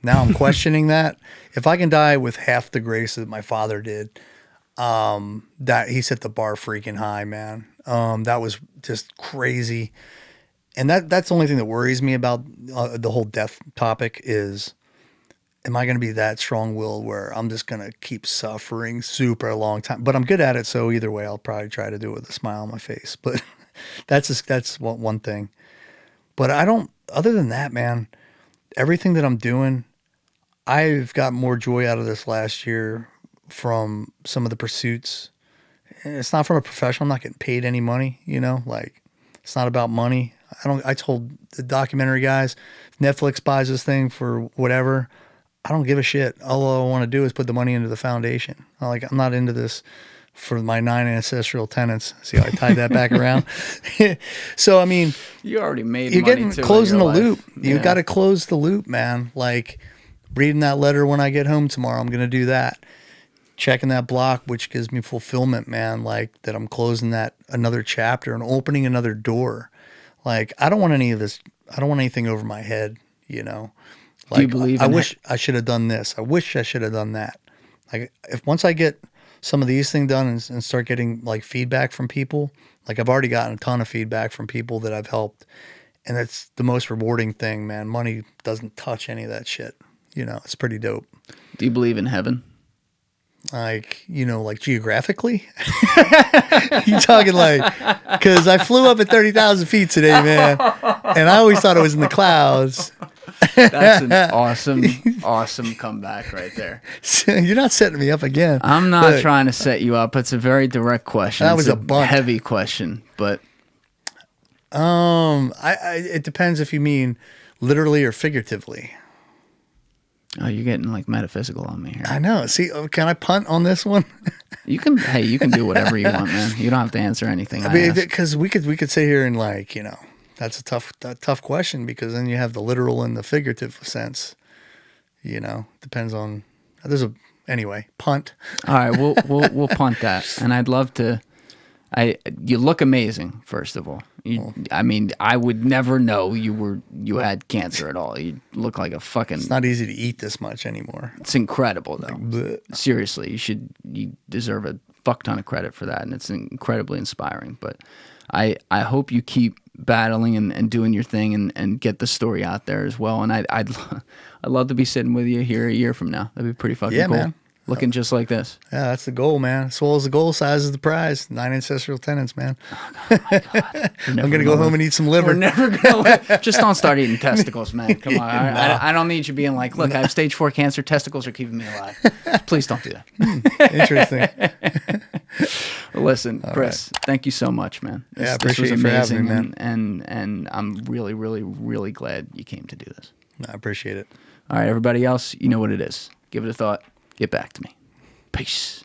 Now I'm questioning that. If I can die with half the grace that my father did, that he set the bar freaking high, man. That was just crazy. And that's the only thing that worries me about the whole death topic is, am I going to be that strong-willed where I'm just going to keep suffering super long time? But I'm good at it, so either way, I'll probably try to do it with a smile on my face. But that's one thing. But other than that, man, everything that I'm doing, I've got more joy out of this last year from some of the pursuits. And it's not from a professional. I'm not getting paid any money, it's not about money. I told the documentary guys, Netflix buys this thing for whatever, I don't give a shit. All I want to do is put the money into the foundation. I'm not into this for my 9 ancestral tenants. See how I tied that back around? So, I mean, you already made you're money getting closing the loop. You Yeah. got to close the loop, man. Reading that letter when I get home tomorrow, I'm going to do that. checking that block, which gives me fulfillment, man. Like that I'm closing that another chapter and opening another door. Like I don't want any of this. I don't want anything over my head, you know. Like, Do you believe I in wish I should have done this. I wish I should have done that. Like if once I get some of these things done and start getting like feedback from people, like I've already gotten a ton of feedback from people that I've helped, and it's the most rewarding thing, man. Money doesn't touch any of that shit. You know, it's pretty dope. Do you believe in heaven? Like, you know, like geographically? You talking like, because I flew up at 30,000 feet today, man, and I always thought it was in the clouds. That's an awesome comeback right there. You're not setting me up again. I'm not trying to set you up. It's a very direct question. That was it's a bunt. Heavy question, but it depends if you mean literally or figuratively. oh, you're getting like metaphysical on me here. I know. See, can I punt on this one? You can do whatever you want, man. You don't have to answer anything. I mean, because we could sit here and like, you know, that's a tough question, because then you have the literal and the figurative sense. You know, depends on. Anyway, punt. All right, we'll punt that, and I'd love to. You look amazing, first of all. I mean, I would never know you had cancer at all. You look like a fucking. It's not easy to eat this much anymore. It's incredible, though. Blech. Seriously, you deserve a fuck ton of credit for that, and it's incredibly inspiring. But I hope you keep battling and doing your thing and get the story out there as well. And I'd love to be sitting with you here a year from now. That'd be pretty fucking cool. Man. Looking just like this. Yeah, that's the goal, man. As well as the goal, size is the prize. 9 ancestral tenants, man. Oh my God. I'm going to go home and eat some liver. We're never going to just don't start eating testicles, man. Come on. I don't need you being like, look, I have stage 4 cancer. Testicles are keeping me alive. Please don't do that. Interesting. Listen, Chris, thank you so much, man. I appreciate you for having me, man. And I'm really, really, really glad you came to do this. I appreciate it. All right, everybody else, you know what it is. Give it a thought. Get back to me. Peace.